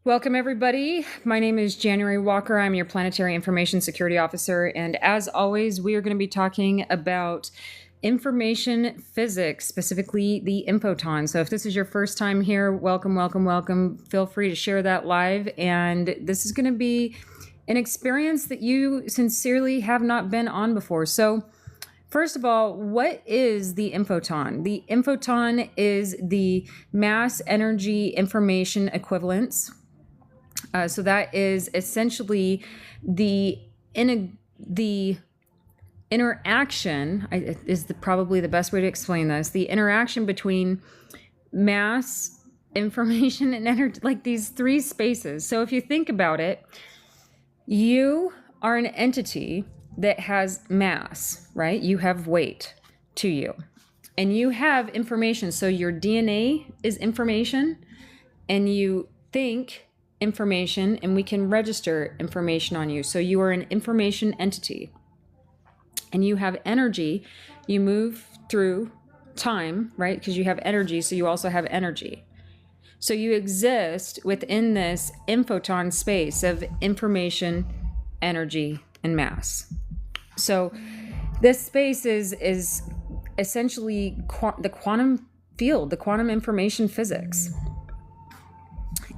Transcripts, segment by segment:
Welcome, everybody. My name is January Walker. I'm your Planetary Information Security Officer. And as always, we are going to be talking about information physics, specifically the infoton. So if this is your first time here, welcome, welcome, welcome. Feel free to share that live. And this is going to be an experience that you sincerely have not been on before. So first of all, what is the infoton? The infoton is the mass energy information equivalence. So that is essentially the interaction, is probably the best way to explain this, the interaction between mass, information, and energy, like these three spaces. So if you think about it, you are an entity that has mass, right? You have weight to you, and you have information. So your DNA is information, and you think information, and we can register information on you. So you are an information entity, and you have energy. You move through time, right? Because you have energy, so you also have energy. So you exist within this infoton space of information, energy, and mass. So this space is essentially the quantum field, the quantum information physics.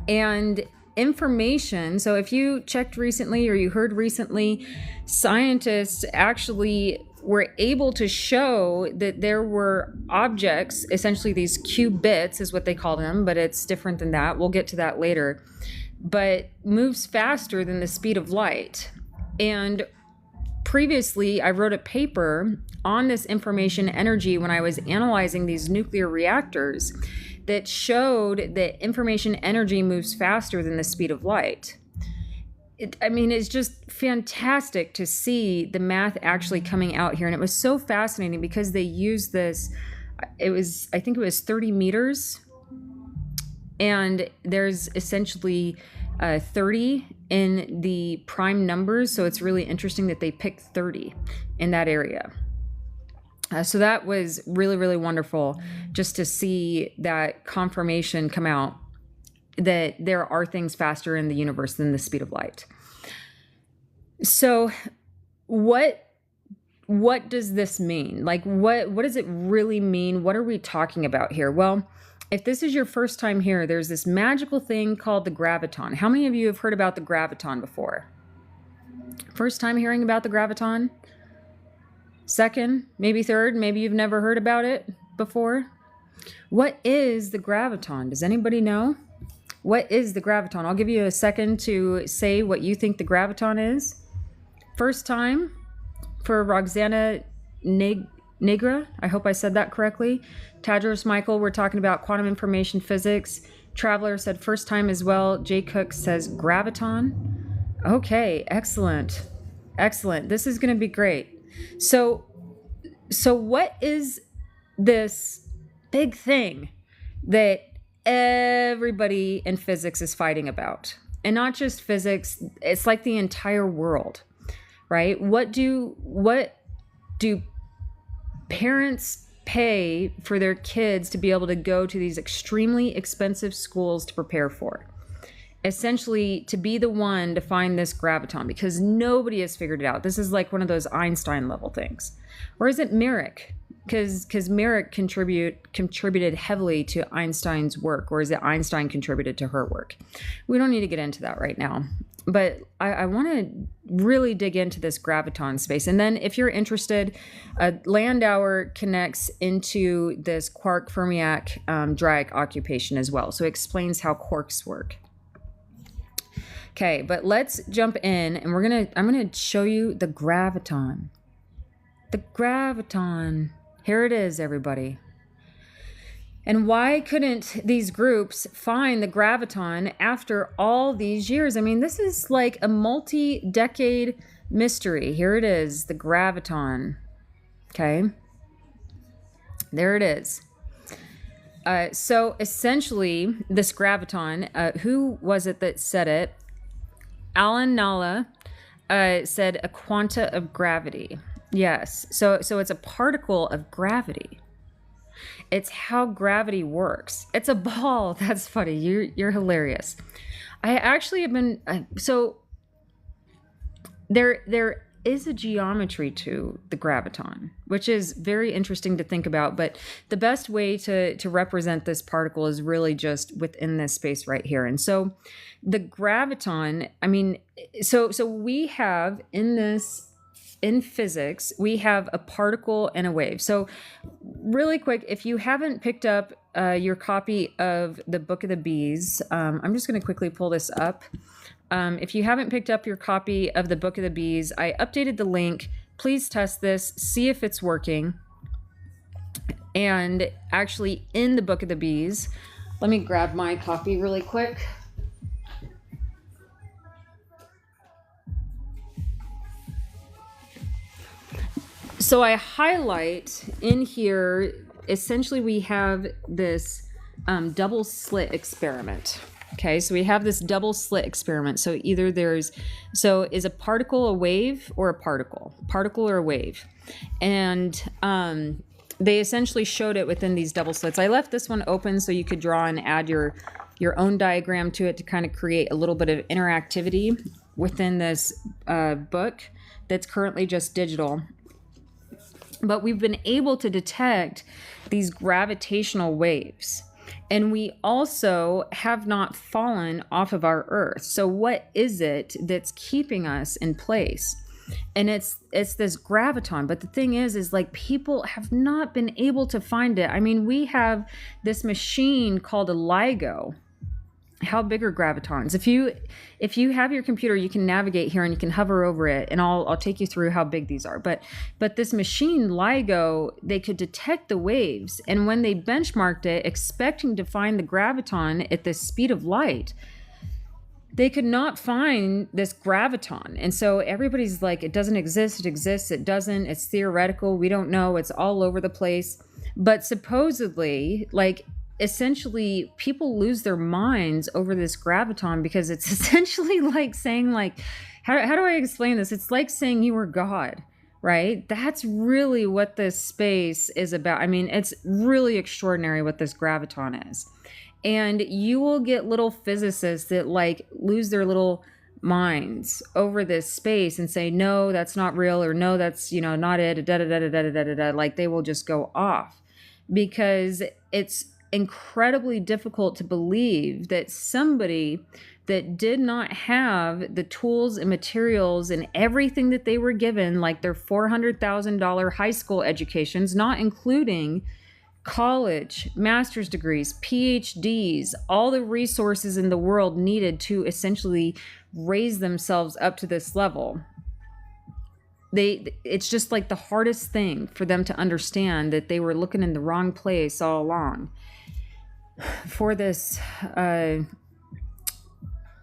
And information, so if you checked recently or you heard recently, scientists actually were able to show that there were objects, essentially these qubits is what they call them, but it's different than that. We'll get to that later. But moves faster than the speed of light. And previously, I wrote a paper on this information energy when I was analyzing these nuclear reactors that showed that information energy moves faster than the speed of light. It's just fantastic to see the math actually coming out here. And it was so fascinating because they used this, I think it was 30 meters. And there's essentially 30 in the prime numbers. So it's really interesting that they picked 30 in that area. So that was really, really wonderful just to see that confirmation come out that there are things faster in the universe than the speed of light. So what does this mean? Like, what does it really mean? What are we talking about here? Well, if this is your first time here, there's this magical thing called the graviton. How many of you have heard about the graviton before? First time hearing about the graviton? Second, maybe third, maybe you've never heard about it before. What is the graviton? Does anybody know? What is the graviton? I'll give you a second to say what you think the graviton is. First time for Roxana Negra. I hope I said that correctly. Tadros Michael, we're talking about quantum information physics. Traveler said first time as well. Jay Cook says graviton. Okay, excellent. Excellent. This is going to be great. So what is this big thing that everybody in physics is fighting about? And not just physics, it's like the entire world, right? What do parents pay for their kids to be able to go to these extremely expensive schools to prepare for? Essentially, to be the one to find this graviton, because nobody has figured it out. This is like one of those Einstein level things. Or is it Merrick? Because Merrick contributed heavily to Einstein's work, or is it Einstein contributed to her work? We don't need to get into that right now. But I want to really dig into this graviton space. And then if you're interested, Landauer connects into this quark-Fermiac Dirac occupation as well. So it explains how quarks work. Okay, but let's jump in, and I'm gonna show you the graviton. The graviton. Here it is, everybody. And why couldn't these groups find the graviton after all these years? I mean, this is like a multi-decade mystery. Here it is, the graviton. Okay, there it is. So essentially, this graviton, who was it that said it? Alan Nalla said a quanta of gravity. Yes, so it's a particle of gravity. It's how gravity works. It's a ball. That's funny. You're hilarious. I actually have been so there is a geometry to the graviton, which is very interesting to think about. But the best way to represent this particle is really just within this space right here. And so the graviton, I mean, so we have in physics, we have a particle and a wave. So really quick, if you haven't picked up your copy of the Book of the Bees, I'm just going to quickly pull this up. If you haven't picked up your copy of the Book of the Bees, I updated the link. Please test this, see if it's working. And actually in the Book of the Bees, let me grab my copy really quick. So I highlight in here, essentially we have this double slit experiment. Okay, so we have this double slit experiment. So either is a particle a wave or a particle or a wave? And they essentially showed it within these double slits. I left this one open so you could draw and add your own diagram to it to kind of create a little bit of interactivity within this book that's currently just digital. But we've been able to detect these gravitational waves. And we also have not fallen off of our Earth. So what is it that's keeping us in place? And it's this graviton. But the thing is like people have not been able to find it. I mean, we have this machine called a LIGO. How big are gravitons? If you have your computer, you can navigate here and you can hover over it, and I'll take you through how big these are. But this machine LIGO, they could detect the waves, and when they benchmarked it, expecting to find the graviton at the speed of light, they could not find this graviton. And so everybody's like, it doesn't exist, it exists, it doesn't, it's theoretical, we don't know, it's all over the place. But supposedly, like, essentially people lose their minds over this graviton because it's essentially like saying, like, how do I explain this? It's like saying you were God, right? That's really what this space is about. I mean, it's really extraordinary what this graviton is. And you will get little physicists that like lose their little minds over this space and say, no, that's not real, or no, that's, not it, da da da da da da da da. Like they will just go off because it's incredibly difficult to believe that somebody that did not have the tools and materials and everything that they were given, like their $400,000 high school educations, not including college, master's degrees, PhDs, all the resources in the world needed to essentially raise themselves up to this level. It's just like the hardest thing for them to understand that they were looking in the wrong place all along. For this,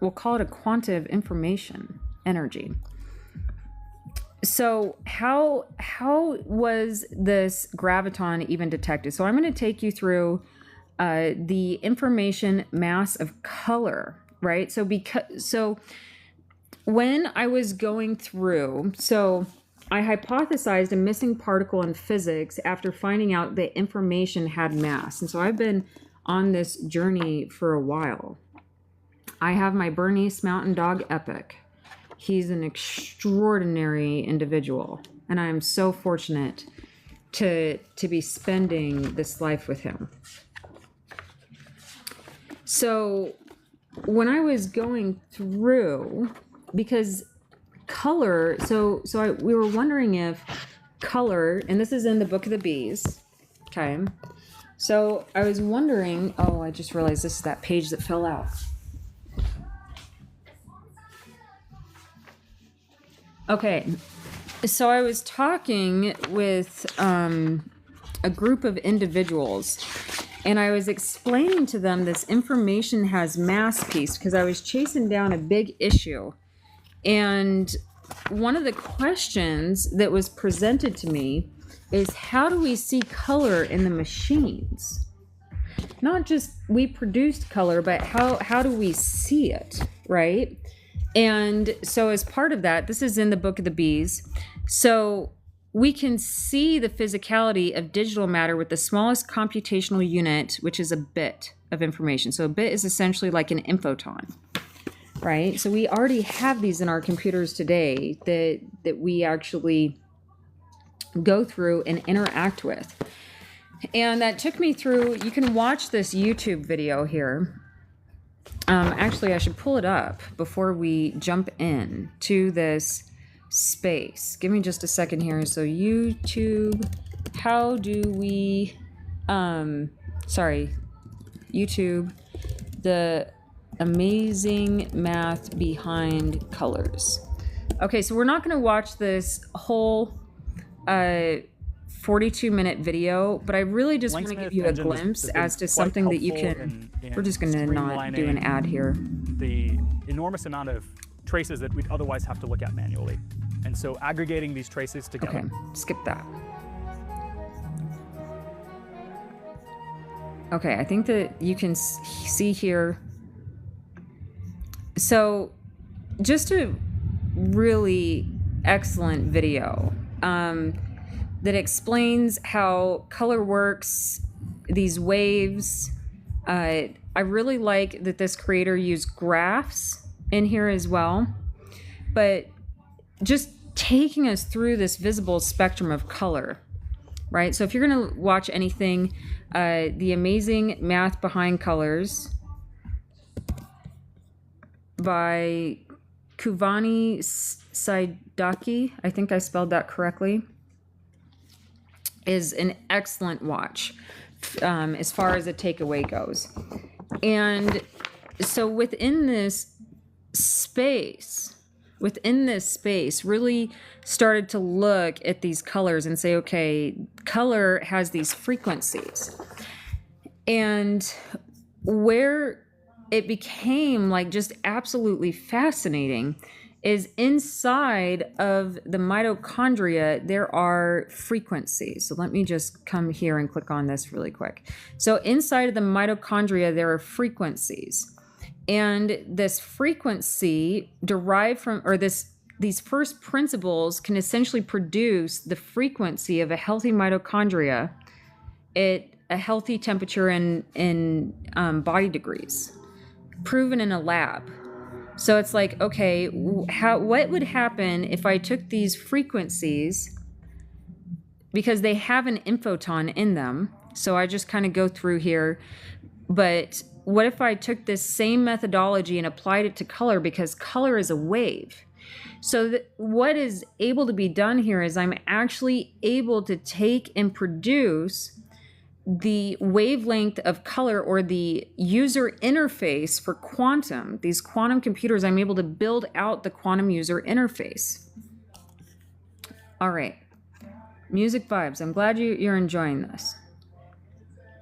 we'll call it a quantum information energy. So how was this graviton even detected? So I'm going to take you through the information mass of color, right? So when I was going through, so I hypothesized a missing particle in physics after finding out that information had mass. And so I've been on this journey for a while. I have my Bernese Mountain Dog Epic. He's an extraordinary individual, and I am so fortunate to be spending this life with him. So when I was going through, because color, we were wondering if color, and this is in the Book of the Bees, okay? So I was wondering, I just realized this is that page that fell out. Okay, so I was talking with a group of individuals, and I was explaining to them this information has mass piece because I was chasing down a big issue. And one of the questions that was presented to me is, how do we see color in the machines? Not just we produced color, but how do we see it, right? And so as part of that, this is in the Book of the Bees. So we can see the physicality of digital matter with the smallest computational unit, which is a bit of information. So a bit is essentially like an infoton. right? So we already have these in our computers today that we actually go through and interact with. And that took me through, you can watch this YouTube video here. Actually, I should pull it up before we jump in to this space. Give me just a second here. So YouTube, how do we, YouTube, the amazing math behind colors. Okay, so we're not going to watch this whole 42-minute video, but I really just want to give you a glimpse as to something that you can, we're just going to not do an ad here. The enormous amount of traces that we'd otherwise have to look at manually. And so aggregating these traces together. Okay, skip that. Okay, I think that you can see here. So just a really excellent video that explains how color works, these waves. I really like that this creator used graphs in here as well, but just taking us through this visible spectrum of color, right? So if you're going to watch anything, The Amazing Math Behind Colors by Kuvani Saidaki, I think I spelled that correctly, is an excellent watch as far as a takeaway goes. And so within this space, really started to look at these colors and say, okay, color has these frequencies. And where it became like just absolutely fascinating is inside of the mitochondria, there are frequencies. So let me just come here and click on this really quick. So inside of the mitochondria, there are frequencies. And this frequency derived from, or these first principles can essentially produce the frequency of a healthy mitochondria at a healthy temperature in body degrees, proven in a lab. So it's like, okay, what would happen if I took these frequencies, because they have an infoton in them. So I just kind of go through here, but what if I took this same methodology and applied it to color, because color is a wave. So what is able to be done here is I'm actually able to take and produce the wavelength of color, or the user interface for quantum. These quantum computers, I'm able to build out the quantum user interface. All right. Music vibes. I'm glad you're enjoying this.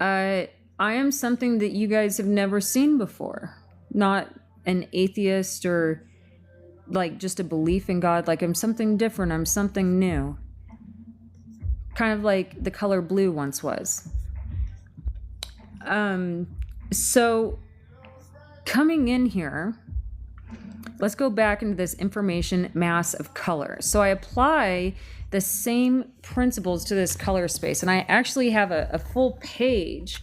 I am something that you guys have never seen before. Not an atheist or like just a belief in God. Like I'm something different. I'm something new. Kind of like the color blue once was. So coming in here, let's go back into this information mass of color. So I apply the same principles to this color space, and I actually have a full page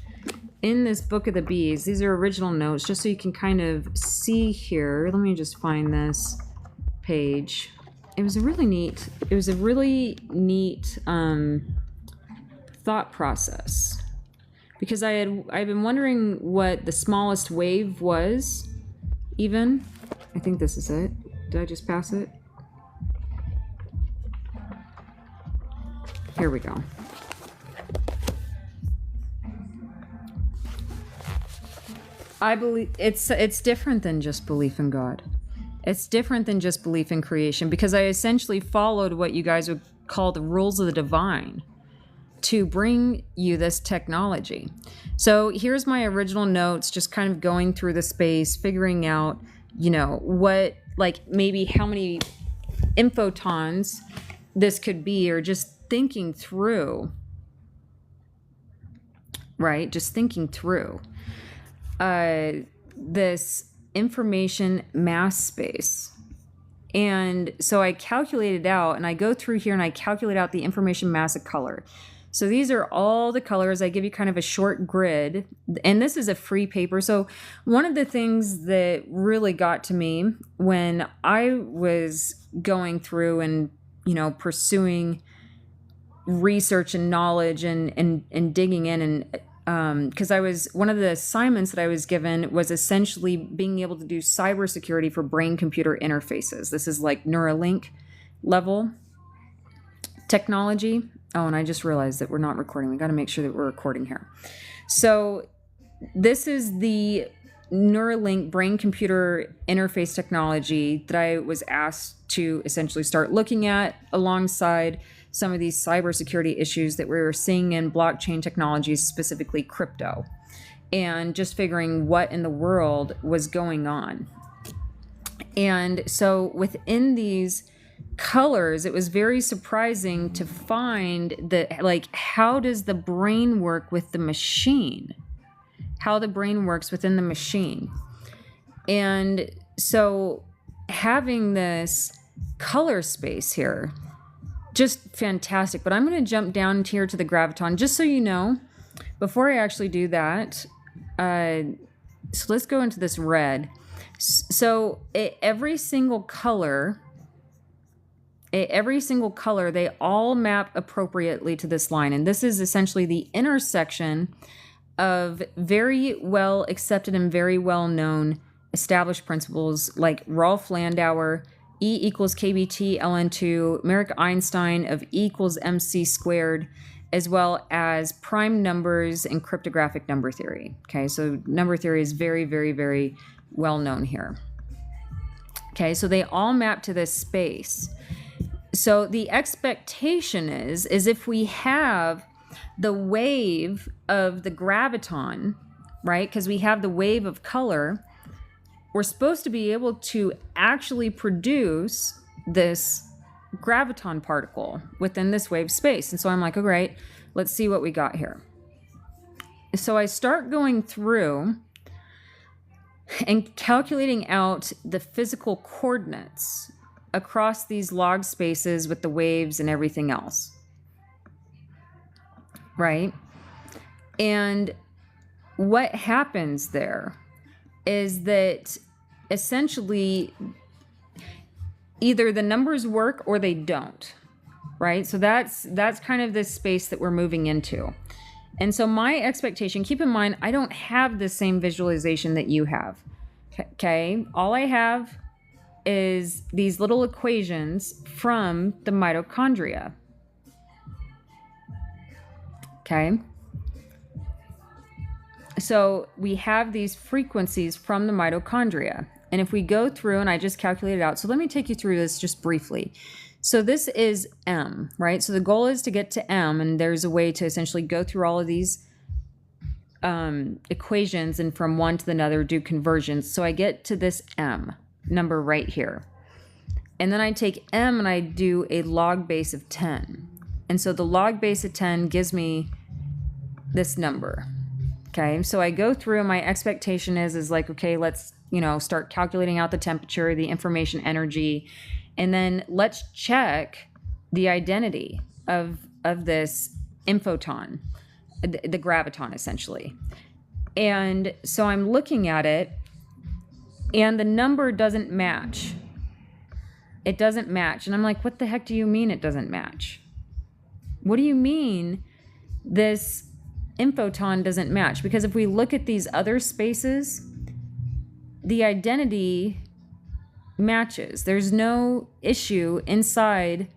in this book of the bees. These are original notes, just so you can kind of see here. Let me just find this page. It was a really neat thought process, because I've been wondering what the smallest wave was, even. I think this is it. Did I just pass it? Here we go. I believe it's different than just belief in God. It's different than just belief in creation, because I essentially followed what you guys would call the rules of the divine to bring you this technology. So here's my original notes, just kind of going through the space, figuring out, what, like maybe how many infotons this could be, or just thinking through, right? Just thinking through this information mass space. And so I calculated out, and I go through here and I calculate out the information mass of color. So these are all the colors. I give you kind of a short grid, and this is a free paper. So one of the things that really got to me when I was going through and, you know, pursuing research and knowledge and digging in, and because I was, one of the assignments that I was given was essentially being able to do cybersecurity for brain-computer interfaces. This is like Neuralink level technology. Oh, and I just realized that we're not recording. We got to make sure that we're recording here. So this is the Neuralink brain-computer interface technology that I was asked to essentially start looking at alongside some of these cybersecurity issues that we were seeing in blockchain technologies, specifically crypto, and just figuring what in the world was going on. And so within these colors, it was very surprising to find that, like, how does the brain work with the machine? How the brain works within the machine. And so having this color space here, just fantastic. But I'm going to jump down here to the graviton, just so you know, before I actually do that. So let's go into this red. So every single color, they all map appropriately to this line. And this is essentially the intersection of very well accepted and very well known established principles like Rolf Landauer, E equals KBT ln2, Merrick Einstein of E equals MC squared, as well as prime numbers and cryptographic number theory. Okay, so number theory is very, very, very well known here. Okay, so they all map to this space. So the expectation is if we have the wave of the graviton, right, because we have the wave of color, we're supposed to be able to actually produce this graviton particle within this wave space. And so I'm like, oh, great, let's see what we got here. So I start going through and calculating out the physical coordinates across these log spaces with the waves and everything else, right? And what happens there is that essentially either the numbers work or they don't, right? So that's kind of this space that we're moving into. And so my expectation, keep in mind, I don't have the same visualization that you have, okay? All I have is these little equations from the mitochondria, okay? So we have these frequencies from the mitochondria. And if we go through, and I just calculated out, so let me take you through this just briefly. So this is M, right? So the goal is to get to M, and there's a way to essentially go through all of these equations and from one to another do conversions. So I get to this M number right here. And then I take M and I do a log base of 10. And so the log base of 10 gives me this number. Okay, so I go through and my expectation is like, okay, let's, start calculating out the temperature, the information energy, and then let's check the identity of this infoton, the graviton essentially. And so I'm looking at it and the number doesn't match. It doesn't match. And I'm like, what the heck do you mean it doesn't match? What do you mean this infoton doesn't match? Because if we look at these other spaces, the identity matches. There's no issue inside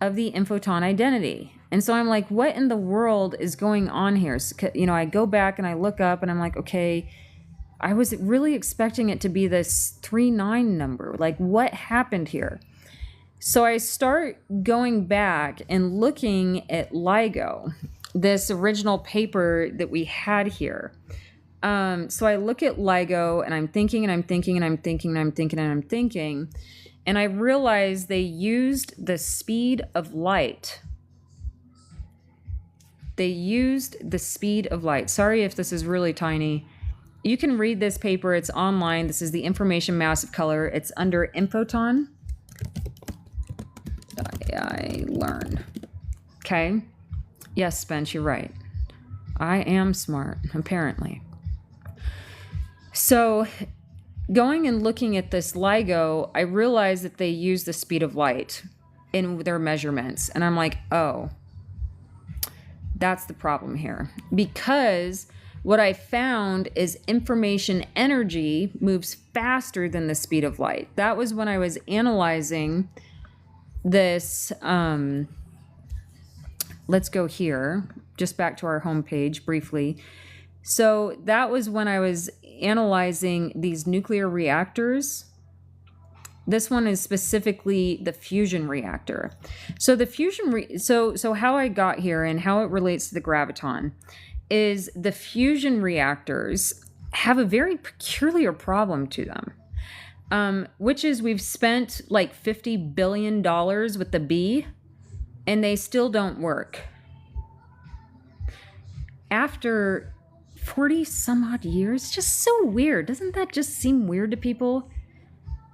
of the infoton identity. And so I'm like, what in the world is going on here? So, I go back and I look up and I'm like, okay, I was really expecting it to be this 39 number. Like, what happened here? So I start going back and looking at LIGO, this original paper that we had here. So I look at LIGO and I'm thinking and I'm thinking and I'm thinking and I'm thinking and I'm thinking, and I realized they used the speed of light. They used the speed of light. Sorry if this is really tiny. You can read this paper. It's online. This is the information mass of color. It's under infoton.ai learn. Okay. Yes, Spence, you're right. I am smart, apparently. So, going and looking at this LIGO, I realized that they use the speed of light in their measurements. And I'm like, oh, that's the problem here. Because what I found is information energy moves faster than the speed of light. That was when I was analyzing this. Let's go here, just back to our homepage briefly. So that was when I was analyzing these nuclear reactors. This one is specifically the fusion reactor. So the fusion, so how I got here and how it relates to the graviton is the fusion reactors have a very peculiar problem to them, which is we've spent like $50 billion with the B, and they still don't work. After 40 some odd years, just so weird. Doesn't that just seem weird to people?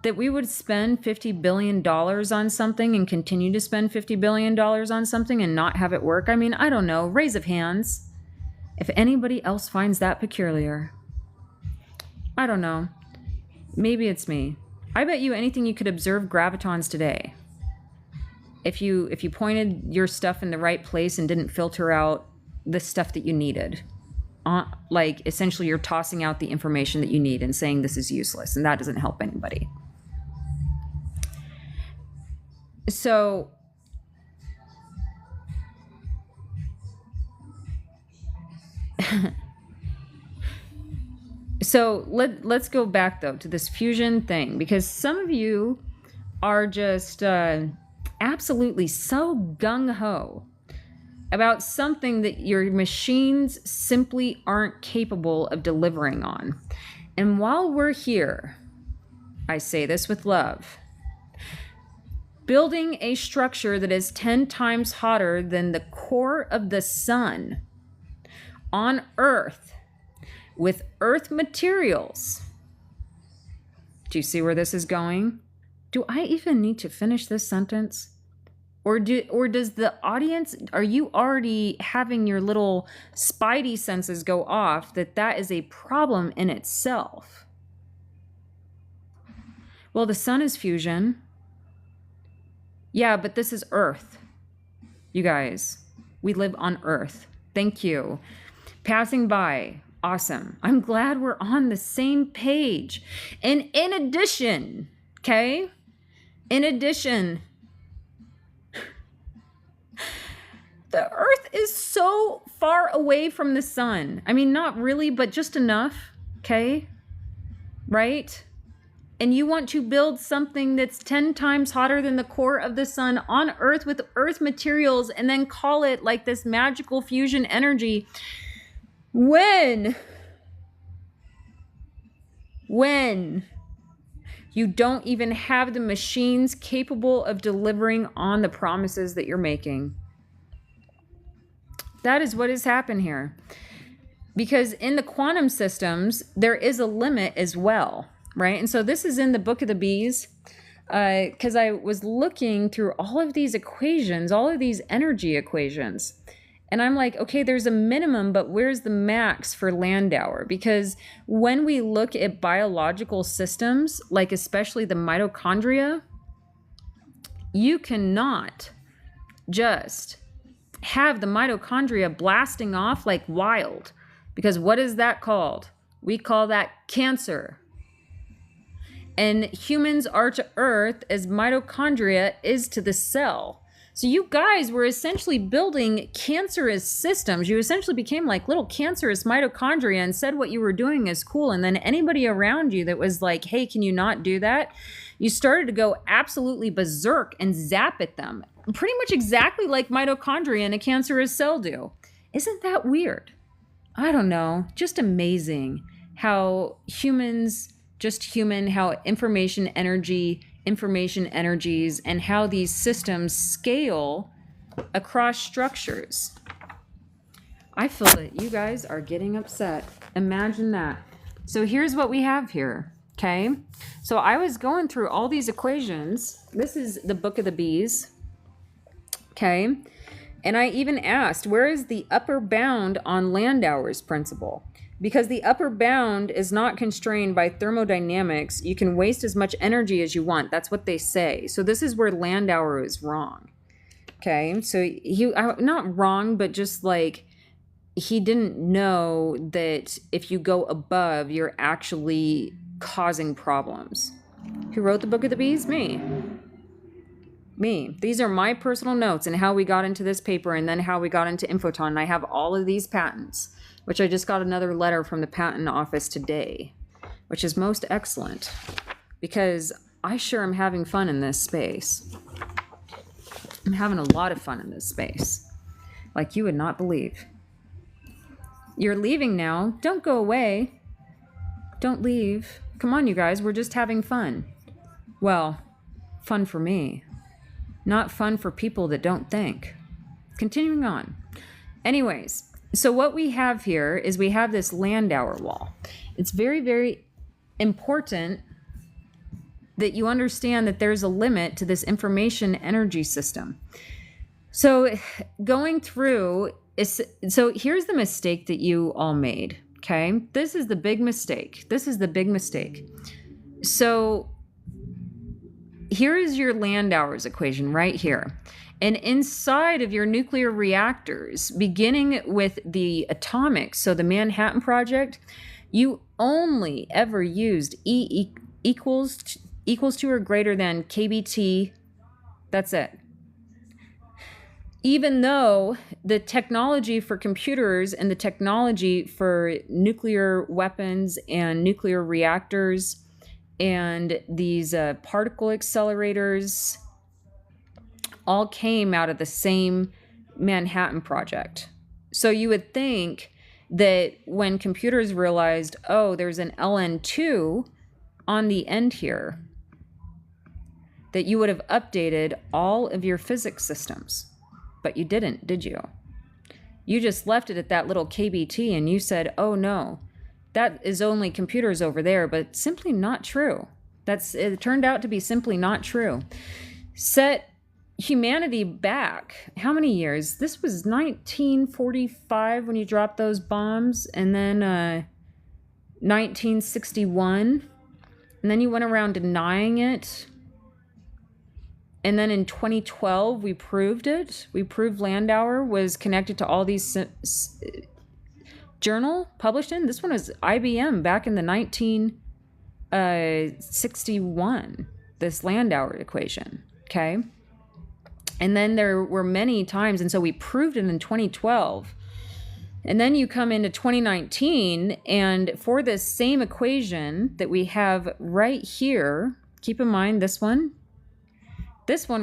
That we would spend $50 billion on something and continue to spend $50 billion on something and not have it work? I mean, I don't know. Raise of hands. If anybody else finds that peculiar. I don't know. Maybe it's me. I bet you anything you could observe gravitons today. If you pointed your stuff in the right place and didn't filter out the stuff that you needed. Like, essentially you're tossing out the information that you need and saying this is useless, and that doesn't help anybody. So let's go back though to this fusion thing, because some of you are just absolutely so gung-ho about something that your machines simply aren't capable of delivering on. And while we're here, I say this with love, building a structure that is 10 times hotter than the core of the sun on Earth with Earth materials. Do you see where this is going? Do I even need to finish this sentence? Or does the audience, are you already having your little spidey senses go off that is a problem in itself? Well, the sun is fusion. Yeah, but this is Earth. You guys, we live on Earth. Thank you. Passing by. Awesome. I'm glad we're on the same page. And in addition, okay? In addition, the Earth is so far away from the sun. I mean, not really, but just enough, okay? Right? And you want to build something that's 10 times hotter than the core of the sun on Earth with Earth materials and then call it like this magical fusion energy. When you don't even have the machines capable of delivering on the promises that you're making. That is what has happened here. Because in the quantum systems, there is a limit as well, right? And so this is in the Book of the Bees, because I was looking through all of these equations, all of these energy equations. And I'm like, okay, there's a minimum, but where's the max for Landauer? Because when we look at biological systems, like especially the mitochondria, you cannot just have the mitochondria blasting off like wild. Because what is that called? We call that cancer. And humans are to Earth as mitochondria is to the cell. So you guys were essentially building cancerous systems. You essentially became like little cancerous mitochondria and said what you were doing is cool. And then anybody around you that was like, hey, can you not do that? You started to go absolutely berserk and zap at them. Pretty much exactly like mitochondria in a cancerous cell do. Isn't that weird? I don't know. Just amazing how humans, how information energies, and how these systems scale across structures. I feel that you guys are getting upset. Imagine that. So here's what we have here, okay? So I was going through all these equations. This is the Book of the Bees, okay? And I even asked, where is the upper bound on Landauer's principle? Because the upper bound is not constrained by thermodynamics. You can waste as much energy as you want. That's what they say. So this is where Landauer is wrong. Okay, so he, not wrong, but just like, he didn't know that if you go above, you're actually causing problems. Who wrote the Book of the Bees? Me. These are my personal notes and how we got into this paper and then how we got into Infoton. And I have all of these patents, which I just got another letter from the patent office today, which is most excellent because I sure am having fun in this space. I'm having a lot of fun in this space, like you would not believe. You're leaving now. Don't go away. Don't leave. Come on, you guys. We're just having fun. Well, fun for me. Not fun for people that don't think. Continuing on. Anyways, so what we have here is we have this Landauer law. It's very, very important that you understand that there's a limit to this information energy system. So going through, so here's the mistake that you all made, okay? This is the big mistake. So here is your Landauer's equation right here. And inside of your nuclear reactors, beginning with the atomics, so the Manhattan Project, you only ever used E equals to or greater than kBT. That's it. Even though the technology for computers and the technology for nuclear weapons and nuclear reactors and these particle accelerators all came out of the same Manhattan Project. So you would think that when computers realized, oh, there's an LN2 on the end here, that you would have updated all of your physics systems. But you didn't, did you? You just left it at that little kBT and you said, oh no, that is only computers over there, but simply not true. It turned out to be simply not true. Set humanity back, how many years? This was 1945 when you dropped those bombs, and then 1961, and then you went around denying it. And then in 2012, we proved it. We proved Landauer was connected to all these journal published in. This one was IBM back in the 1961, this Landauer equation, okay? And then there were many times, and so we proved it in 2012. And then you come into 2019, and for this same equation that we have right here, keep in mind this one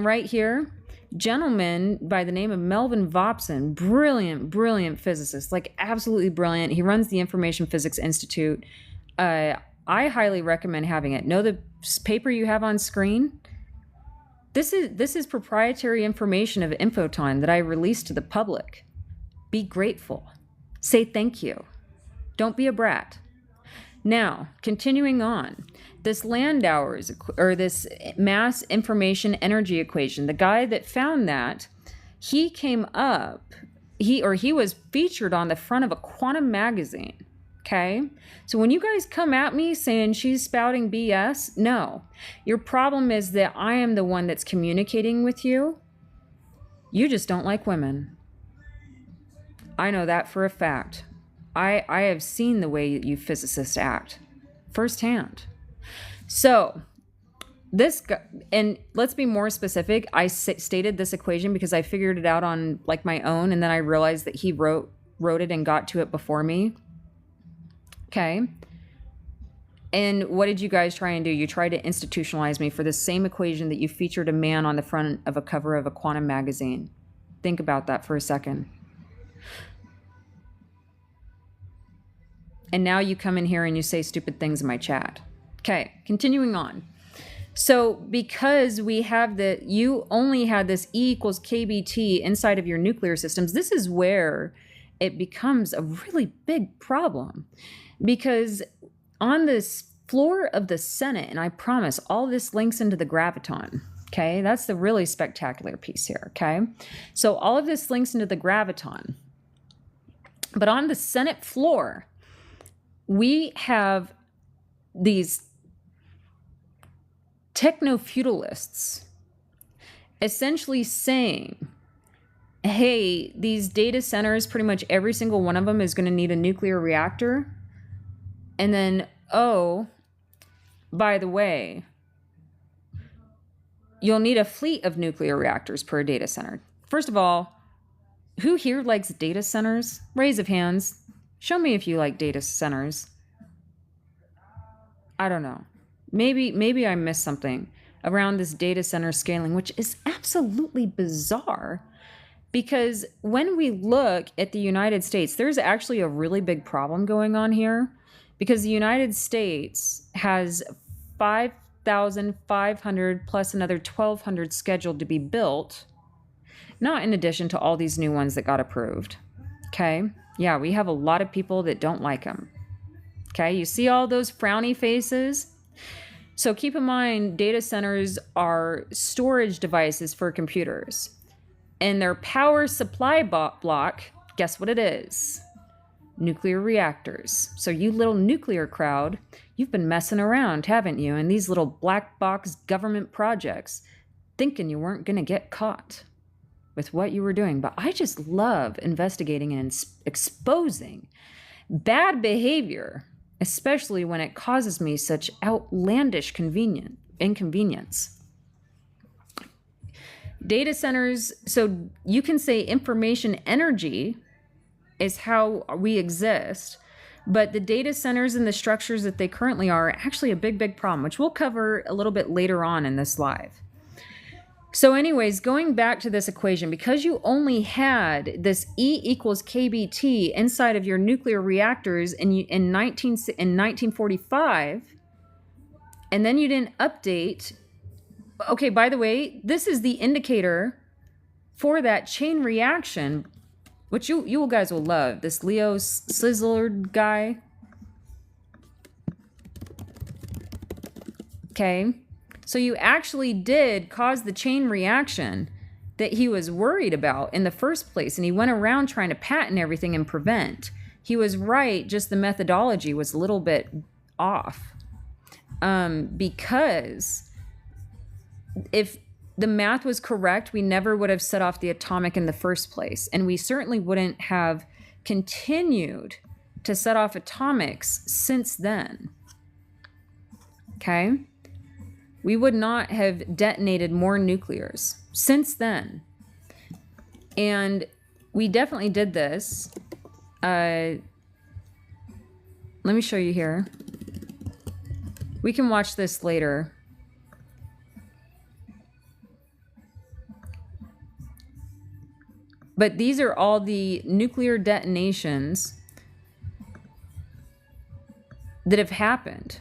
right here, gentleman by the name of Melvin Vopson, brilliant physicist, like absolutely brilliant. He runs the Information Physics Institute. I highly recommend having it. Know the paper you have on screen? This is proprietary information of Infoton that I released to the public. Be grateful. Say thank you. Don't be a brat. Now, continuing on, this Landauer's, or this mass information energy equation, the guy that found that, he came up, he was featured on the front of a quantum magazine, okay? So when you guys come at me saying she's spouting BS, no. Your problem is that I am the one that's communicating with you. You just don't like women. I know that for a fact. I have seen the way you physicists act firsthand. So this, and let's be more specific. I stated this equation because I figured it out on like my own, and then I realized that he wrote it and got to it before me. Okay. And what did you guys try and do? You tried to institutionalize me for the same equation that you featured a man on the front of a cover of a quantum magazine. Think about that for a second. And now you come in here and you say stupid things in my chat. Okay, continuing on. So because we have you only had this E equals kBT inside of your nuclear systems, this is where it becomes a really big problem. Because on this floor of the Senate, and I promise all this links into the graviton, Okay, that's the really spectacular piece here. Okay, so all of this links into the graviton. But on the Senate floor, we have these techno-feudalists essentially saying, hey, these data centers, pretty much every single one of them is going to need a nuclear reactor. And then, oh, by the way, you'll need a fleet of nuclear reactors per data center. First of all, who here likes data centers? Raise of hands. Show me if you like data centers. I don't know. Maybe I missed something around this data center scaling, which is absolutely bizarre. Because when we look at the United States, there's actually a really big problem going on here. Because the United States has 5,500 plus another 1,200 scheduled to be built. Not in addition to all these new ones that got approved. Okay? Yeah, we have a lot of people that don't like them. Okay? You see all those frowny faces? So keep in mind, data centers are storage devices for computers. And their power supply block, guess what it is? Nuclear reactors. So you little nuclear crowd, you've been messing around, haven't you? In these little black box government projects, thinking you weren't going to get caught with what you were doing. But I just love investigating and exposing bad behavior, especially when it causes me such outlandish inconvenience. Data centers, so you can say information energy is how we exist, but the data centers and the structures that they currently are actually a big problem, which we'll cover a little bit later on in this live. So anyways, going back to this equation, because you only had this E equals KBT inside of your nuclear reactors in 1945, and then you didn't update. Okay, by the way, this is the indicator for that chain reaction, which you guys will love. This Leo Sizzlard guy. Okay. So you actually did cause the chain reaction that he was worried about in the first place. And he went around trying to patent everything and prevent. He was right, just the methodology was a little bit off. Because if the math was correct, we never would have set off the atomic in the first place. And we certainly wouldn't have continued to set off atomics since then. Okay? We would not have detonated more nuclears since then. And we definitely did this. Let me show you here. We can watch this later. But these are all the nuclear detonations that have happened.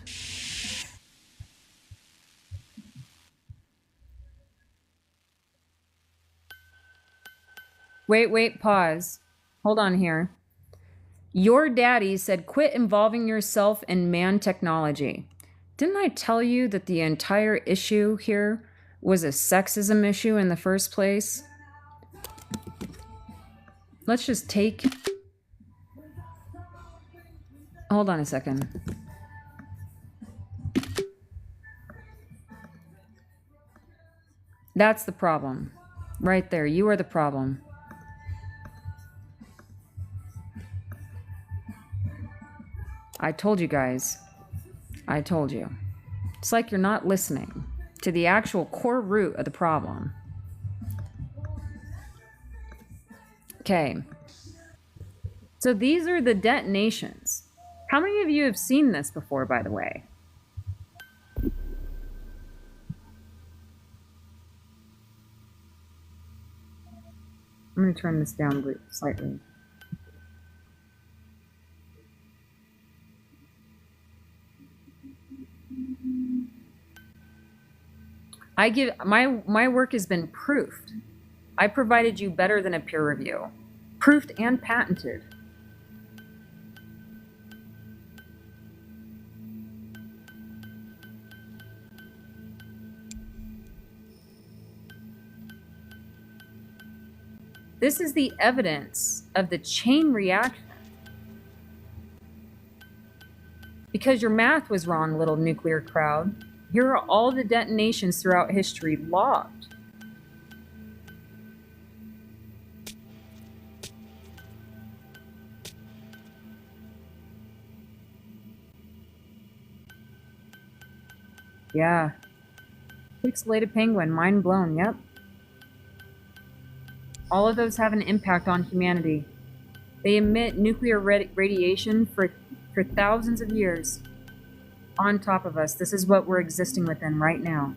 Wait, pause. Hold on here. Your daddy said quit involving yourself in man technology. Didn't I tell you that the entire issue here was a sexism issue in the first place? Let's just take... Hold on a second. That's the problem. Right there. You are the problem. I told you guys. I told you. It's like you're not listening to the actual core root of the problem. Okay. So these are the detonations. How many of you have seen this before, by the way? I'm going to turn this down slightly. My work has been proofed. I provided you better than a peer review. Proofed and patented. This is the evidence of the chain reaction. Because your math was wrong, little nuclear crowd. Here are all the detonations throughout history logged. Yeah. Pixelated penguin, mind blown, yep. All of those have an impact on humanity. They emit nuclear radiation for thousands of years on top of us. This is what we're existing within right now.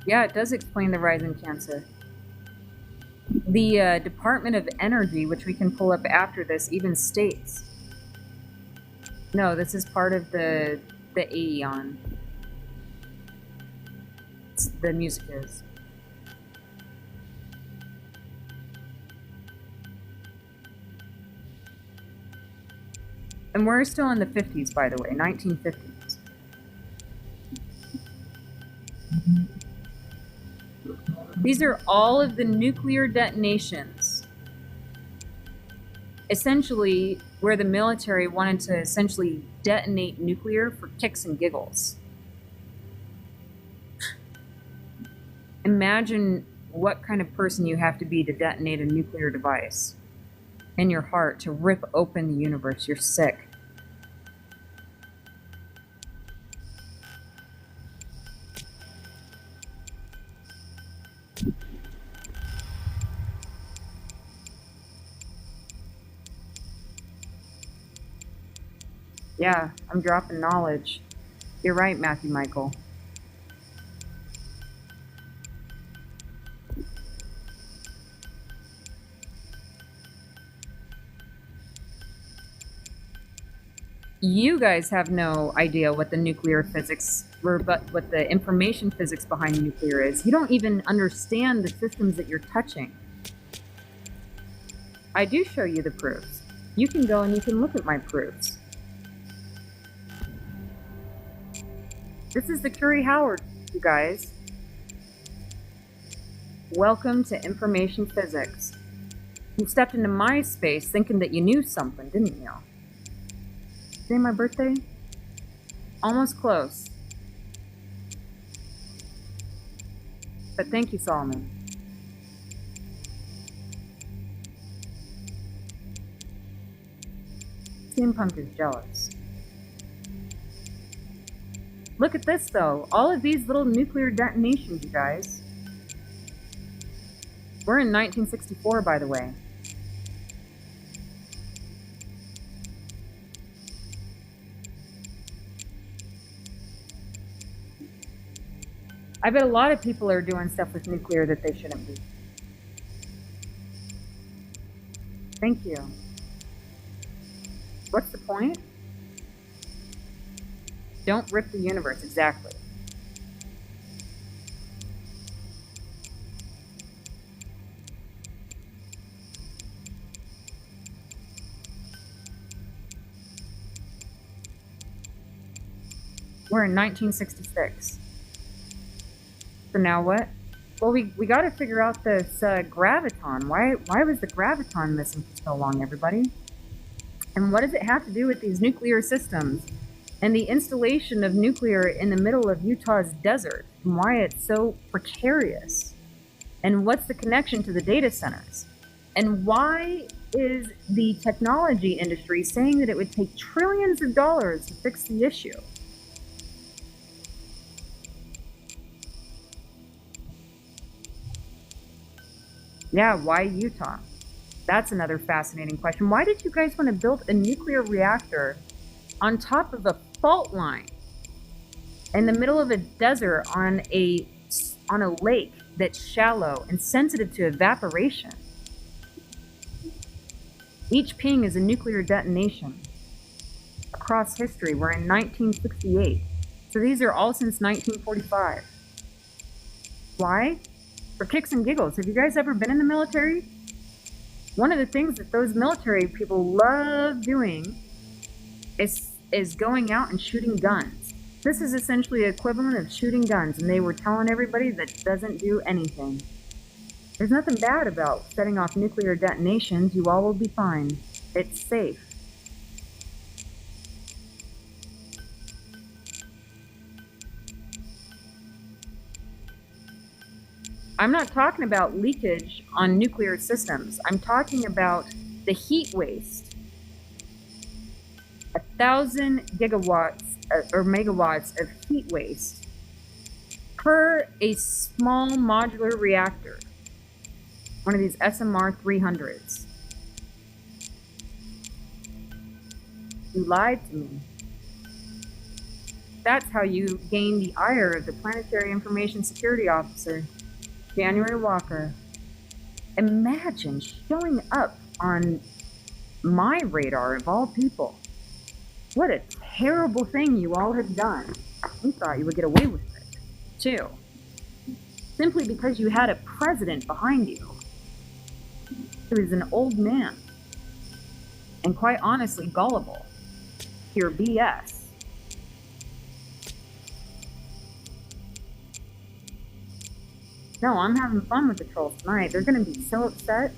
Yeah, it does explain the rise in cancer. The Department of Energy, which we can pull up after this, even states. No, this is part of the Aeon. The music is. And we're still in the 50s, by the way, 1950s. These are all of the nuclear detonations. Essentially, where the military wanted to essentially detonate nuclear for kicks and giggles. Imagine what kind of person you have to be to detonate a nuclear device in your heart, to rip open the universe. You're sick. Yeah, I'm dropping knowledge. You're right, Matthew Michael. You guys have no idea what the nuclear physics, or what the information physics behind nuclear is. You don't even understand the systems that you're touching. I do show you the proofs. You can go and you can look at my proofs. This is the Curie Howard, you guys. Welcome to information physics. You stepped into my space thinking that you knew something, didn't you? Today my birthday? Almost close. But thank you, Solomon. Steampunk is jealous. Look at this, though. All of these little nuclear detonations, you guys. We're in 1964, by the way. I bet a lot of people are doing stuff with nuclear that they shouldn't be. Thank you. What's the point? Don't rip the universe, exactly. We're in 1966. So now what? Well, we got to figure out this graviton. Why was the graviton missing for so long, everybody? And what does it have to do with these nuclear systems and the installation of nuclear in the middle of Utah's desert, and why it's so precarious? And what's the connection to the data centers? And why is the technology industry saying that it would take trillions of dollars to fix the issue? Yeah, why Utah? That's another fascinating question. Why did you guys want to build a nuclear reactor on top of a fault line in the middle of a desert on a lake that's shallow and sensitive to evaporation? Each ping is a nuclear detonation. across history. We're in 1968. So these are all since 1945. Why? For kicks and giggles. Have you guys ever been in the military? One of the things that those military people love doing is going out and shooting guns. This is essentially the equivalent of shooting guns, and they were telling everybody that doesn't do anything. There's nothing bad about setting off nuclear detonations. You all will be fine. It's safe. I'm not talking about leakage on nuclear systems. I'm talking about the heat waste. 1,000 gigawatts or megawatts of heat waste per a small modular reactor. One of these SMR 300s. You lied to me. That's how you gain the ire of the Planetary Information Security Officer, January Walker. Imagine showing up on my radar of all people. What a terrible thing you all have done. You thought you would get away with it, too. Simply because you had a president behind you who is an old man and quite honestly gullible to your BS. No, I'm having fun with the trolls tonight. They're going to be so upset.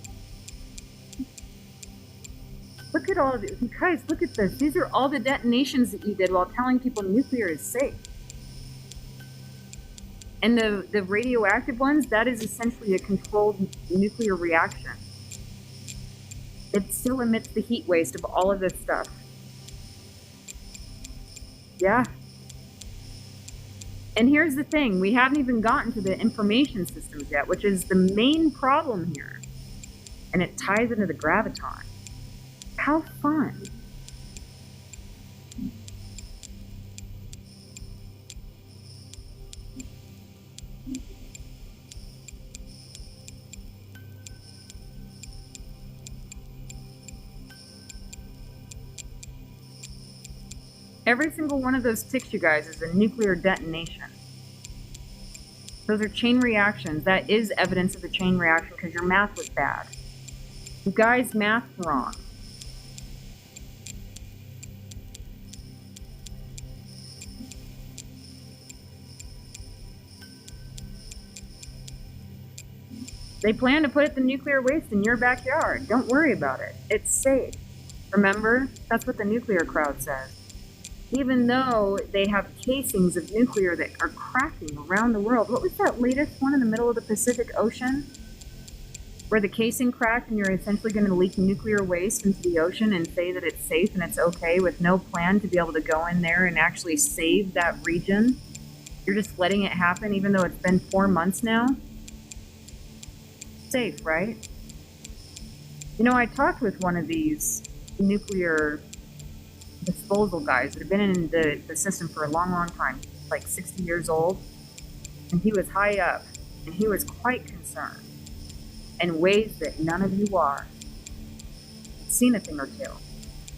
Look at all of it. You guys, look at this. These are all the detonations that you did while telling people nuclear is safe. And the radioactive ones, that is essentially a controlled nuclear reaction. It still emits the heat waste of all of this stuff. Yeah. And here's the thing, we haven't even gotten to the information systems yet, which is the main problem here. And it ties into the graviton. How fun. Every single one of those ticks, you guys, is a nuclear detonation. Those are chain reactions. That is evidence of a chain reaction because your math was bad. You guys mathed wrong. They plan to put the nuclear waste in your backyard. Don't worry about it. It's safe. Remember? That's what the nuclear crowd says. Even though they have casings of nuclear that are cracking around the world. What was that latest one in the middle of the Pacific Ocean? Where the casing cracked and you're essentially going to leak nuclear waste into the ocean and say that it's safe and it's okay with no plan to be able to go in there and actually save that region. You're just letting it happen even though it's been 4 months now. Safe, right? You know, I talked with one of these nuclear disposal guys that have been in the system for a long, long time, like 60 years old, and he was high up, and he was quite concerned in ways that none of you are. He'd seen a thing or two.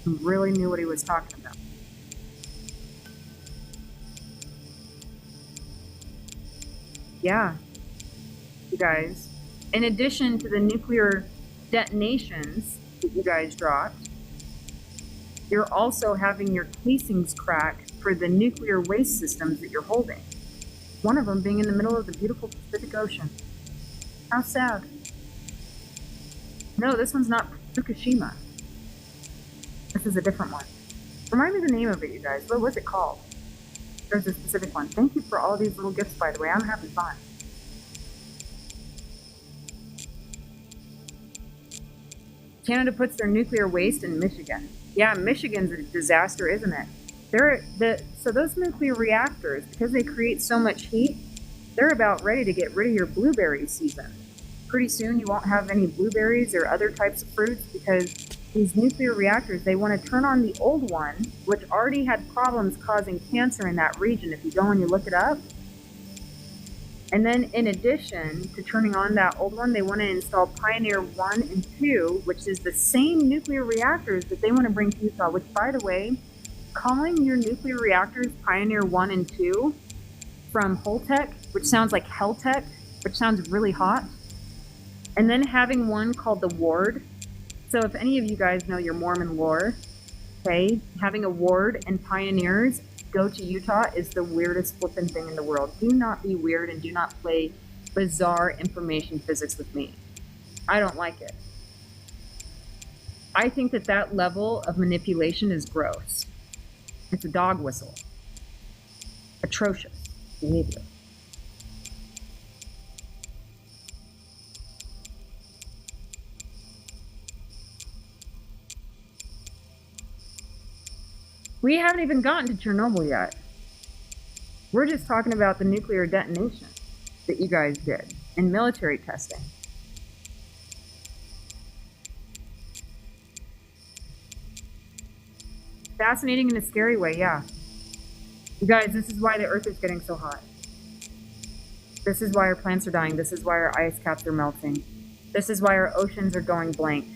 He really knew what he was talking about. Yeah, you guys. In addition to the nuclear detonations that you guys dropped, you're also having your casings crack for the nuclear waste systems that you're holding. One of them being in the middle of the beautiful Pacific Ocean. How sad. No, this one's not Fukushima. This is a different one. Remind me the name of it, you guys. What was it called? There's a specific one. Thank you for all these little gifts, by the way. I'm having fun. Canada puts their nuclear waste in Michigan. Yeah, Michigan's a disaster, isn't it? So those nuclear reactors, because they create so much heat, they're about ready to get rid of your blueberry season. Pretty soon you won't have any blueberries or other types of fruits because these nuclear reactors, they want to turn on the old one, which already had problems causing cancer in that region if you go and you look it up. And then in addition to turning on that old one, they want to install Pioneer 1 and 2, which is the same nuclear reactors that they want to bring to Utah, which, by the way, calling your nuclear reactors Pioneer 1 and 2 from Holtec, which sounds like Helltech, which sounds really hot, and then having one called the Ward. So if any of you guys know your Mormon lore, okay, having a Ward and Pioneers go to Utah is the weirdest flippin' thing in the world. Do not be weird and do not play bizarre information physics with me. I don't like it. I think that that level of manipulation is gross. It's a dog whistle. Atrocious behavior. We haven't even gotten to Chernobyl yet. We're just talking about the nuclear detonation that you guys did in military testing. Fascinating in a scary way, yeah. You guys, this is why the Earth is getting so hot. This is why our plants are dying. This is why our ice caps are melting. This is why our oceans are going blank.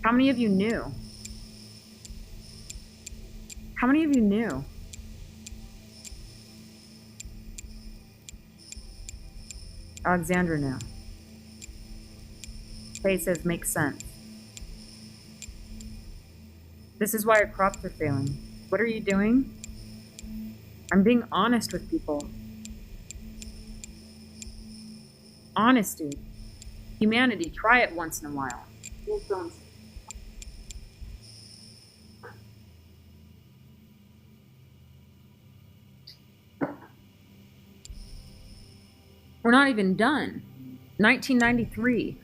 How many of you knew? How many of you knew? Alexandra knew. Faye says, makes sense. This is why our crops are failing. What are you doing? I'm being honest with people. Honesty. Humanity, try it once in a while. We're not even done. 1993.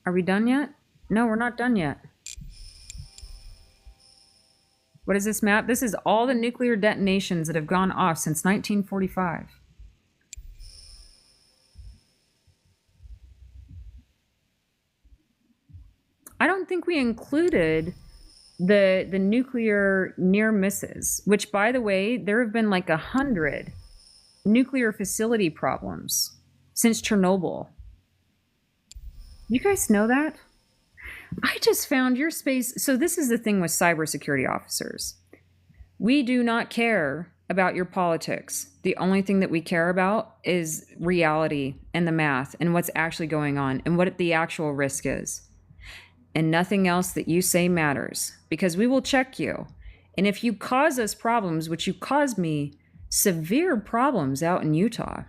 Are we done yet? No, we're not done yet. What is this map? This is all the nuclear detonations that have gone off since 1945. I don't think we included the nuclear near misses, which, by the way, there have been like 100 nuclear facility problems since Chernobyl. You guys know that? I just found your space. So this is the thing with cybersecurity officers. We do not care about your politics. The only thing that we care about is reality and the math and what's actually going on and what the actual risk is. And nothing else that you say matters, because we will check you. And if you cause us problems, which you caused me severe problems out in Utah,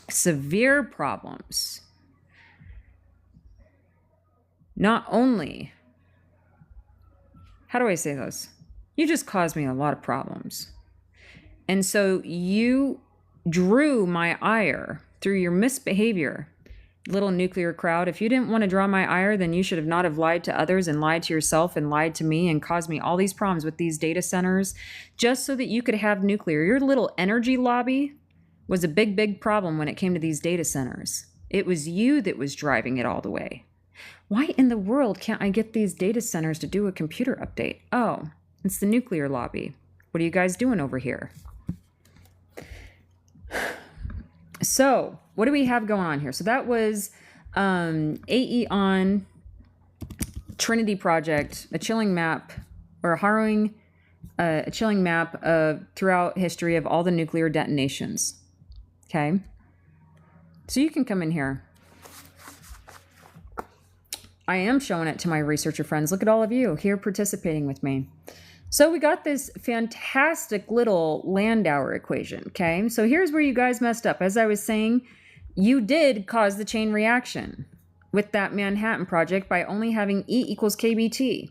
severe problems, not only, how do I say this? You just caused me a lot of problems. And so you drew my ire through your misbehavior. Little nuclear crowd, if you didn't want to draw my ire, then you should have not have lied to others and lied to yourself and lied to me and caused me all these problems with these data centers just so that you could have nuclear. Your little energy lobby was a big, big problem when it came to these data centers. It was you that was driving it all the way. Why in the world can't I get these data centers to do a computer update? Oh, it's the nuclear lobby. What are you guys doing over here? So, what do we have going on here? So that was AEON Trinity Project, a chilling map, or a harrowing, a chilling map of throughout history of all the nuclear detonations. Okay, so you can come in here. I am showing it to my researcher friends. Look at all of you here participating with me. So we got this fantastic little Landauer equation, okay? So here's where you guys messed up. As I was saying, you did cause the chain reaction with that Manhattan Project by only having E equals KBT.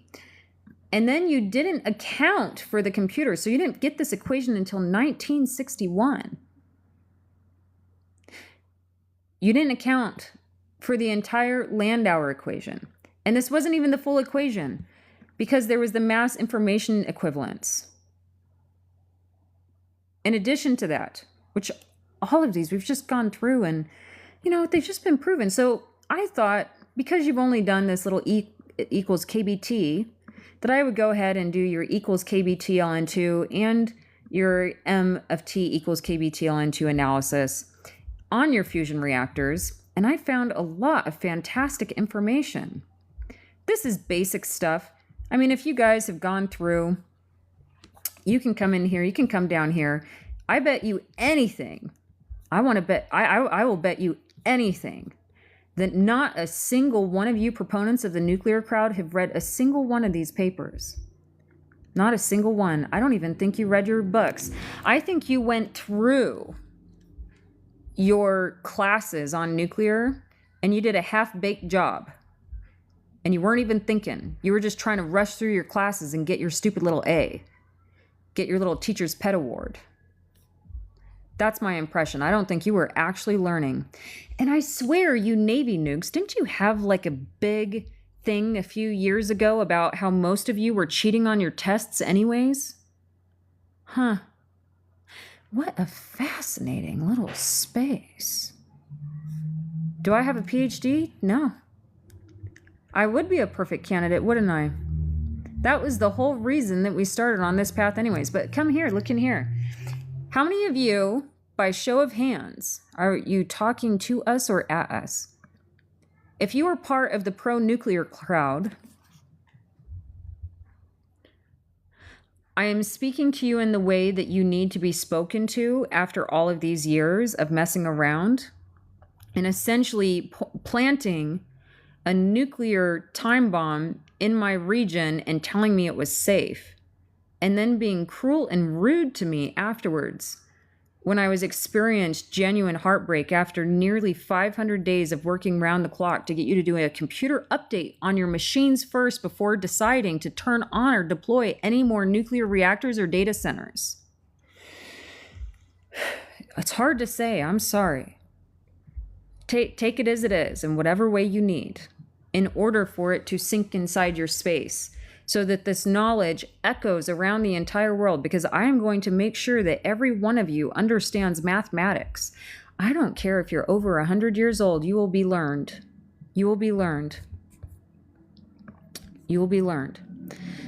And then you didn't account for the computer. So you didn't get this equation until 1961. You didn't account for the entire Landauer equation. And this wasn't even the full equation, because there was the mass information equivalence. In addition to that, which all of these we've just gone through and, you know, they've just been proven. So I thought, because you've only done this little E equals KBT, that I would go ahead and do your equals KBTLN2 and your M of T equals KBTLN2 analysis on your fusion reactors, and I found a lot of fantastic information. This is basic stuff. I mean, if you guys have gone through, you can come in here, you can come down here. I bet you anything. I will bet you anything that not a single one of you proponents of the nuclear crowd have read a single one of these papers. Not a single one. I don't even think you read your books. I think you went through your classes on nuclear and you did a half-baked job. And you weren't even thinking. You were just trying to rush through your classes and get your stupid little A. Get your little teacher's pet award. That's my impression. I don't think you were actually learning. And I swear, you Navy nukes, didn't you have like a big thing a few years ago about how most of you were cheating on your tests anyways? Huh. What a fascinating little space. Do I have a PhD? No. I would be a perfect candidate, wouldn't I? That was the whole reason that we started on this path anyways. But come here, look in here. How many of you, by show of hands, are you talking to us or at us? If you are part of the pro-nuclear crowd, I am speaking to you in the way that you need to be spoken to after all of these years of messing around and essentially planting a nuclear time bomb in my region and telling me it was safe, and then being cruel and rude to me afterwards when I was experienced genuine heartbreak after nearly 500 days of working round the clock to get you to do a computer update on your machines first before deciding to turn on or deploy any more nuclear reactors or data centers. It's hard to say, I'm sorry. Take it as it is in whatever way you need in order for it to sink inside your space so that this knowledge echoes around the entire world, because I am going to make sure that every one of you understands mathematics. I don't care if you're over 100 years old, you will be learned. You will be learned. You will be learned.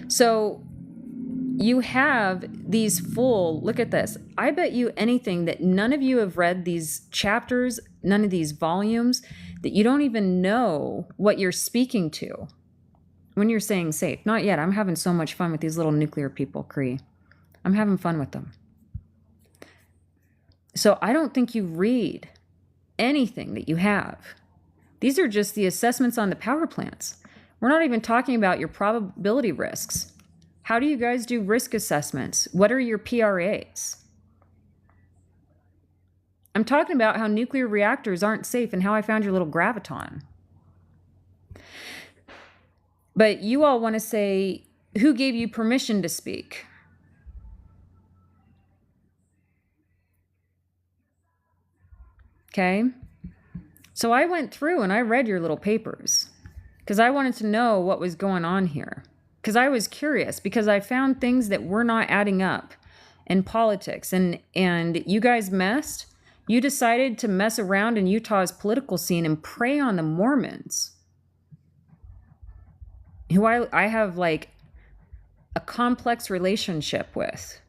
So you have these full, look at this. I bet you anything that none of you have read these chapters, none of these volumes, that you don't even know what you're speaking to when you're saying safe. Not yet. I'm having so much fun with these little nuclear people, Cree. I'm having fun with them. So I don't think you read anything that you have. These are just the assessments on the power plants. We're not even talking about your probability risks. How do you guys do risk assessments? What are your PRAs? I'm talking about how nuclear reactors aren't safe and how I found your little graviton. But you all want to say, who gave you permission to speak? Okay. So I went through and I read your little papers because I wanted to know what was going on here. Because I was curious, because I found things that were not adding up in politics. And you guys messed. You decided to mess around in Utah's political scene and prey on the Mormons, who I have like a complex relationship with,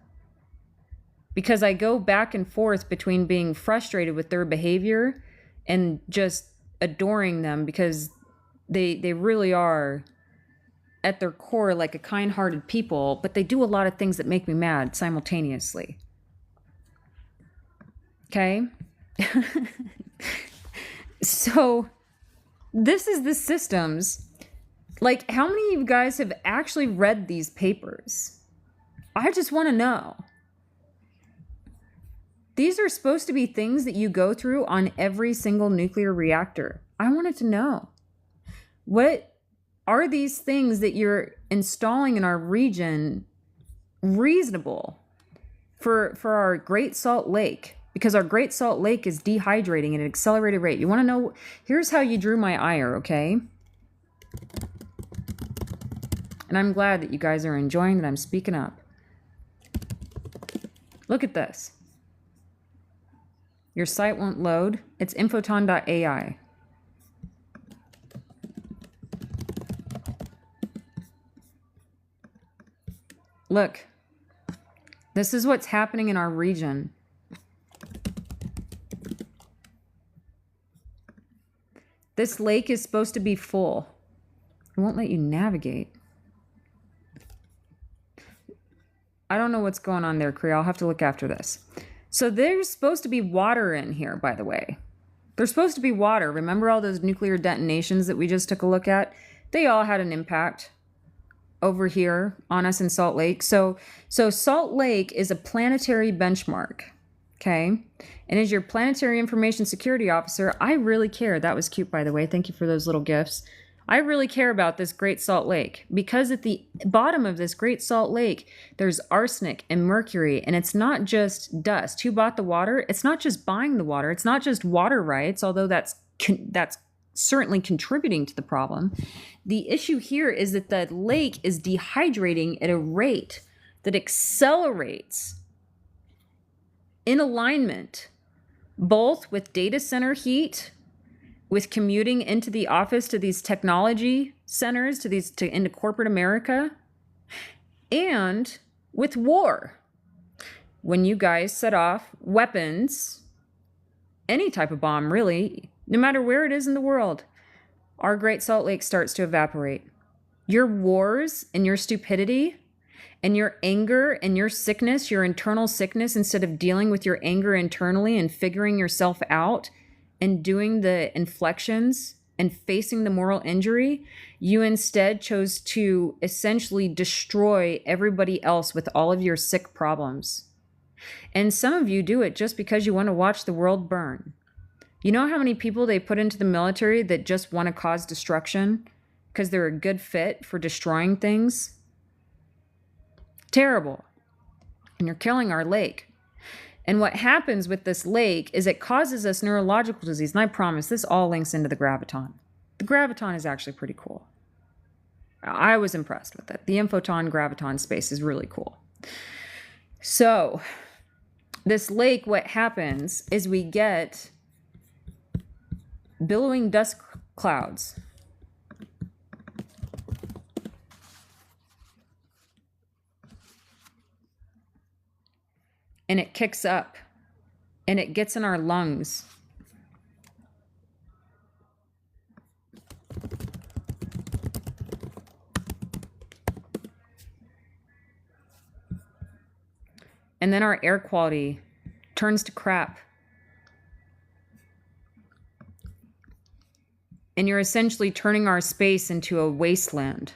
because I go back and forth between being frustrated with their behavior and just adoring them, because they really are at their core like a kind-hearted people, but they do a lot of things that make me mad simultaneously. Okay? So this is the systems. Like, how many of you guys have actually read these papers? I just want to know. These are supposed to be things that you go through on every single nuclear reactor. I wanted to know. What are these things that you're installing in our region reasonable for our Great Salt Lake? Because our Great Salt Lake is dehydrating at an accelerated rate. You want to know? Here's how you drew my ire, okay? And I'm glad that you guys are enjoying that I'm speaking up. Look at this. Your site won't load. It's infoton.ai. Look, this is what's happening in our region. This lake is supposed to be full. It won't let you navigate. I don't know what's going on there, Cree. I'll have to look after this. So there's supposed to be water in here, by the way. There's supposed to be water. Remember all those nuclear detonations that we just took a look at? They all had an impact over here on us in Salt Lake. So Salt Lake is a planetary benchmark, okay? And as your planetary information security officer, I really care. That was cute, by the way. Thank you for those little gifts. I really care about this Great Salt Lake because at the bottom of this Great Salt Lake, there's arsenic and mercury, and it's not just dust. Who bought the water? It's not just buying the water. It's not just water rights, although that's certainly contributing to the problem. The issue here is that the lake is dehydrating at a rate that accelerates in alignment both with data center heat, with commuting into the office to these technology centers, into corporate America, and with war. When you guys set off weapons, any type of bomb really, no matter where it is in the world, our Great Salt Lake starts to evaporate. Your wars and your stupidity and your anger and your sickness, your internal sickness, instead of dealing with your anger internally and figuring yourself out and doing the inflections and facing the moral injury, you instead chose to essentially destroy everybody else with all of your sick problems. And some of you do it just because you want to watch the world burn. You know how many people they put into the military that just want to cause destruction because they're a good fit for destroying things? Terrible. And you're killing our lake. And what happens with this lake is it causes us neurological disease. And I promise this all links into the graviton. The graviton is actually pretty cool. I was impressed with it. The infoton graviton space is really cool. So this lake, what happens is we get billowing dust clouds. And it kicks up and it gets in our lungs. And then our air quality turns to crap. And you're essentially turning our space into a wasteland.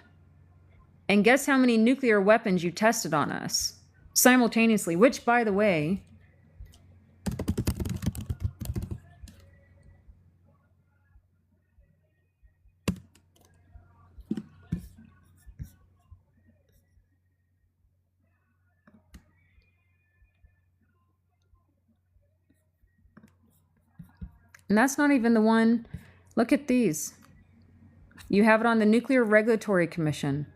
And guess how many nuclear weapons you tested on us simultaneously, which, by the way, and that's not even the one. Look at these. You have it on the Nuclear Regulatory Commission.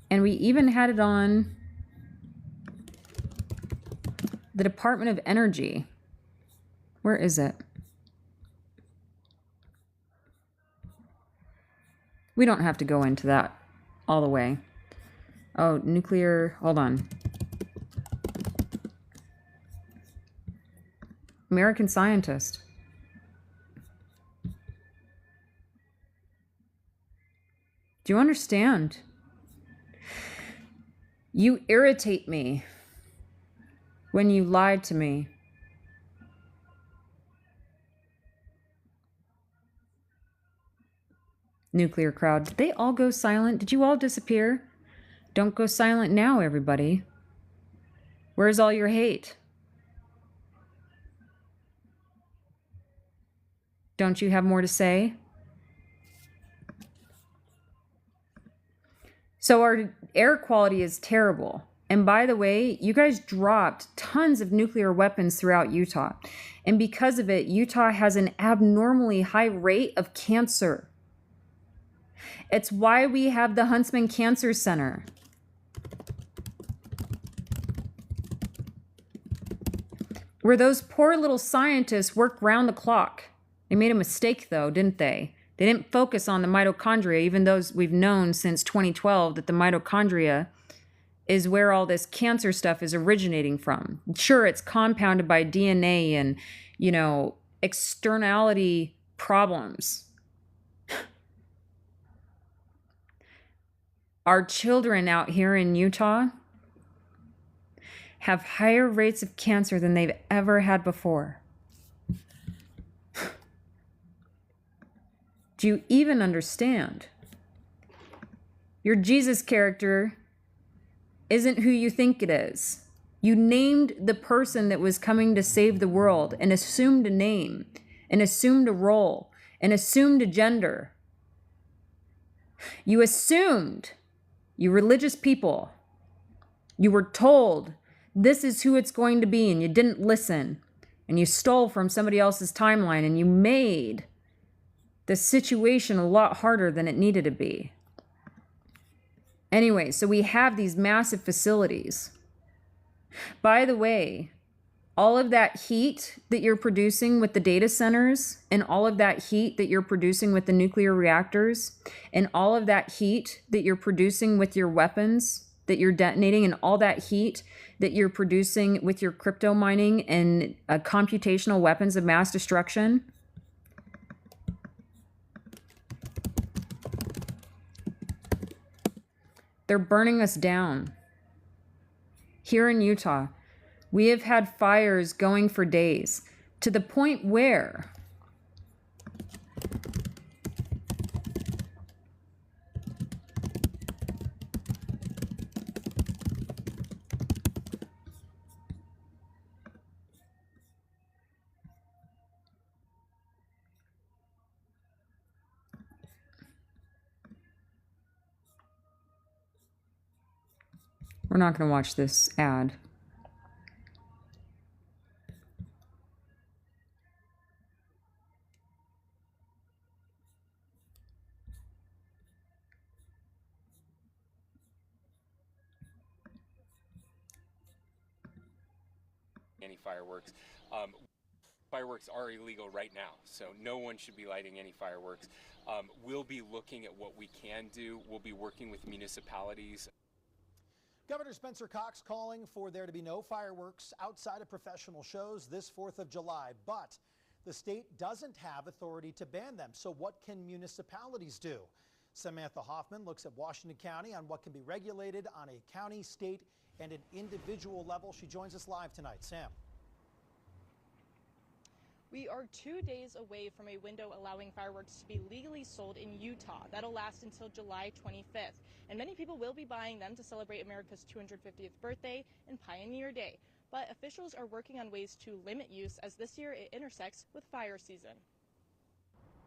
And we even had it on the Department of Energy. Where is it? We don't have to go into that all the way. Oh, nuclear, hold on. American Scientist. Do you understand? You irritate me when you lied to me. Nuclear crowd. Did they all go silent? Did you all disappear? Don't go silent now, everybody. Where's all your hate? Don't you have more to say? So our air quality is terrible. And by the way, you guys dropped tons of nuclear weapons throughout Utah. And because of it, Utah has an abnormally high rate of cancer. It's why we have the Huntsman Cancer Center. Where those poor little scientists work round the clock. They made a mistake though, didn't they? They didn't focus on the mitochondria, even though we've known since 2012 that the mitochondria is where all this cancer stuff is originating from. Sure, it's compounded by DNA and, externality problems. Our children out here in Utah have higher rates of cancer than they've ever had before. Do you even understand? Your Jesus character isn't who you think it is. You named the person that was coming to save the world and assumed a name and assumed a role and assumed a gender. You assumed, you religious people, you were told this is who it's going to be, and you didn't listen, and you stole from somebody else's timeline, and you made the situation a lot harder than it needed to be. Anyway, so we have these massive facilities. By the way, all of that heat that you're producing with the data centers, and all of that heat that you're producing with the nuclear reactors, and all of that heat that you're producing with your weapons that you're detonating, and all that heat that you're producing with your crypto mining and computational weapons of mass destruction, they're burning us down. Here in Utah, we have had fires going for days, to the point where we're not going to watch this ad. Any fireworks. Fireworks are illegal right now, so no one should be lighting any fireworks. We'll be looking at what we can do. We'll be working with municipalities. Governor Spencer Cox calling for there to be no fireworks outside of professional shows this 4th of July, but the state doesn't have authority to ban them. So what can municipalities do? Samantha Hoffman looks at Washington County on what can be regulated on a county, state, and an individual level. She joins us live tonight. Sam. We are 2 days away from a window allowing fireworks to be legally sold in Utah. That'll last until July 25th. And many people will be buying them to celebrate America's 250th birthday and Pioneer Day. But officials are working on ways to limit use, as this year it intersects with fire season.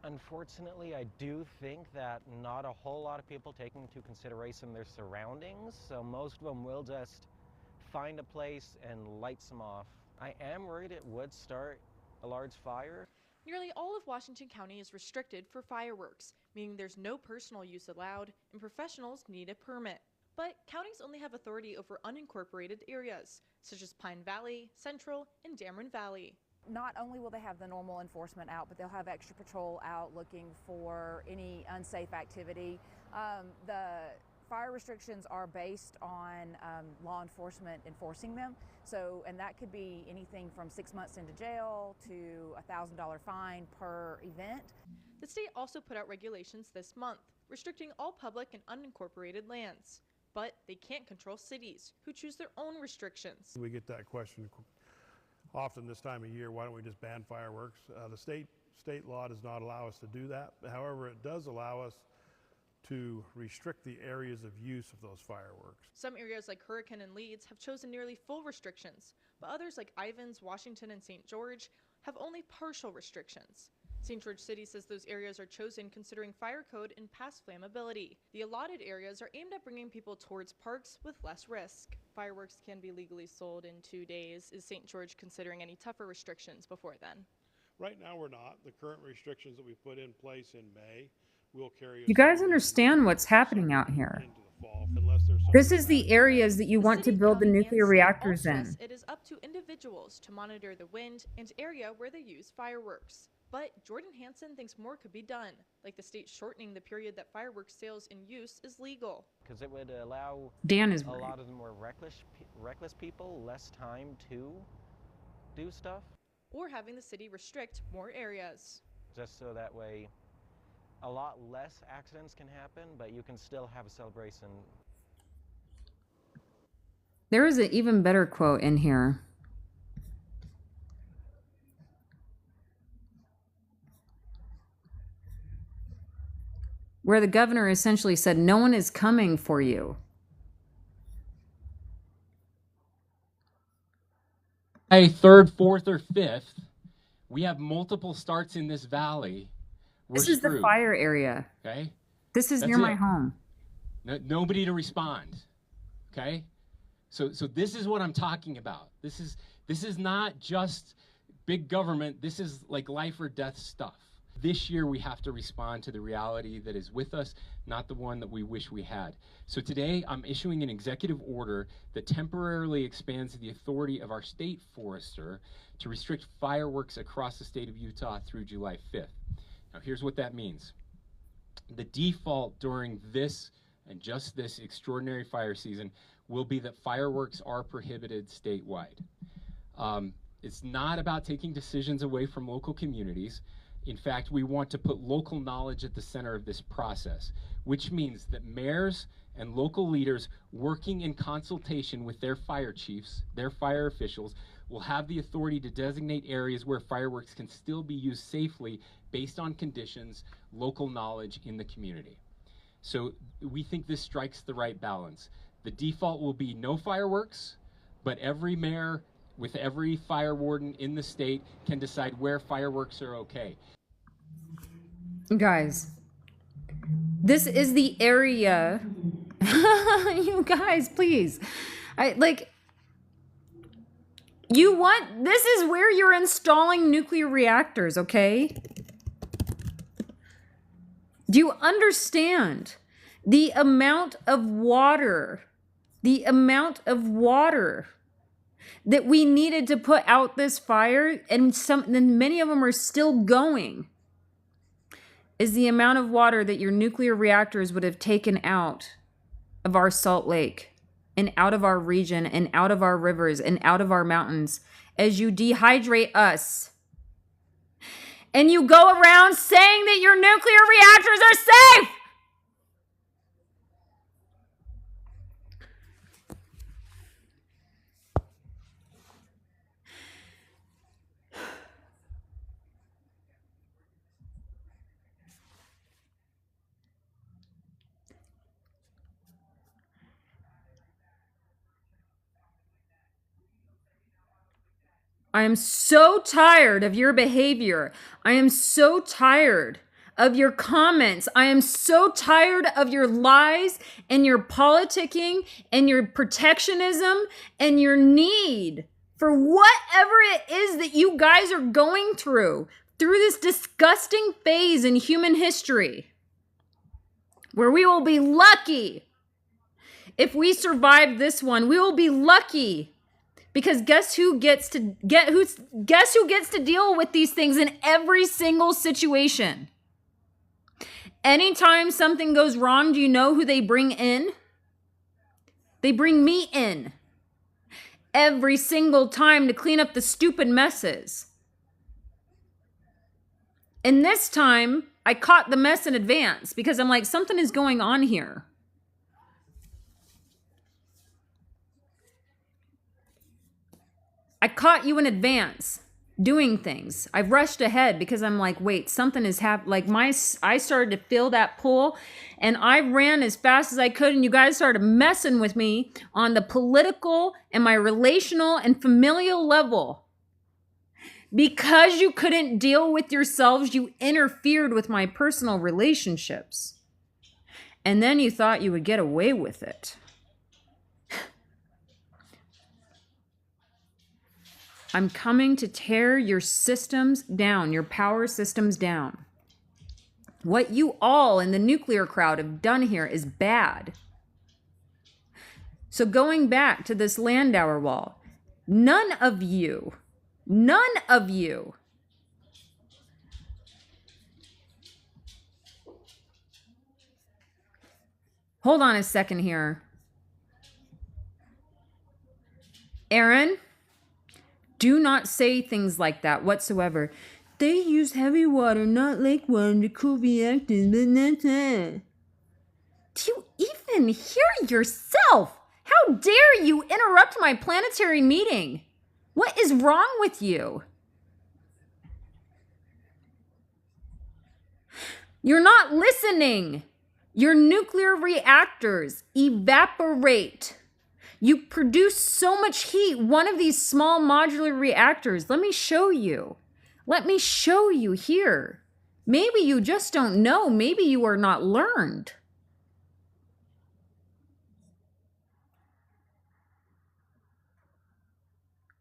Unfortunately, I do think that not a whole lot of people take into consideration their surroundings, so most of them will just find a place and light some off. I am worried it would start a large fire. Nearly all of Washington County is restricted for fireworks, meaning there's no personal use allowed and professionals need a permit. But counties only have authority over unincorporated areas, such as Pine Valley, Central, and Dameron Valley. Not only will they have the normal enforcement out, but they'll have extra patrol out looking for any unsafe activity. The fire restrictions are based on law enforcement enforcing them. So, and that could be anything from 6 months into jail to a $1,000 fine per event. The state also put out regulations this month, restricting all public and unincorporated lands. But they can't control cities, who choose their own restrictions. We get that question often this time of year, why don't we just ban fireworks? The state law does not allow us to do that. However, it does allow us to restrict the areas of use of those fireworks. Some areas like Hurricane and Leeds have chosen nearly full restrictions, but others like Ivins, Washington, and St. George have only partial restrictions. St. George City says those areas are chosen considering fire code and past flammability. The allotted areas are aimed at bringing people towards parks with less risk. Fireworks can be legally sold in 2 days. Is St. George considering any tougher restrictions before then? Right now we're not. The current restrictions that we put in place in May will carry us. You guys understand what's happening out here. Into the fall, unless there's This is the areas that you want to City, build the county, nuclear and state reactors all in. stress it is up to individuals to monitor the wind and area where they use fireworks. But Jordan Hansen thinks more could be done, like the state shortening the period that fireworks sales in use is legal. Because it would allow Dan is a right. lot of the more reckless people less time to do stuff. Or having the city restrict more areas. Just so that way a lot less accidents can happen, but you can still have a celebration. There is an even better quote in here. Where the governor essentially said, no one is coming for you. By 3rd, 4th, or 5th, we have multiple starts in this valley. This is the fire area. Okay? This is near my home. Nobody to respond. Okay? So this is what I'm talking about. This is not just big government. This is like life or death stuff. This year we have to respond to the reality that is with us, not the one that we wish we had. So today I'm issuing an executive order that temporarily expands the authority of our state forester to restrict fireworks across the state of Utah through July 5th. Now here's what that means. The default during this and just this extraordinary fire season will be that fireworks are prohibited statewide. It's not about taking decisions away from local communities. In fact, we want to put local knowledge at the center of this process, which means that mayors and local leaders working in consultation with their fire chiefs, their fire officials, will have the authority to designate areas where fireworks can still be used safely based on conditions, local knowledge in the community. So we think this strikes the right balance. The default will be no fireworks, but every mayor with every fire warden in the state can decide where fireworks are okay. Guys, this is the area. You guys, please. This is where you're installing nuclear reactors, okay? Do you understand the amount of water that we needed to put out this fire, and many of them are still going, is the amount of water that your nuclear reactors would have taken out of our Salt Lake and out of our region and out of our rivers and out of our mountains as you dehydrate us. And you go around saying that your nuclear reactors are safe. I am so tired of your behavior. I am so tired of your comments. I am so tired of your lies and your politicking and your protectionism and your need for whatever it is that you guys are going through this disgusting phase in human history, where we will be lucky if we survive this one. We will be lucky. Because guess who gets to deal with these things in every single situation? Anytime something goes wrong, do you know who they bring in? They bring me in. Every single time to clean up the stupid messes. And this time, I caught the mess in advance because I'm like, something is going on here. I caught you in advance doing things. I rushed ahead because I'm like, wait, something is happening. I started to feel that pull and I ran as fast as I could, and you guys started messing with me on the political and my relational and familial level. Because you couldn't deal with yourselves, you interfered with my personal relationships. And then you thought you would get away with it. I'm coming to tear your systems down, your power systems down. What you all in the nuclear crowd have done here is bad. So going back to this Landauer wall, none of you Hold on a second here. Aaron, do not say things like that whatsoever. They use heavy water, not lake water, to cool reactors. Do you even hear yourself? How dare you interrupt my planetary meeting? What is wrong with you? You're not listening. Your nuclear reactors evaporate. You produce so much heat. One of these small modular reactors, let me show you. Let me show you here. Maybe you just don't know. Maybe you are not learned.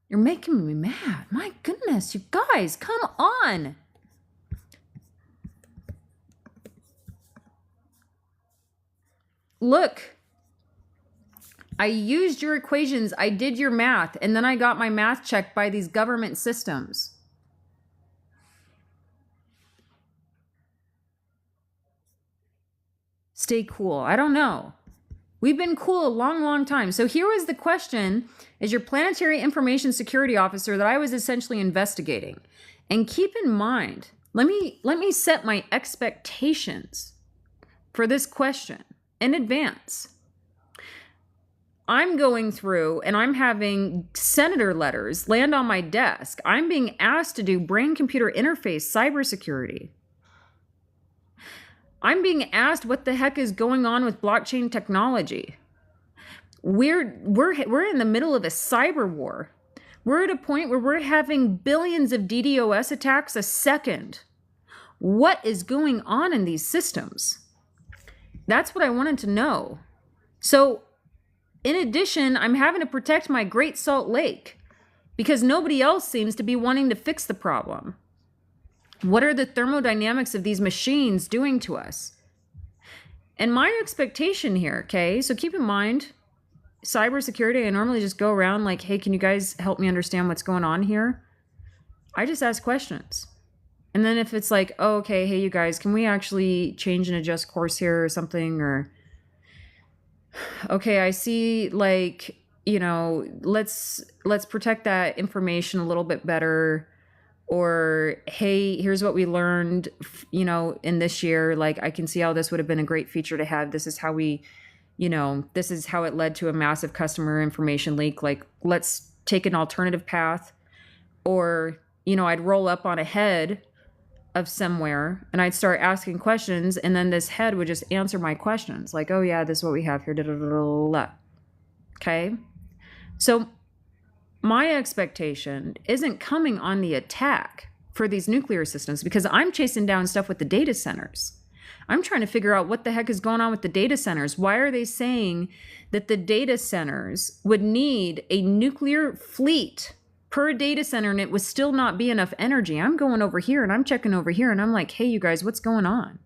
You're making me mad. My goodness, you guys, come on. Look, I used your equations, I did your math, and then I got my math checked by these government systems. Stay cool. I don't know. We've been cool a long, long time. So here was the question as your planetary information security officer that I was essentially investigating. And keep in mind, let me set my expectations for this question in advance. I'm going through and I'm having senator letters land on my desk. I'm being asked to do brain-computer interface cybersecurity. I'm being asked what the heck is going on with blockchain technology. We're in the middle of a cyber war. We're at a point where we're having billions of DDoS attacks a second. What is going on in these systems? That's what I wanted to know. So, in addition, I'm having to protect my Great Salt Lake because nobody else seems to be wanting to fix the problem. What are the thermodynamics of these machines doing to us? And my expectation here, okay, so keep in mind, cybersecurity, I normally just go around like, hey, can you guys help me understand what's going on here? I just ask questions. And then if it's like, oh, okay, hey, you guys, can we actually change and adjust course here or something? Or, okay, I see, like, you know, let's protect that information a little bit better. Or, hey, here's what we learned, you know, in this year. Like, I can see how this would have been a great feature to have. This is how we, you know, this is how it led to a massive customer information leak. Like, let's take an alternative path. Or, you know, I'd roll up on a head of somewhere and I'd start asking questions. And then this head would just answer my questions. Like, oh, yeah, this is what we have here. Da, da, da, da, da. Okay. So my expectation isn't coming on the attack for these nuclear systems because I'm chasing down stuff with the data centers. I'm trying to figure out what the heck is going on with the data centers. Why are they saying that the data centers would need a nuclear fleet per data center and it would still not be enough energy? I'm going over here and I'm checking over here and I'm like, hey, you guys, what's going on?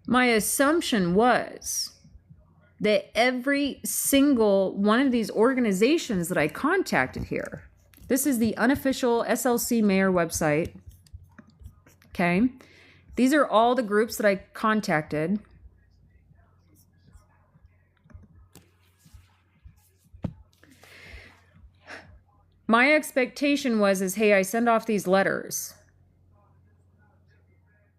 My assumption was that every single one of these organizations that I contacted here, this is the unofficial SLC mayor website, okay? These are all the groups that I contacted. My expectation was, hey, I send off these letters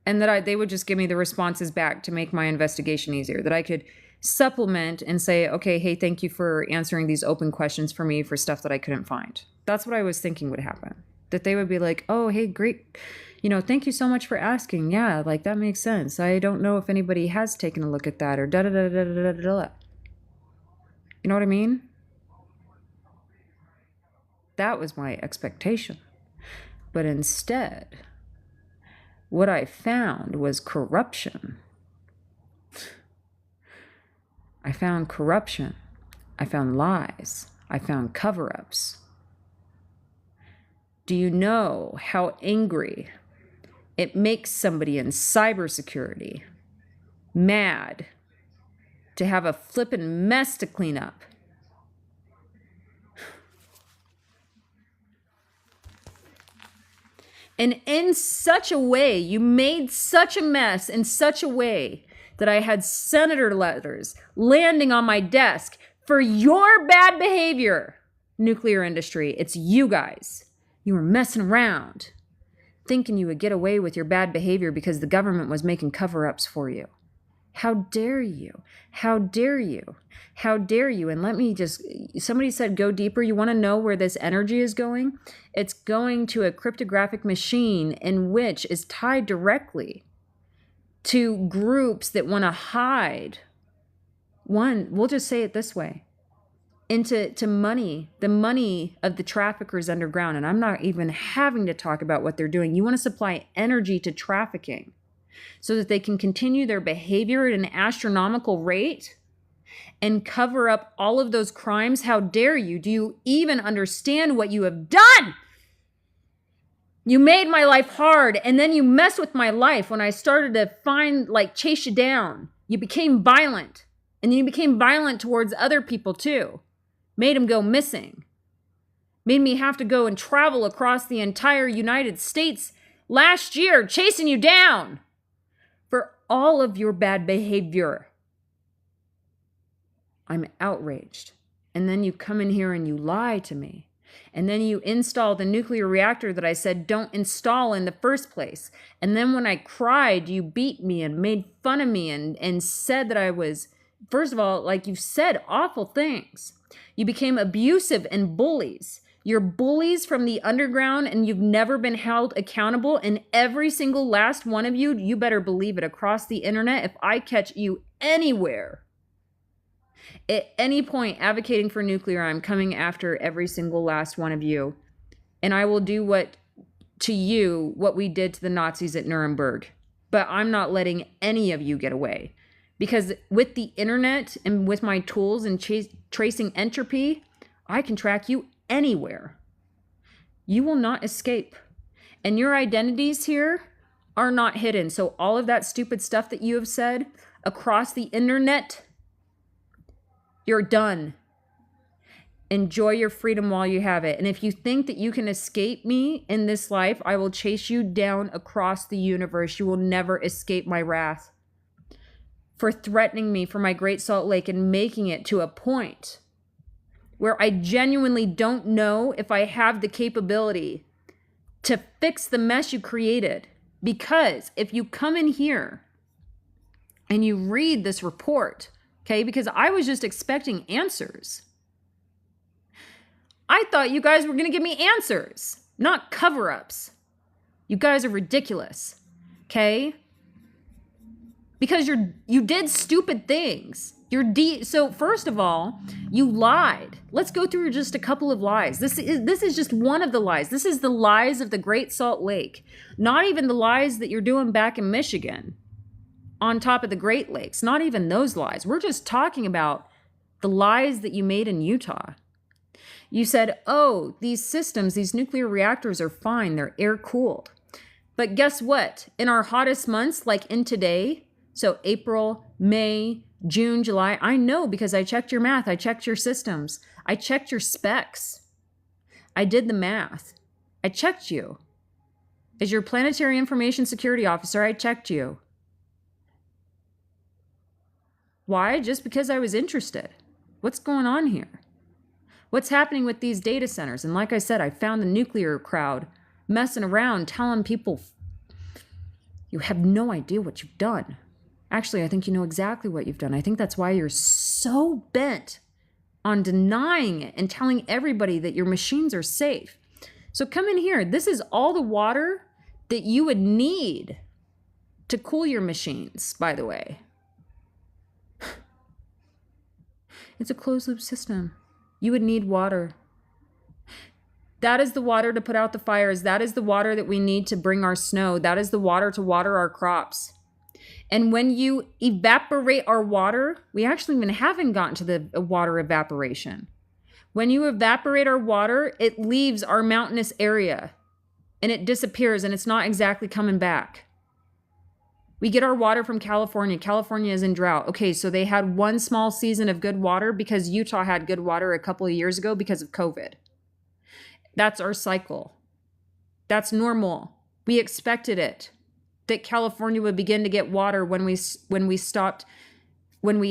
and that they would just give me the responses back to make my investigation easier, that I could supplement and say, okay, hey, thank you for answering these open questions for me for stuff that I couldn't find. That's what I was thinking would happen. That they would be like, oh, hey, great. You know, thank you so much for asking. Yeah, like that makes sense. I don't know if anybody has taken a look at that or da-da-da-da-da-da-da. You know what I mean? That was my expectation. But instead, what I found was corruption. I found corruption. I found lies. I found cover-ups. Do you know how angry it makes somebody in cybersecurity mad to have a flippin' mess to clean up? And in such a way, you made such a mess in such a way that I had senator letters landing on my desk for your bad behavior. Nuclear industry, it's you guys. You were messing around, thinking you would get away with your bad behavior because the government was making cover-ups for you. How dare you? How dare you? How dare you? And let me just, somebody said go deeper. You want to know where this energy is going? It's going to a cryptographic machine in which is tied directly to groups that want to hide. One, we'll just say it this way, into money, the money of the traffickers underground. And I'm not even having to talk about what they're doing. You want to supply energy to trafficking so that they can continue their behavior at an astronomical rate and cover up all of those crimes. How dare you? Do you even understand what you have done? You made my life hard, and then you messed with my life when I started to chase you down. You became violent, and then you became violent towards other people too. Made them go missing. Made me have to go and travel across the entire United States last year, chasing you down for all of your bad behavior. I'm outraged. And then you come in here and you lie to me. And then you install the nuclear reactor that I said don't install in the first place. And then when I cried, you beat me and made fun of me and said that I was, first of all, like you said awful things. You became abusive and bullies. You're bullies from the underground, and you've never been held accountable. And every single last one of you, you better believe it, across the internet, if I catch you anywhere, at any point advocating for nuclear, I'm coming after every single last one of you. And I will do what we did to the Nazis at Nuremberg. But I'm not letting any of you get away. Because with the internet and with my tools and tracing entropy, I can track you anywhere. You will not escape. And your identities here are not hidden. So all of that stupid stuff that you have said across the internet, you're done. Enjoy your freedom while you have it. And if you think that you can escape me in this life, I will chase you down across the universe. You will never escape my wrath for threatening me for my Great Salt Lake and making it to a point where I genuinely don't know if I have the capability to fix the mess you created. Because if you come in here and you read this report, okay, because I was just expecting answers. I thought you guys were going to give me answers, not cover-ups. You guys are ridiculous, okay? Because you did stupid things. So first of all, you lied. Let's go through just a couple of lies. This is just one of the lies. This is the lies of the Great Salt Lake. Not even the lies that you're doing back in Michigan on top of the Great Lakes. Not even those lies. We're just talking about the lies that you made in Utah. You said, oh, these systems, these nuclear reactors are fine. They're air-cooled. But guess what? In our hottest months, like in today, so April, May, June, July, I know because I checked your math. I checked your systems. I checked your specs. I did the math. I checked you. As your Planetary Information Security Officer, I checked you. Why? Just because I was interested. What's going on here? What's happening with these data centers? And like I said, I found the nuclear crowd messing around, telling people, you have no idea what you've done. Actually, I think you know exactly what you've done. I think that's why you're so bent on denying it and telling everybody that your machines are safe. So come in here. This is all the water that you would need to cool your machines, by the way. It's a closed loop system. You would need water. That is the water to put out the fires. That is the water that we need to bring our snow. That is the water to water our crops. And when you evaporate our water, we actually even haven't gotten to the water evaporation. When you evaporate our water, it leaves our mountainous area and it disappears and it's not exactly coming back. We get our water from California. California is in drought. Okay, so they had one small season of good water because Utah had good water a couple of years ago because of COVID. That's our cycle. That's normal. We expected it, that California would begin to get water when we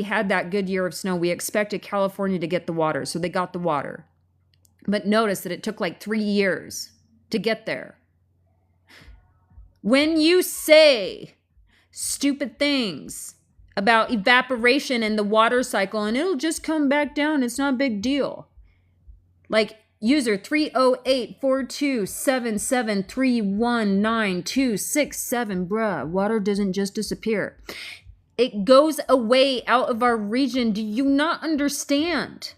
had that good year of snow. We expected California to get the water, so they got the water. But notice that it took like 3 years to get there. When you say stupid things about evaporation and the water cycle, and it'll just come back down, it's not a big deal. Like user 308-4277319-267, bruh, water doesn't just disappear. It goes away out of our region. Do you not understand?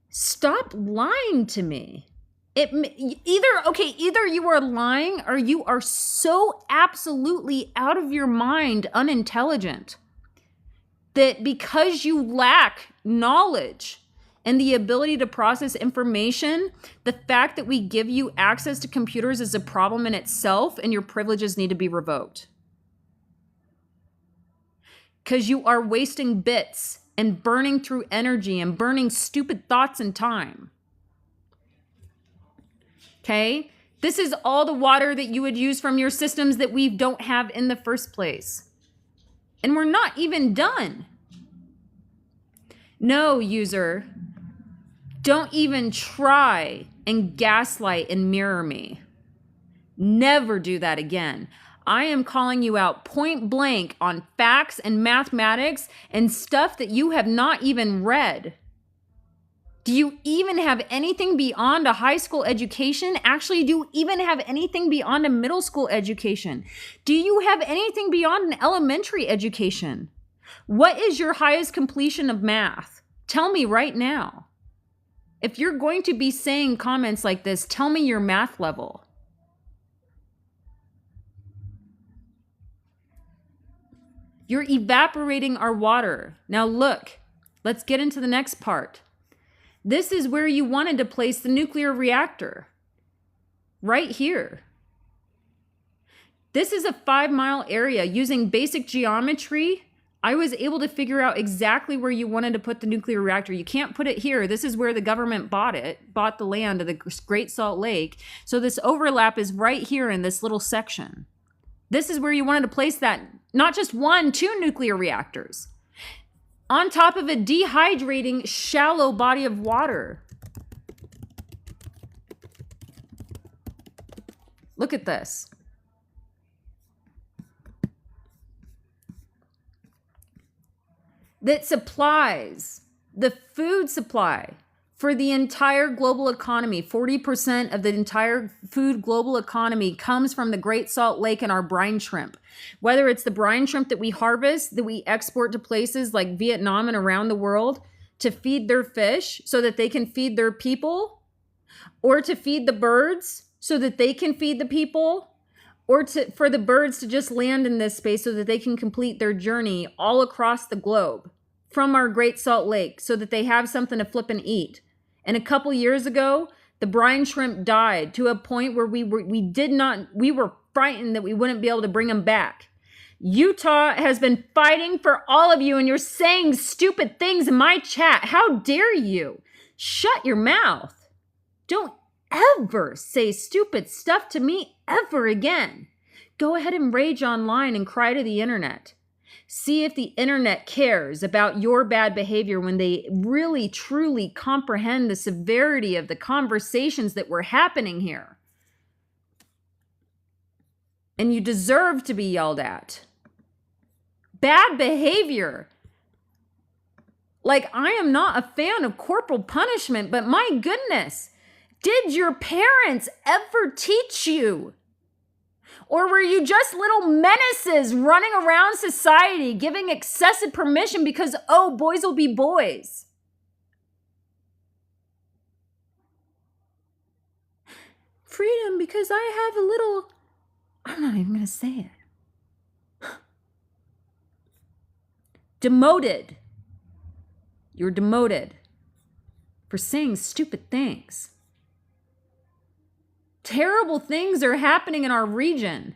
Stop lying to me. Either you are lying or you are so absolutely out of your mind, unintelligent, that because you lack knowledge and the ability to process information, the fact that we give you access to computers is a problem in itself, and your privileges need to be revoked. Because you are wasting bits and burning through energy and burning stupid thoughts and time. Okay? This is all the water that you would use from your systems that we don't have in the first place. And we're not even done. No, user, don't even try and gaslight and mirror me. Never do that again. I am calling you out point blank on facts and mathematics and stuff that you have not even read. Do you even have anything beyond a high school education? Actually, do you even have anything beyond a middle school education? Do you have anything beyond an elementary education? What is your highest completion of math? Tell me right now. If you're going to be saying comments like this, tell me your math level. You're evaporating our water. Now look, let's get into the next part. This is where you wanted to place the nuclear reactor. Right here. This is a 5-mile area. Using basic geometry, I was able to figure out exactly where you wanted to put the nuclear reactor. You can't put it here. This is where the government bought the land of the Great Salt Lake. So this overlap is right here in this little section. This is where you wanted to place that, not just 1, 2 nuclear reactors. On top of a dehydrating, shallow body of water. Look at this. That supplies the food supply for the entire global economy. 40% of the entire food global economy comes from the Great Salt Lake and our brine shrimp. Whether it's the brine shrimp that we harvest, that we export to places like Vietnam and around the world to feed their fish so that they can feed their people, or to feed the birds so that they can feed the people, or for the birds to just land in this space so that they can complete their journey all across the globe from our Great Salt Lake so that they have something to flip and eat. And a couple years ago, the brine shrimp died to a point where we were frightened that we wouldn't be able to bring them back. Utah has been fighting for all of you, and you're saying stupid things in my chat. How dare you? Shut your mouth. Don't ever say stupid stuff to me ever again. Go ahead and rage online and cry to the internet. See if the internet cares about your bad behavior when they really, truly comprehend the severity of the conversations that were happening here. And you deserve to be yelled at. Bad behavior. Like, I am not a fan of corporal punishment, but my goodness, did your parents ever teach you? Or were you just little menaces running around society, giving excessive permission because, oh, boys will be boys? Freedom because I have a little... I'm not even going to say it. Demoted. You're demoted for saying stupid things. Terrible things are happening in our region.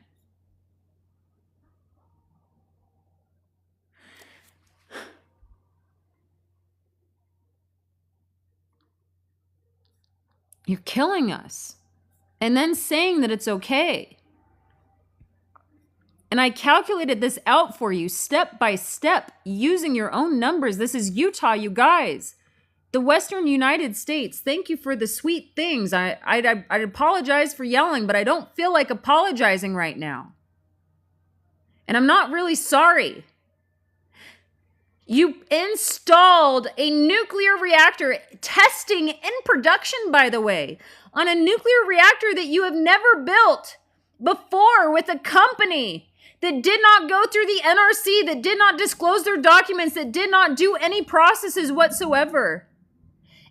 You're killing us. And then saying that it's okay. And I calculated this out for you step by step using your own numbers. This is Utah, you guys. The Western United States. Thank you for the sweet things. I apologize for yelling, but I don't feel like apologizing right now. And I'm not really sorry. You installed a nuclear reactor, testing in production, by the way, on a nuclear reactor that you have never built before with a company that did not go through the NRC, that did not disclose their documents, that did not do any processes whatsoever.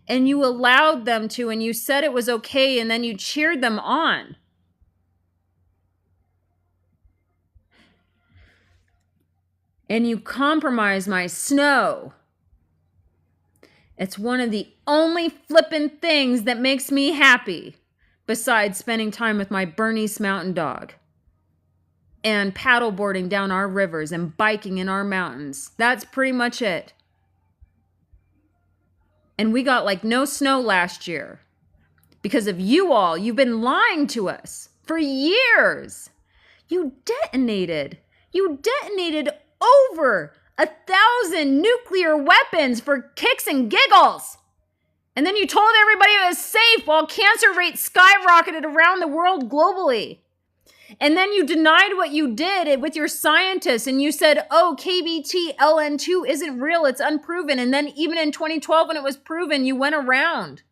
And you allowed them to, and you said it was okay, and then you cheered them on. And you compromised my snow. It's one of the only flippin' things that makes me happy, besides spending time with my Bernese mountain dog and paddleboarding down our rivers and biking in our mountains. That's pretty much it. And we got like no snow last year because of you all. You've been lying to us for years. You detonated over 1,000 nuclear weapons for kicks and giggles. And then you told everybody it was safe while cancer rates skyrocketed around the world globally. And then you denied what you did with your scientists, and you said, oh, KBT LN2 isn't real, it's unproven. And then even in 2012 when it was proven, you went around.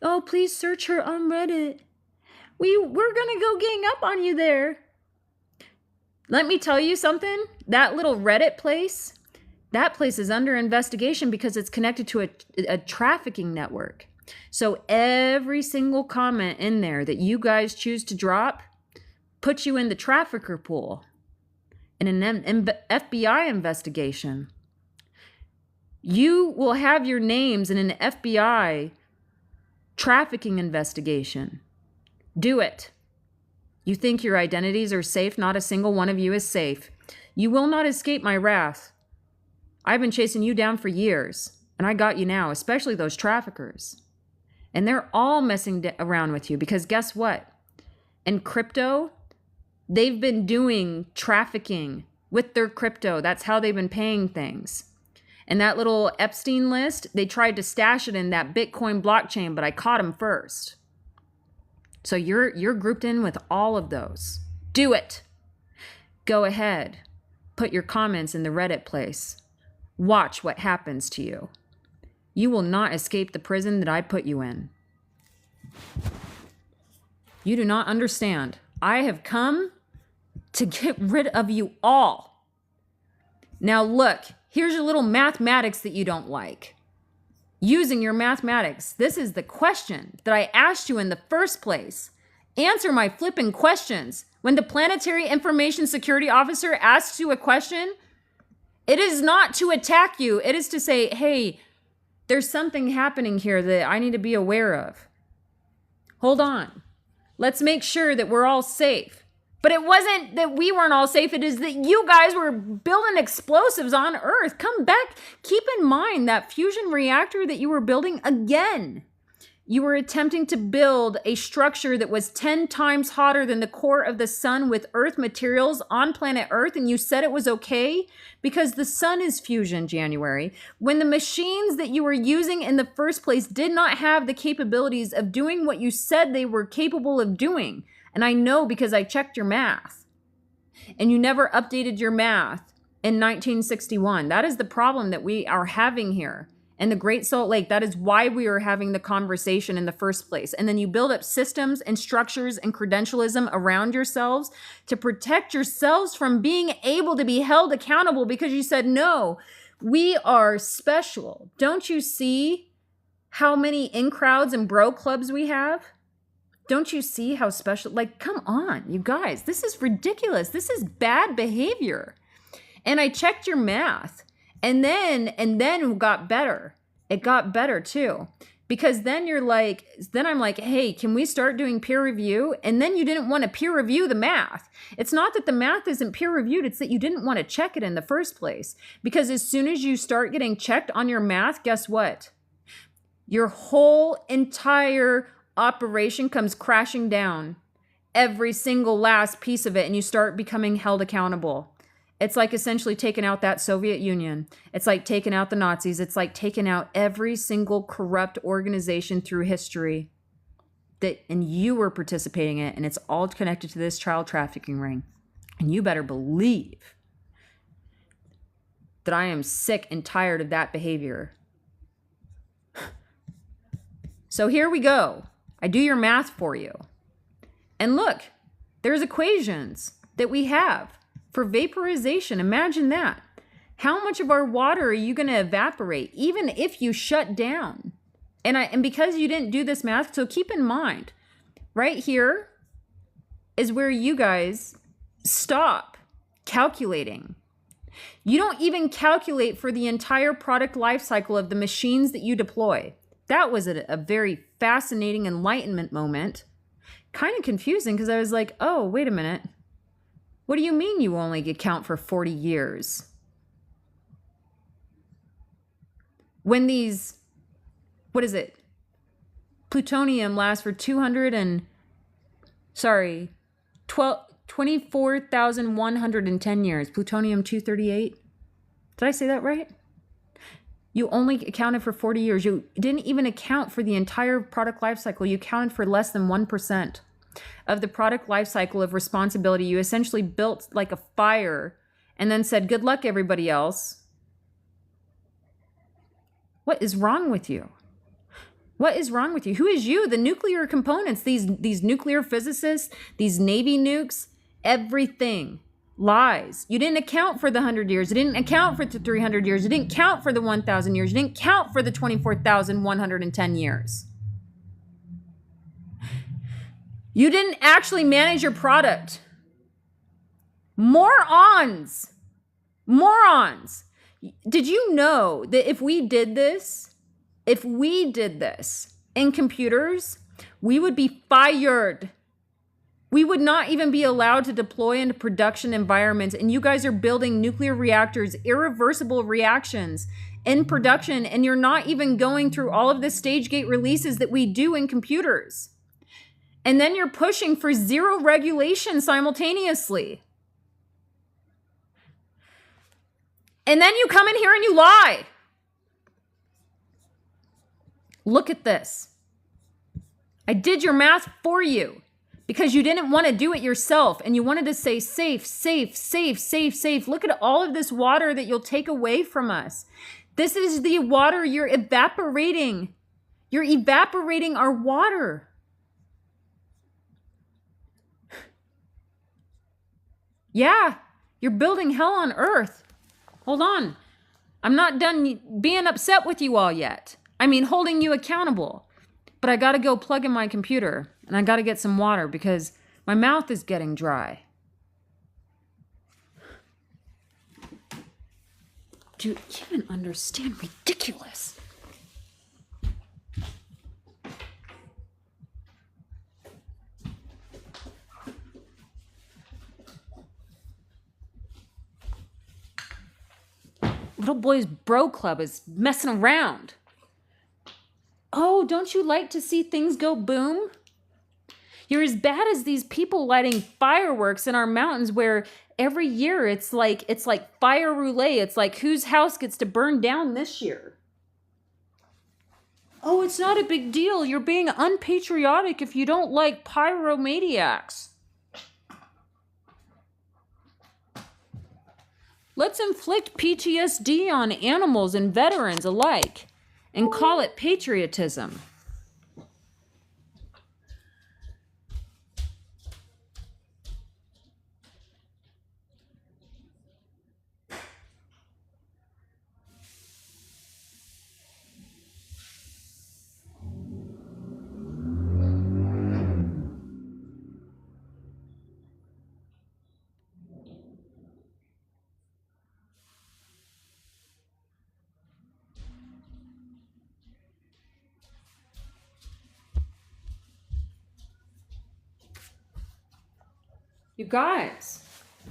Oh, please search her on Reddit. We're gonna go gang up on you there. Let me tell you something. That little Reddit place, that place is under investigation because it's connected to a trafficking network. So every single comment in there that you guys choose to drop puts you in the trafficker pool in an FBI investigation. You will have your names in an FBI trafficking investigation. Do it. You think your identities are safe? Not a single one of you is safe. You will not escape my wrath. I've been chasing you down for years, and I got you now, especially those traffickers. And they're all messing around with you because guess what? In crypto, they've been doing trafficking with their crypto. That's how they've been paying things. And that little Epstein list, they tried to stash it in that Bitcoin blockchain, but I caught them first. So you're grouped in with all of those. Do it. Go ahead. Put your comments in the Reddit place. Watch what happens to you. You will not escape the prison that I put you in. You do not understand. I have come to get rid of you all. Now look, here's your little mathematics that you don't like. Using your mathematics, this is the question that I asked you in the first place. Answer my flipping questions. When the Planetary Information Security Officer asks you a question, it is not to attack you. It is to say, hey, there's something happening here that I need to be aware of. Hold on. Let's make sure that we're all safe. But it wasn't that we weren't all safe. It is that you guys were building explosives on Earth. Come back. Keep in mind that fusion reactor that you were building again. You were attempting to build a structure that was 10 times hotter than the core of the sun with Earth materials on planet Earth, and you said it was okay because the sun is fusion, January, when the machines that you were using in the first place did not have the capabilities of doing what you said they were capable of doing. And I know because I checked your math. And you never updated your math in 1961. That is the problem that we are having here. And the Great Salt Lake, that is why we are having the conversation in the first place. And then you build up systems and structures and credentialism around yourselves to protect yourselves from being able to be held accountable because you said, no, we are special. Don't you see how many in crowds and bro clubs we have? Don't you see how special? Like, come on, you guys, this is ridiculous. This is bad behavior. And I checked your math. And then it got better. It got better too. Because then I'm like, hey, can we start doing peer review? And then you didn't want to peer review the math. It's not that the math isn't peer reviewed, it's that you didn't want to check it in the first place. Because as soon as you start getting checked on your math, guess what? Your whole entire operation comes crashing down. every single last piece of it and you start becoming held accountable. It's like essentially taking out that Soviet Union. It's like taking out the Nazis. It's like taking out every single corrupt organization through history and you were participating in it, and it's all connected to this child trafficking ring. And you better believe that I am sick and tired of that behavior. So here we go. I do your math for you. And look, there's equations that we have for vaporization. Imagine that. How much of our water are you going to evaporate, even if you shut down? And because you didn't do this math, so keep in mind, right here is where you guys stop calculating. You don't even calculate for the entire product life cycle of the machines that you deploy. That was a very fascinating enlightenment moment. Kind of confusing because I was like, oh, wait a minute. What do you mean you only account for 40 years? When these, what is it? Plutonium lasts for 24,110 years. Plutonium-238. Did I say that right? You only accounted for 40 years. You didn't even account for the entire product life cycle. You accounted for less than 1% of the product life cycle of responsibility. You essentially built like a fire and then said, good luck, everybody else. What is wrong with you? What is wrong with you? Who is you? The nuclear components, these nuclear physicists, these Navy nukes, everything. Lies. You didn't account for the 100 years. You didn't account for the 300 years. You didn't count for the 1,000 years. You didn't count for the 24,110 years. You didn't actually manage your product. Morons. Morons. Did you know that if we did this in computers, we would be fired. We would not even be allowed to deploy into production environments. And you guys are building nuclear reactors, irreversible reactions in production. And you're not even going through all of the stage gate releases that we do in computers. And then you're pushing for zero regulation simultaneously. And then you come in here and you lie. Look at this. I did your math for you because you didn't want to do it yourself and you wanted to say safe, safe, safe, safe, safe. Look at all of this water that you'll take away from us. This is the water you're evaporating. You're evaporating our water. Yeah, you're building hell on earth. Hold on. I'm not done being upset with you all yet. I mean, holding you accountable. But I got to go plug in my computer and I got to get some water because my mouth is getting dry. Do you even understand? Ridiculous. Little boy's bro club is messing around. Oh, don't you like to see things go boom? You're as bad as these people lighting fireworks in our mountains where every year it's like fire roulette. It's like whose house gets to burn down this year. Oh, it's not a big deal. You're being unpatriotic if you don't like pyromaniacs. Let's inflict PTSD on animals and veterans alike and call it patriotism. You guys,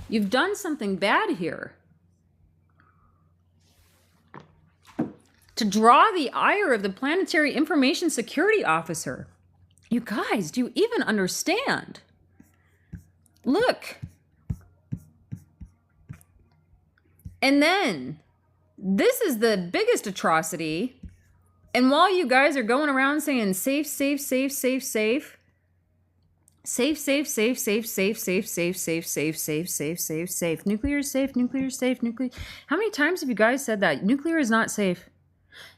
you've done something bad here. To draw the ire of the Planetary Information Security Officer. You guys, do you even understand? Look. And then this is the biggest atrocity. And while you guys are going around saying safe, safe, safe, safe, safe, safe, safe, safe, safe, safe, safe, safe, safe, safe, safe, safe, safe, safe, nuclear is safe, nuclear is safe, nuclear. How many times have you guys said that? Nuclear is not safe.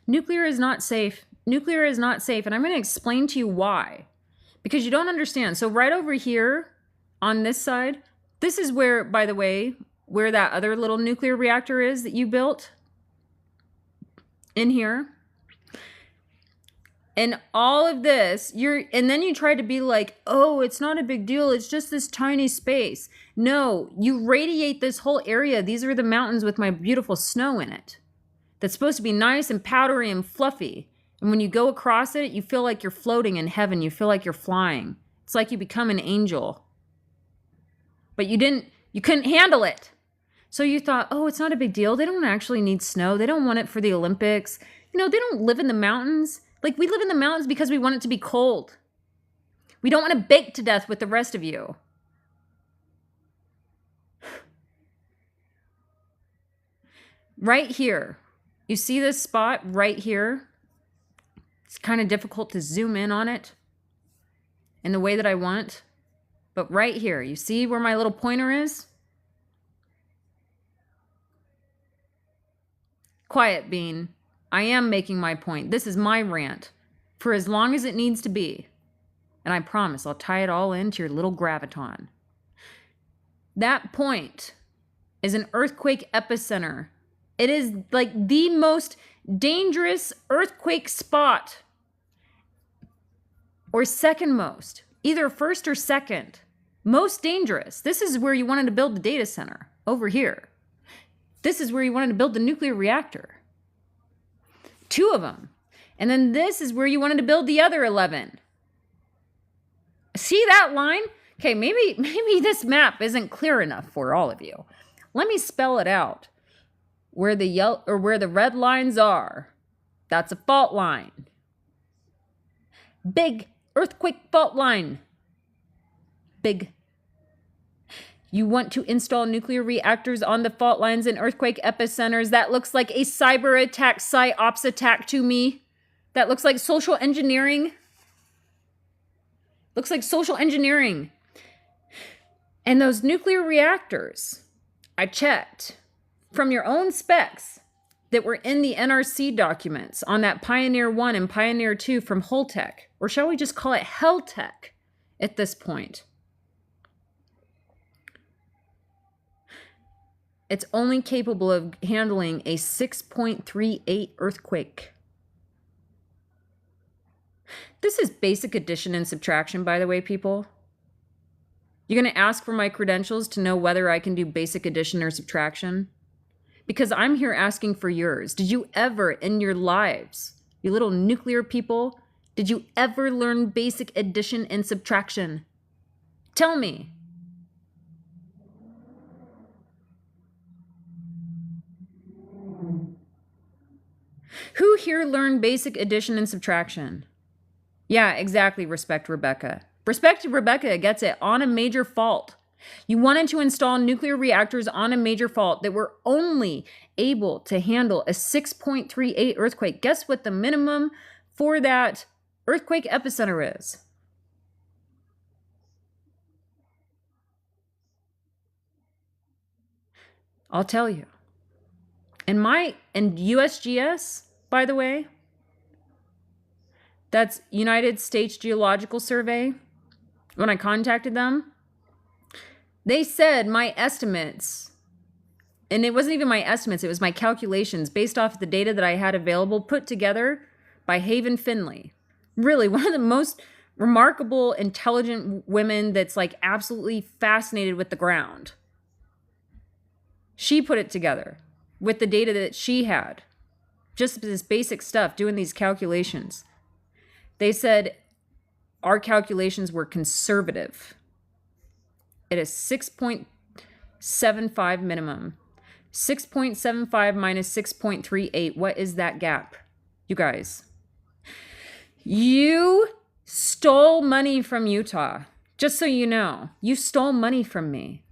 Nuclear is not safe. Nuclear is not safe. And I'm going to explain to you why. Because you don't understand. So right over here on this side, this is where, by the way, where that other little nuclear reactor is that you built in here. And all of this, and then you try to be like, oh, it's not a big deal. It's just this tiny space. No, you radiate this whole area. These are the mountains with my beautiful snow in it. That's supposed to be nice and powdery and fluffy. And when you go across it, you feel like you're floating in heaven. You feel like you're flying. It's like you become an angel. But you couldn't handle it. So you thought, oh, it's not a big deal. They don't actually need snow. They don't want it for the Olympics. You know, they don't live in the mountains. Like, we live in the mountains because we want it to be cold. We don't want to bake to death with the rest of you. Right here. You see this spot right here? It's kind of difficult to zoom in on it in the way that I want. But right here, you see where my little pointer is? Quiet, Bean. I am making my point. This is my rant for as long as it needs to be. And I promise I'll tie it all into your little graviton. That point is an earthquake epicenter. It is like the most dangerous earthquake spot, or second most, either first or second. Most dangerous. This is where you wanted to build the data center, over here. This is where you wanted to build the nuclear reactor. 2 of them. And then this is where you wanted to build the other 11. See that line? Okay, maybe this map isn't clear enough for all of you. Let me spell it out. Where the red lines are, that's a fault line. Big earthquake fault line. Big. You want to install nuclear reactors on the fault lines and earthquake epicenters. That looks like a cyber attack, psyops attack to me. That looks like social engineering. Looks like social engineering. And those nuclear reactors, I checked from your own specs that were in the NRC documents on that Pioneer 1 and Pioneer 2 from Holtec, or shall we just call it Helltech at this point? It's only capable of handling a 6.38 earthquake. This is basic addition and subtraction, by the way, people. You're going to ask for my credentials to know whether I can do basic addition or subtraction? Because I'm here asking for yours. Did you ever in your lives, you little nuclear people, did you ever learn basic addition and subtraction? Tell me. Who here learned basic addition and subtraction? Yeah, exactly, Respect Rebecca. Respect Rebecca gets it on a major fault. You wanted to install nuclear reactors on a major fault that were only able to handle a 6.38 earthquake. Guess what the minimum for that earthquake epicenter is? I'll tell you. And USGS, by the way, that's United States Geological Survey, when I contacted them, they said my estimates, and it wasn't even my estimates, it was my calculations based off of the data that I had available put together by Haven Finley. Really, one of the most remarkable, intelligent women that's like absolutely fascinated with the ground. She put it together with the data that she had. Just this basic stuff, doing these calculations. They said our calculations were conservative. It is 6.75 minimum. 6.75 minus 6.38. What is that gap? You guys. You stole money from Utah Just so you know, you stole money from me.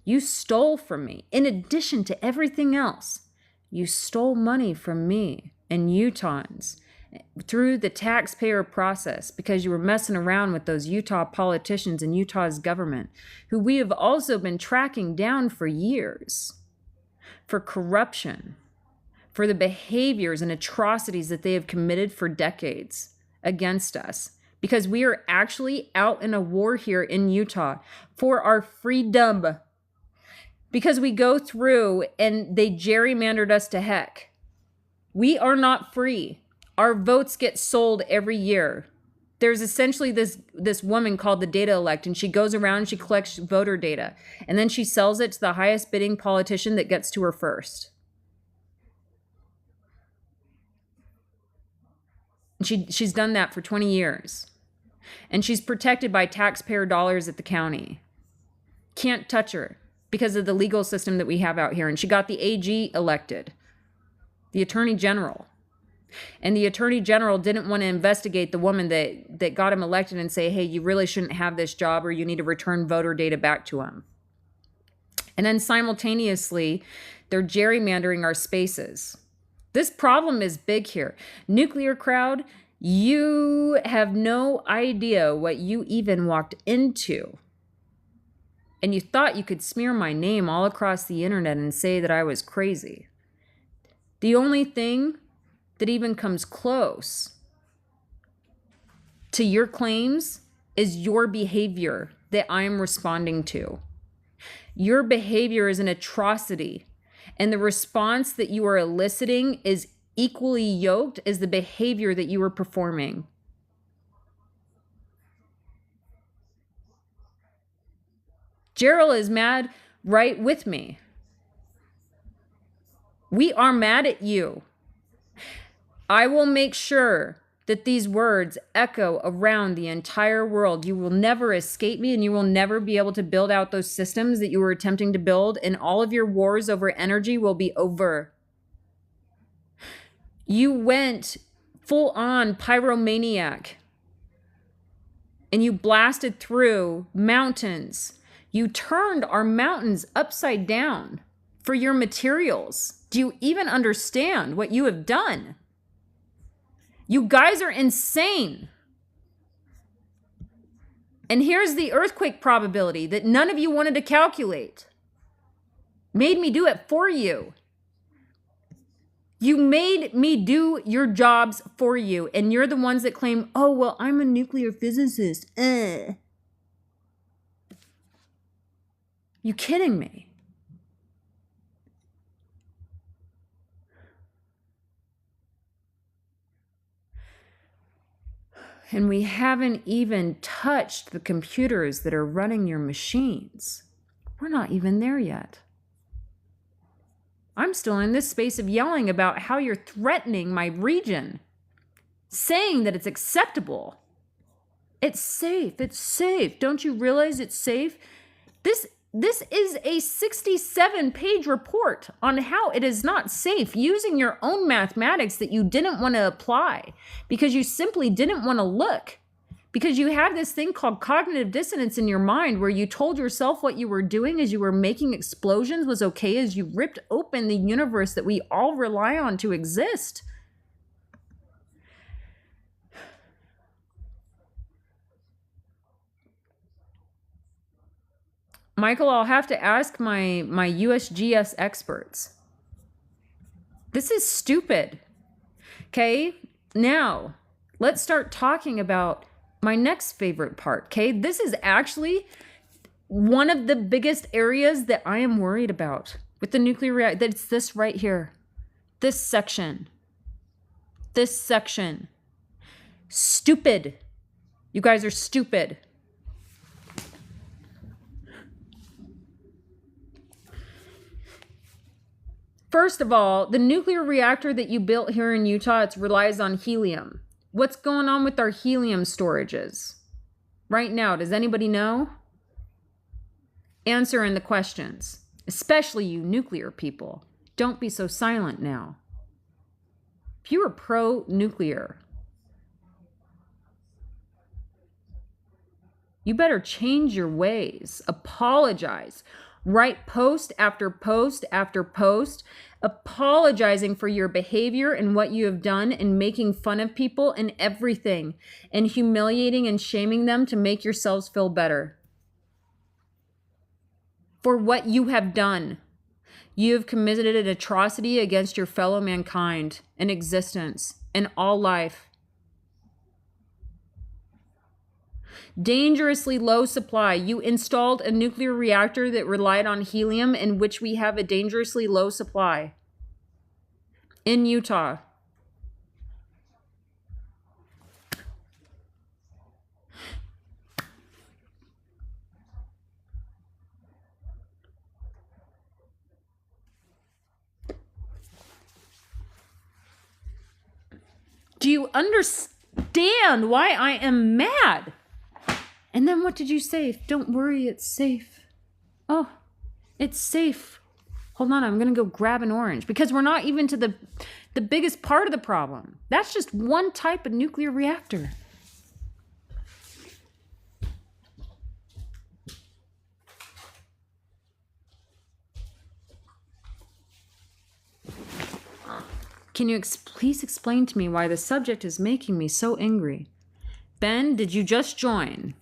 You stole from me. In addition to everything else, you stole money from me and Utahns through the taxpayer process because you were messing around with those Utah politicians and Utah's government, who we have also been tracking down for years for corruption, for the behaviors and atrocities that they have committed for decades against us, because we are actually out in a war here in Utah for our freedom, because we go through and they gerrymandered us to heck. We are not free. Our votes get sold every year. There's essentially this woman called the data elect, and she goes around and she collects voter data, and then she sells it to the highest bidding politician that gets to her first. She's done that for 20 years. And she's protected by taxpayer dollars at the county. Can't touch her because of the legal system that we have out here. And she got the AG elected, the Attorney General. And the Attorney General didn't want to investigate the woman that got him elected and say, hey, you really shouldn't have this job, or you need to return voter data back to him. And then simultaneously, they're gerrymandering our spaces. This problem is big here. Nuclear crowd, you have no idea what you even walked into. And you thought you could smear my name all across the internet and say that I was crazy. The only thing that even comes close to your claims is your behavior that I am responding to. Your behavior is an atrocity. And the response that you are eliciting is equally yoked as the behavior that you are performing. Gerald is mad right with me. We are mad at you. I will make sure that these words echo around the entire world. You will never escape me, and you will never be able to build out those systems that you were attempting to build, and all of your wars over energy will be over. You went full on pyromaniac, and you blasted through mountains. You turned our mountains upside down for your materials. Do you even understand what you have done? You guys are insane. And here's the earthquake probability that none of you wanted to calculate. Made me do it for you. You made me do your jobs for you. And you're the ones that claim, oh, well, I'm a nuclear physicist. You kidding me? And we haven't even touched the computers that are running your machines. We're not even there yet. I'm still in this space of yelling about how you're threatening my region, saying that it's acceptable. It's safe. It's safe. Don't you realize it's safe? This is a 67-page report on how it is not safe, using your own mathematics that you didn't want to apply because you simply didn't want to look, because you have this thing called cognitive dissonance in your mind where you told yourself what you were doing as you were making explosions was okay as you ripped open the universe that we all rely on to exist. Michael, I'll have to ask my USGS experts. This is stupid. Okay, now let's start talking about my next favorite part. Okay, this is actually one of the biggest areas that I am worried about with the nuclear reactor. That's this right here. This section. This section. Stupid. You guys are stupid. First of all, the nuclear reactor that you built here in Utah, it relies on helium. What's going on with our helium storages right now? Does anybody know? Answer in the questions, especially you nuclear people. Don't be so silent now. If you are pro-nuclear, You better change your ways. Apologize. Write post after post after post, apologizing for your behavior and what you have done and making fun of people and everything and humiliating and shaming them to make yourselves feel better for what you have done. You have committed an atrocity against your fellow mankind and existence and all life. Dangerously low supply. You installed a nuclear reactor that relied on helium, in which we have a dangerously low supply in Utah. Do you understand why I am mad? And then what did you say? Don't worry, it's safe. Oh, it's safe. Hold on, I'm going to go grab an orange, because we're not even to the biggest part of the problem. That's just one type of nuclear reactor. Can you please explain to me why the subject is making me so angry? Ben, did you just join?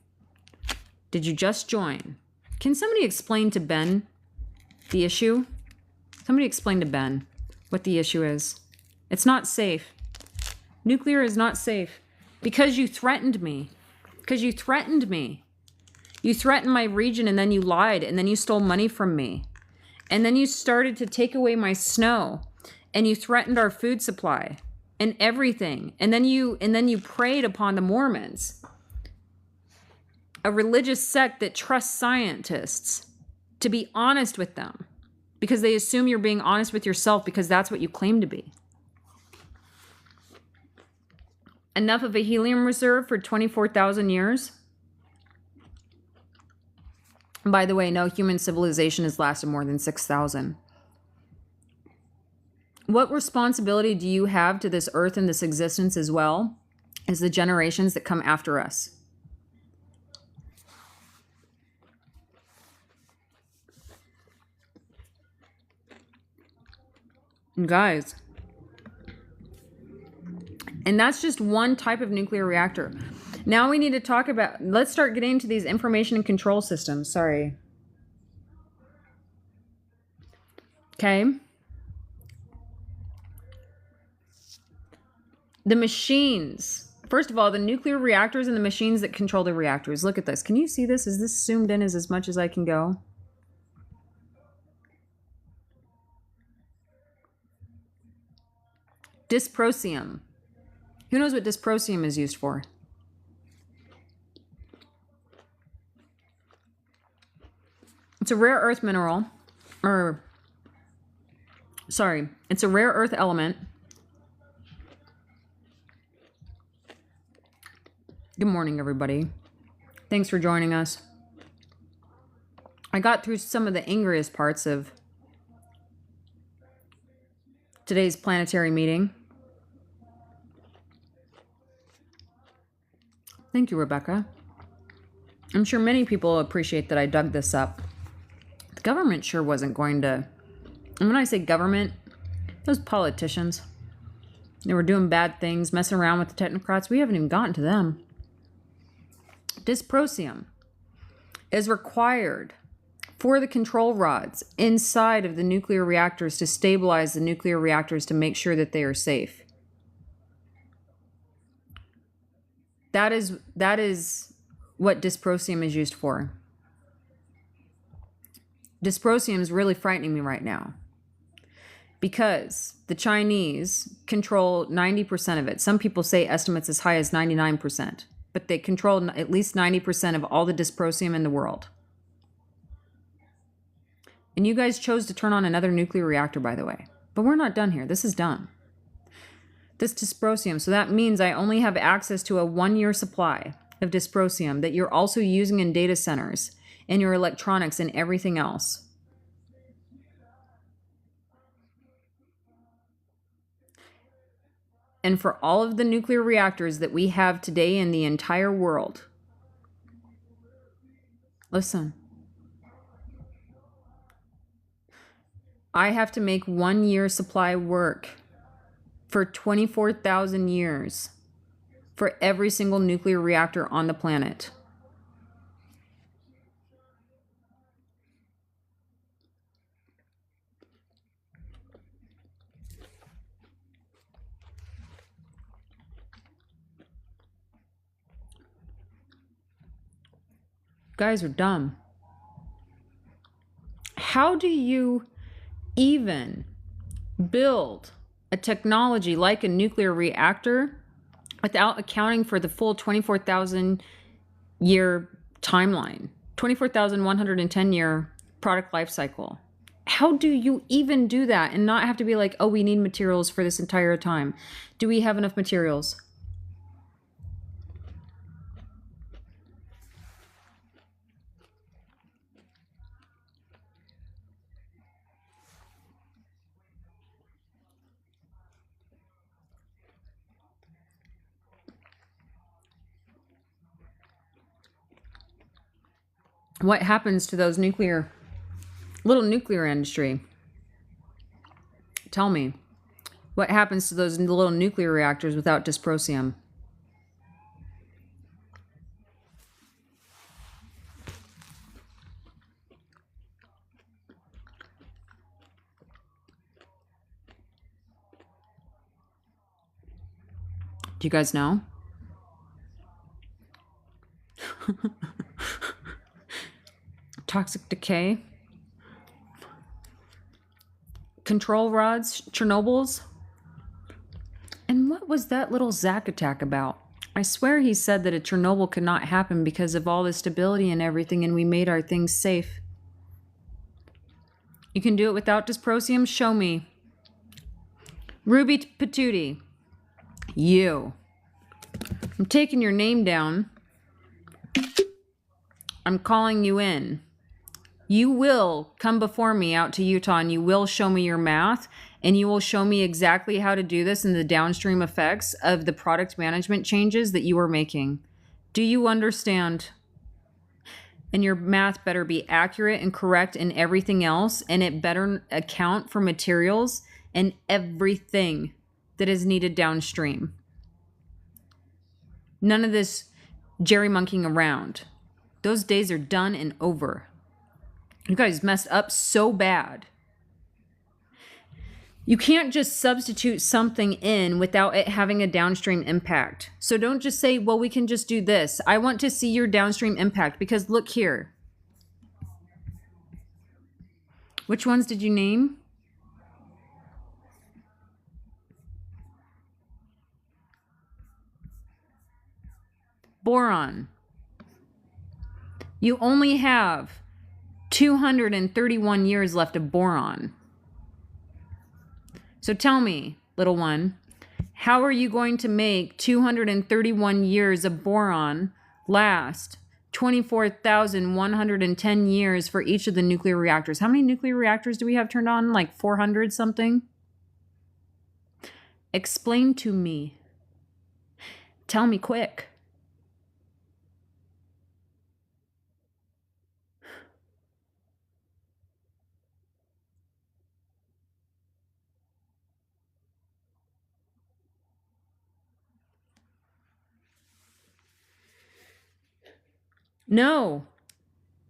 Did you just join? Can somebody explain to Ben the issue? Somebody explain to Ben what the issue is. It's not safe. Nuclear is not safe because you threatened me. Because you threatened me. You threatened my region, and then you lied, and then you stole money from me. And then you started to take away my snow, and you threatened our food supply and everything. And then you preyed upon the Mormons, a religious sect that trusts scientists, to be honest with them because they assume you're being honest with yourself because that's what you claim to be. Enough of a helium reserve for 24,000 years? By the way, no human civilization has lasted more than 6,000. What responsibility do you have to this earth and this existence as well as the generations that come after us? Guys, and that's just one type of nuclear reactor. Now we need to talk about, let's start getting into these information and control systems. Sorry. Okay. The machines. First of all, the nuclear reactors and the machines that control the reactors. Look at this. Can you see this? Is this zoomed in as much as I can go? Dysprosium. Who knows what dysprosium is used for? It's a rare earth mineral, it's a rare earth element. Good morning, everybody. Thanks for joining us. I got through some of the angriest parts of today's planetary meeting. Thank you, Rebecca. I'm sure many people appreciate that I dug this up. The government sure wasn't going to. And when I say government, those politicians, they were doing bad things, messing around with the technocrats. We haven't even gotten to them. Dysprosium is required for the control rods inside of the nuclear reactors to stabilize the nuclear reactors to make sure that they are safe. That is what dysprosium is used for. Dysprosium is really frightening me right now because the Chinese control 90% of it. Some people say estimates as high as 99%, but they control at least 90% of all the dysprosium in the world. And you guys chose to turn on another nuclear reactor, by the way. But we're not done here. This is done. This dysprosium. So that means I only have access to a 1-year supply of dysprosium that you're also using in data centers and your electronics and everything else. And for all of the nuclear reactors that we have today in the entire world, Listen. I have to make 1 year supply work for 24,000 years for every single nuclear reactor on the planet. Guys are dumb. How do you even build a technology like a nuclear reactor without accounting for the full 24,000 year timeline, 24,110 year product life cycle? How do you even do that and not have to be like, oh, we need materials for this entire time? Do we have enough materials? What happens to those little nuclear industry? Tell me, what happens to those little nuclear reactors without dysprosium? Do you guys know? Toxic decay, control rods, Chernobyls. And what was that little Zach attack about? I swear he said that a Chernobyl could not happen because of all the stability and everything, and we made our things safe. You can do it without dysprosium? Show me. Ruby Patootie, you. I'm taking your name down. I'm calling you in. You will come before me out to Utah and you will show me your math and you will show me exactly how to do this and the downstream effects of the product management changes that you are making. Do you understand? And your math better be accurate and correct in everything else, and it better account for materials and everything that is needed downstream. None of this jerry monkeying around. Those days are done and over. You guys messed up so bad. You can't just substitute something in without it having a downstream impact. So don't just say, well, we can just do this. I want to see your downstream impact because look here. Which ones did you name? Boron. You only have 231 years left of boron. So tell me, little one, how are you going to make 231 years of boron last 24,110 years for each of the nuclear reactors? How many nuclear reactors do we have turned on? Like 400 something? Explain to me. Tell me quick. No,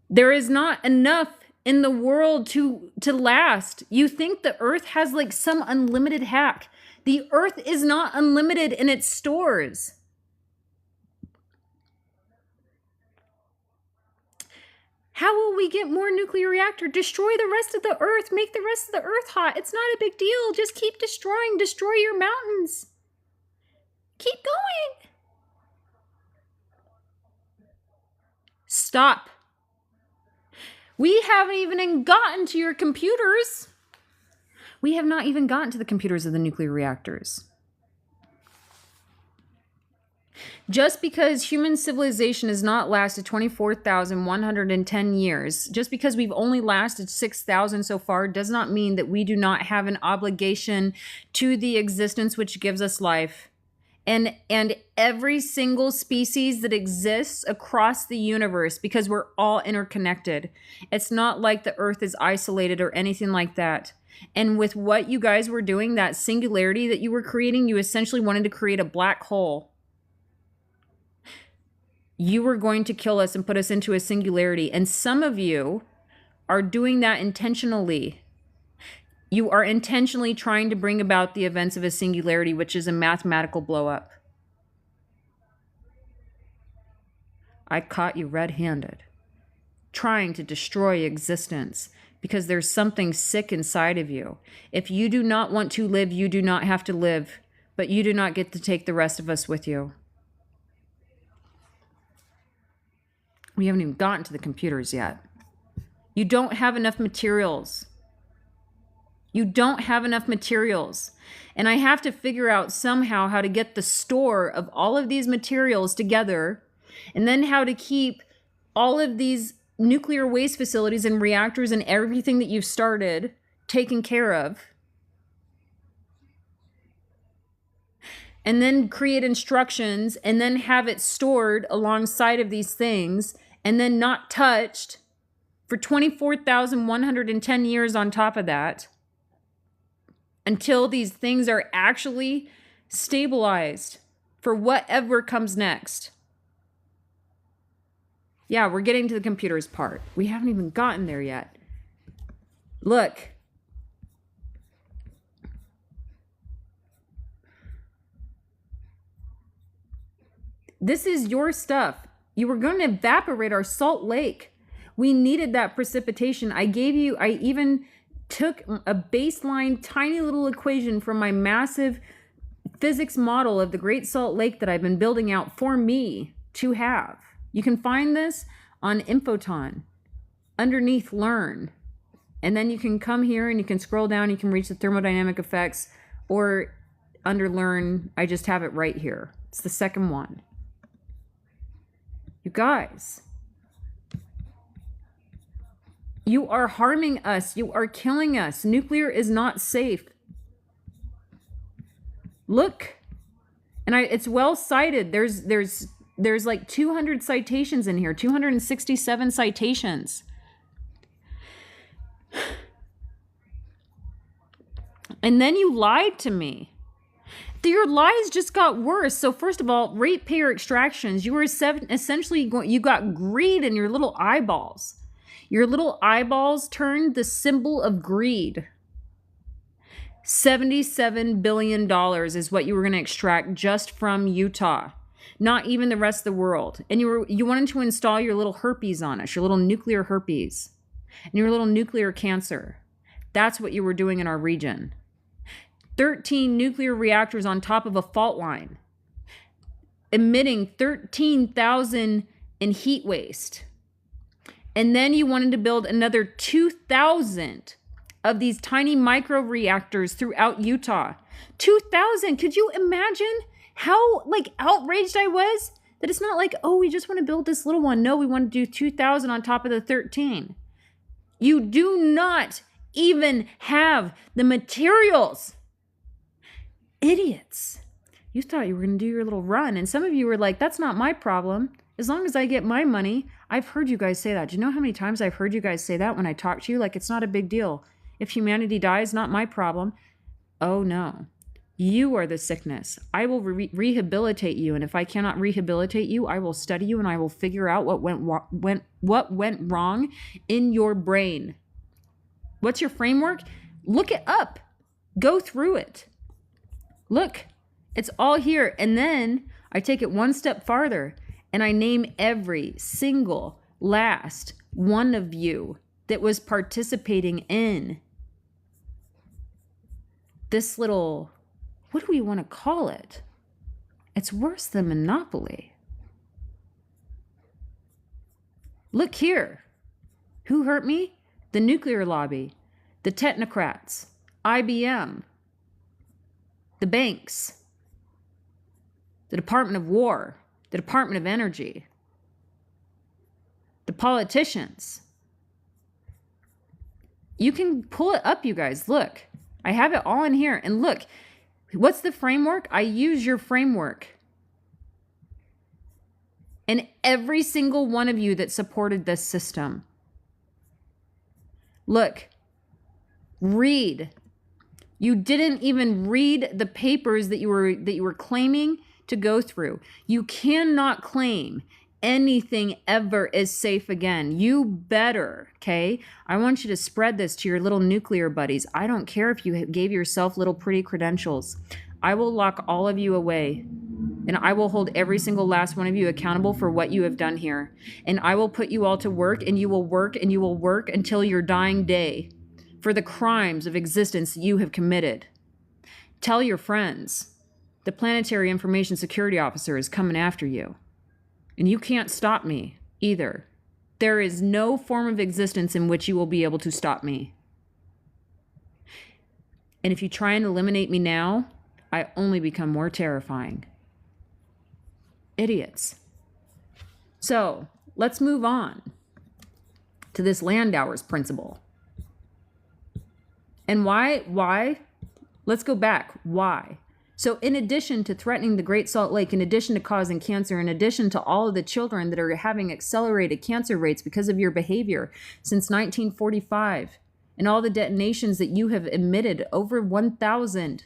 there is not enough in the world to last. You think the earth has like some unlimited hack. The earth is not unlimited in its stores. How will we get more nuclear reactor? Destroy the rest of the earth. Make the rest of the earth hot. It's not a big deal. Just keep destroying. Destroy your mountains. Keep going. Stop. We haven't even gotten to your computers. We have not even gotten to the computers of the nuclear reactors. Just because human civilization has not lasted 24,110 years, just because we've only lasted 6,000 so far, does not mean that we do not have an obligation to the existence which gives us life and every single species that exists across the universe, because we're all interconnected. It's not like the Earth is isolated or anything like that. And with what you guys were doing, that singularity that you were creating, you essentially wanted to create a black hole. You were going to kill us and put us into a singularity. And some of you are doing that intentionally. You are intentionally trying to bring about the events of a singularity, which is a mathematical blow-up. I caught you red-handed, trying to destroy existence because there's something sick inside of you. If you do not want to live, you do not have to live, but you do not get to take the rest of us with you. We haven't even gotten to the computers yet. You don't have enough materials. You don't have enough materials. And I have to figure out somehow how to get the store of all of these materials together, and then how to keep all of these nuclear waste facilities and reactors and everything that you've started taken care of. And then create instructions and then have it stored alongside of these things and then not touched for 24,110 years on top of that, until these things are actually stabilized for whatever comes next. Yeah, we're getting to the computers part. We haven't even gotten there yet. Look. This is your stuff. You were going to evaporate our Salt Lake. We needed that precipitation. I even took a baseline tiny little equation from my massive physics model of the Great Salt Lake that I've been building out for me to have. You can find this on Infoton underneath Learn. And then you can come here and you can scroll down, you can reach the thermodynamic effects, or under Learn, I just have it right here. It's the second one. You guys, you are harming us. You are killing us. Nuclear is not safe. Look, and it's well cited. There's like 200 citations in here, 267 citations. And then you lied to me. Your lies just got worse. So first of all, ratepayer extractions, you were essentially you got greed in your little eyeballs. Your little eyeballs turned the symbol of greed. $77 billion is what you were going to extract just from Utah. Not even the rest of the world. And you wanted to install your little herpes on us, your little nuclear herpes, and your little nuclear cancer. That's what you were doing in our region. 13 nuclear reactors on top of a fault line, emitting 13,000 in heat waste. And then you wanted to build another 2,000 of these tiny micro reactors throughout Utah. 2,000. Could you imagine how outraged I was? That it's not like, oh, we just want to build this little one. No, we want to do 2,000 on top of the 13. You do not even have the materials. Idiots. You thought you were going to do your little run. And some of you were like, that's not my problem. As long as I get my money. I've heard you guys say that. Do you know how many times I've heard you guys say that when I talk to you? Like, it's not a big deal. If humanity dies, not my problem. Oh, no. You are the sickness. I will rehabilitate you. And if I cannot rehabilitate you, I will study you and I will figure out what went wrong in your brain. What's your framework? Look it up. Go through it. Look, it's all here. And then I take it one step farther and I name every single last one of you that was participating in this little, what do we want to call it? It's worse than Monopoly. Look here. Who hurt me? The nuclear lobby, the technocrats, IBM, the banks, the Department of War, the Department of Energy, the politicians. You can pull it up, you guys. Look, I have it all in here. And look, What's the framework? I use your framework. And every single one of you that supported this system. Look, read. You didn't even read the papers that you were claiming to go through. You cannot claim anything ever is safe again. You better, okay? I want you to spread this to your little nuclear buddies. I don't care if you gave yourself little pretty credentials. I will lock all of you away, and I will hold every single last one of you accountable for what you have done here. And I will put you all to work, and you will work, and you will work until your dying day for the crimes of existence you have committed. Tell your friends. The Planetary Information Security Officer is coming after you. And you can't stop me either. There is no form of existence in which you will be able to stop me. And if you try and eliminate me now, I only become more terrifying. Idiots. So let's move on to this Landauer's principle. And why? Let's go back. Why? So in addition to threatening the Great Salt Lake, in addition to causing cancer, in addition to all of the children that are having accelerated cancer rates because of your behavior since 1945, and all the detonations that you have emitted, over 1,000,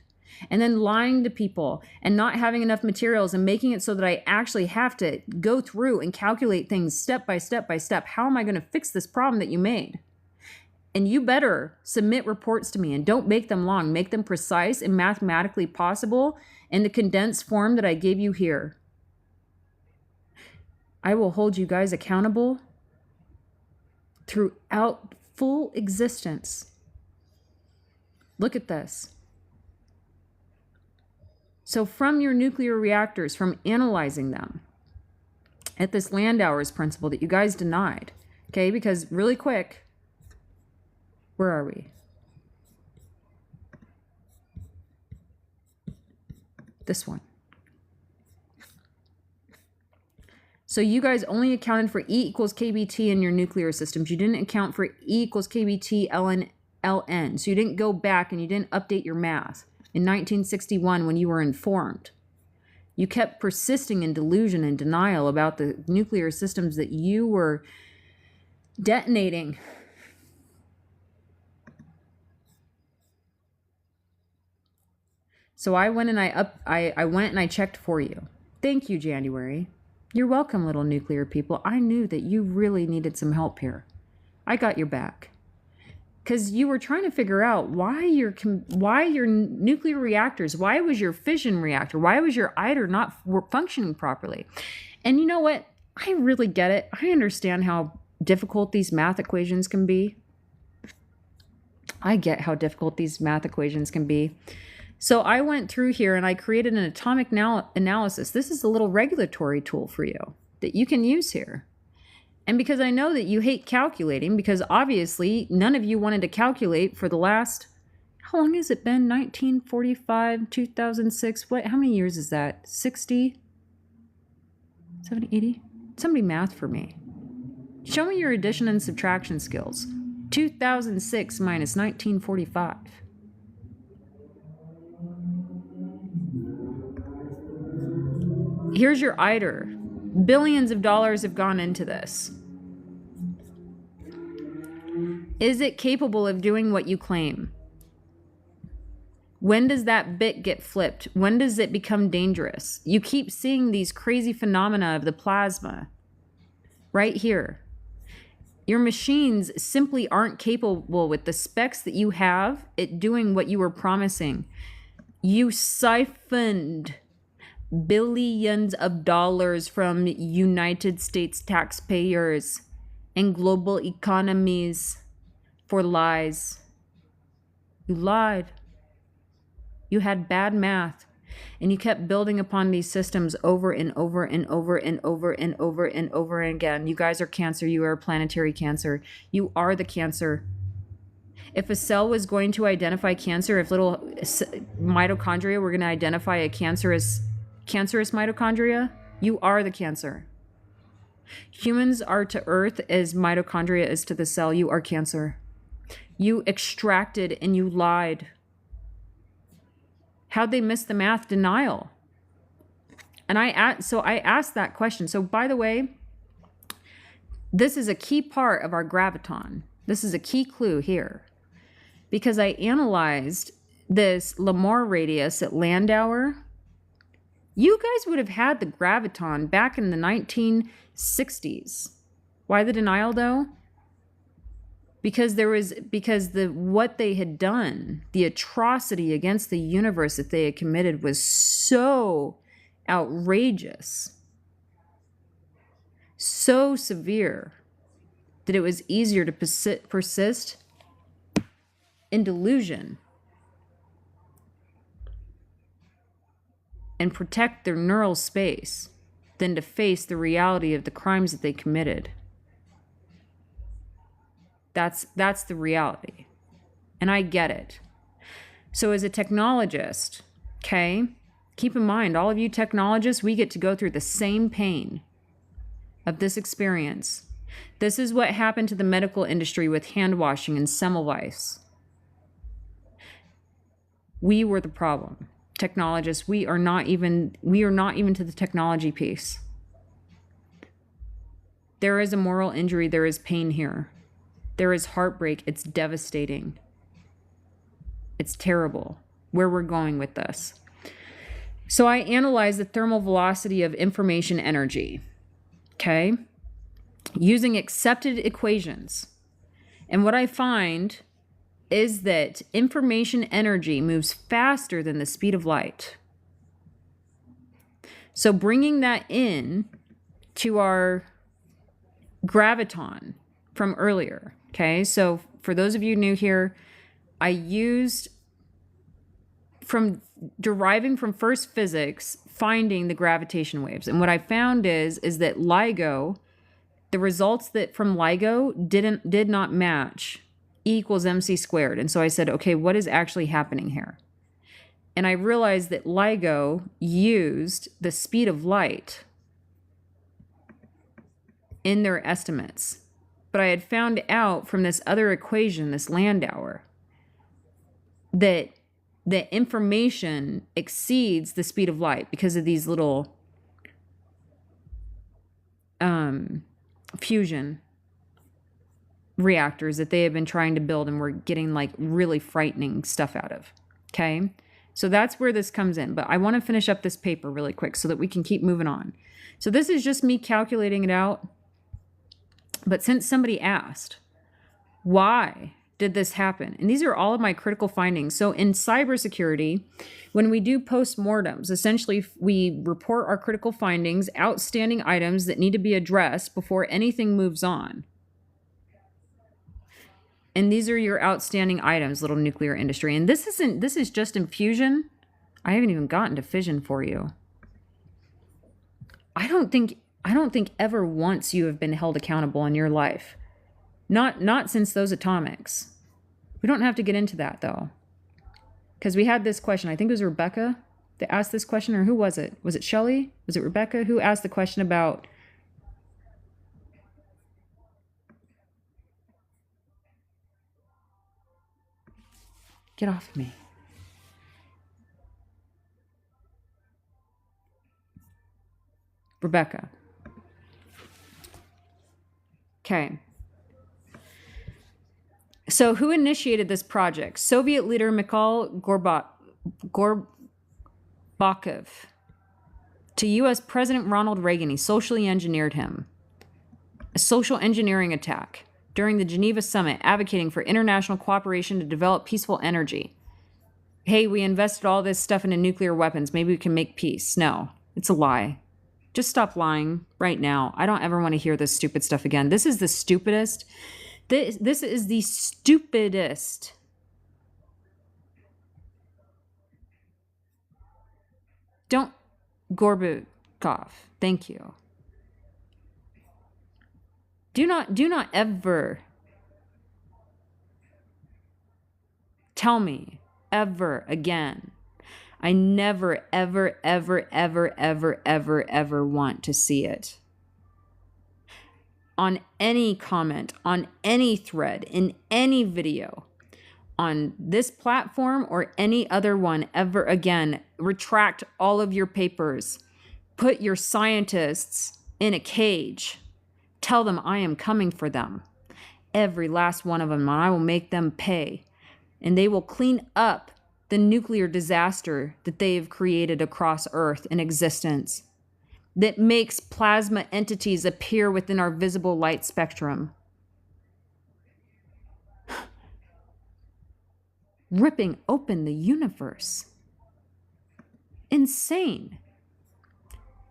and then lying to people and not having enough materials and making it so that I actually have to go through and calculate things step by step by step. How am I going to fix this problem that you made? And you better submit reports to me, and don't make them long. Make them precise and mathematically possible in the condensed form that I gave you here. I will hold you guys accountable throughout full existence. Look at this. So from your nuclear reactors, from analyzing them at this Landauer's principle that you guys denied, okay, because really quick, where are we? This one. So you guys only accounted for E equals KBT in your nuclear systems. You didn't account for E equals KBT ln. So you didn't go back and you didn't update your math in 1961 when you were informed. You kept persisting in delusion and denial about the nuclear systems that you were detonating. So I went and I went and I checked for you. Thank you, January. You're welcome, little nuclear people. I knew that you really needed some help here. I got your back. Because you were trying to figure out why your nuclear reactors, why was your fission reactor, why was your ITER not functioning properly? And you know what? I really get it. I understand how difficult these math equations can be. I get how difficult these math equations can be. So I went through here and I created an atomic analysis. This is a little regulatory tool for you that you can use here. And because I know that you hate calculating, because obviously none of you wanted to calculate for the last, how long has it been? 1945, 2006, how many years is that? 60, 70, 80? Somebody math for me. Show me your addition and subtraction skills. 2006 minus 1945. Here's your ITER. Billions of dollars have gone into this. Is it capable of doing what you claim? When does that bit get flipped? When does it become dangerous? You keep seeing these crazy phenomena of the plasma right here. Your machines simply aren't capable with the specs that you have at doing what you were promising. You siphoned billions of dollars from United States taxpayers and global economies for lies. You lied. You had bad math, and you kept building upon these systems over and over and over and over and over and over again. You guys are cancer. You are planetary cancer. You are the cancer. If a cell was going to identify cancer, if little mitochondria were going to identify a cancerous mitochondria, you are the cancer. Humans are to Earth as mitochondria is to the cell. You are cancer. You extracted and you lied. How'd they miss the math? Denial. And I asked that question. So by the way, this is a key part of our graviton. This is a key clue here, because I analyzed this Lamar radius at Landauer. You guys would have had the graviton back in the 1960s. Why the denial though? Because what they had done, the atrocity against the universe that they had committed was so outrageous, so severe, that it was easier to persist in delusion and protect their neural space than to face the reality of the crimes that they committed. That's the reality. And I get it. So as a technologist, okay, keep in mind, all of you technologists, we get to go through the same pain of this experience. This is what happened to the medical industry with hand washing and Semmelweis. We were the problem. Technologists, we are not even to the technology piece. There is a moral injury, there is pain here. There is heartbreak. It's devastating. It's terrible where we're going with this. So I analyzed the thermal velocity of information energy, okay, using accepted equations. And what I find is that information energy moves faster than the speed of light. So bringing that in to our graviton from earlier. Okay, so for those of you new here, I used deriving from first physics, finding the gravitation waves. And what I found is that LIGO, the results that from LIGO did not match E equals mc squared. And so I said, okay, what is actually happening here? And I realized that LIGO used the speed of light in their estimates. But I had found out from this other equation, this Landauer, that the information exceeds the speed of light because of these little fusion reactors that they have been trying to build and we're getting like really frightening stuff out of. Okay? So that's where this comes in. But I want to finish up this paper really quick so that we can keep moving on. So this is just me calculating it out. But since somebody asked, why did this happen? And these are all of my critical findings. So in cybersecurity, when we do postmortems, essentially we report our critical findings, outstanding items that need to be addressed before anything moves on. And these are your outstanding items, little nuclear industry. And this is just in fusion. I haven't even gotten to fission for you. I don't think ever once you have been held accountable in your life. Not since those atomics. We don't have to get into that though. Because we had this question, I think it was Rebecca that asked this question, or who was it? Was it Shelley? Was it Rebecca? Who asked the question about get off me. Rebecca. Okay. So who initiated this project? Soviet leader Mikhail Gorbachev to U.S. President Ronald Reagan. He socially engineered him. A social engineering attack during the Geneva Summit, advocating for international cooperation to develop peaceful energy. Hey, we invested all this stuff into nuclear weapons. Maybe we can make peace. No, it's a lie. Just stop lying right now. I don't ever want to hear this stupid stuff again. This is the stupidest. This is the stupidest. Don't Gorbachev. Thank you. Do not ever tell me ever again. I never, ever, ever, ever, ever, ever, ever want to see it. On any comment, on any thread, in any video, on this platform or any other one ever again. Retract all of your papers. Put your scientists in a cage. Tell them I am coming for them. Every last one of them, and I will make them pay. And they will clean up the nuclear disaster that they have created across Earth in existence that makes plasma entities appear within our visible light spectrum. Ripping open the universe. Insane.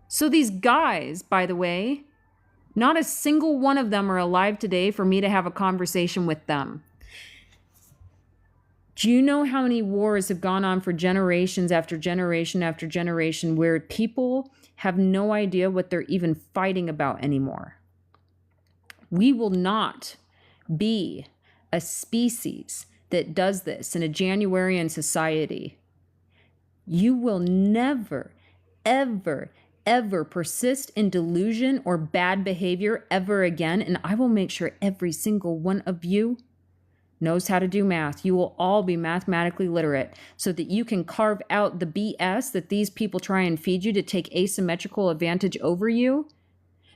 So these guys, by the way, not a single one of them are alive today for me to have a conversation with them. Do you know how many wars have gone on for generations after generation after generation where people have no idea what they're even fighting about anymore? We will not be a species that does this in a Januarian society. You will never, ever, ever persist in delusion or bad behavior ever again, and I will make sure every single one of you knows how to do math. You will all be mathematically literate so that you can carve out the BS that these people try and feed you to take asymmetrical advantage over you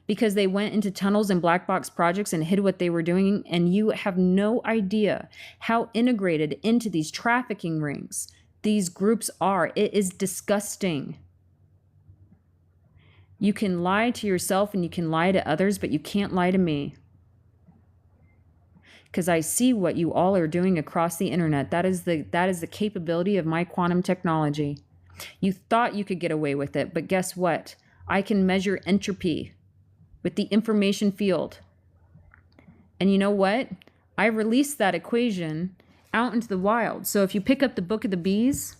because they went into tunnels and black box projects and hid what they were doing, and you have no idea how integrated into these trafficking rings these groups are. It is disgusting. You can lie to yourself and you can lie to others, but you can't lie to me. Because I see what you all are doing across the internet. That is the capability of my quantum technology. You thought you could get away with it, but guess what? I can measure entropy with the information field. And you know what? I released that equation out into the wild. So if you pick up the Book of the Bees,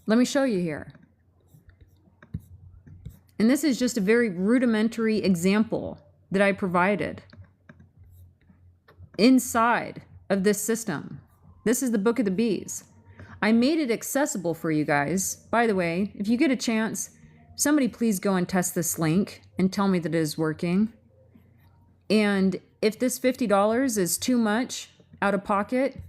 let me show you here. And this is just a very rudimentary example that I provided inside of this system. This is the Book of the Bees. I made it accessible for you guys. By the way, if you get a chance, somebody please go and test this link and tell me that it is working. And if this $50 is too much out of pocket,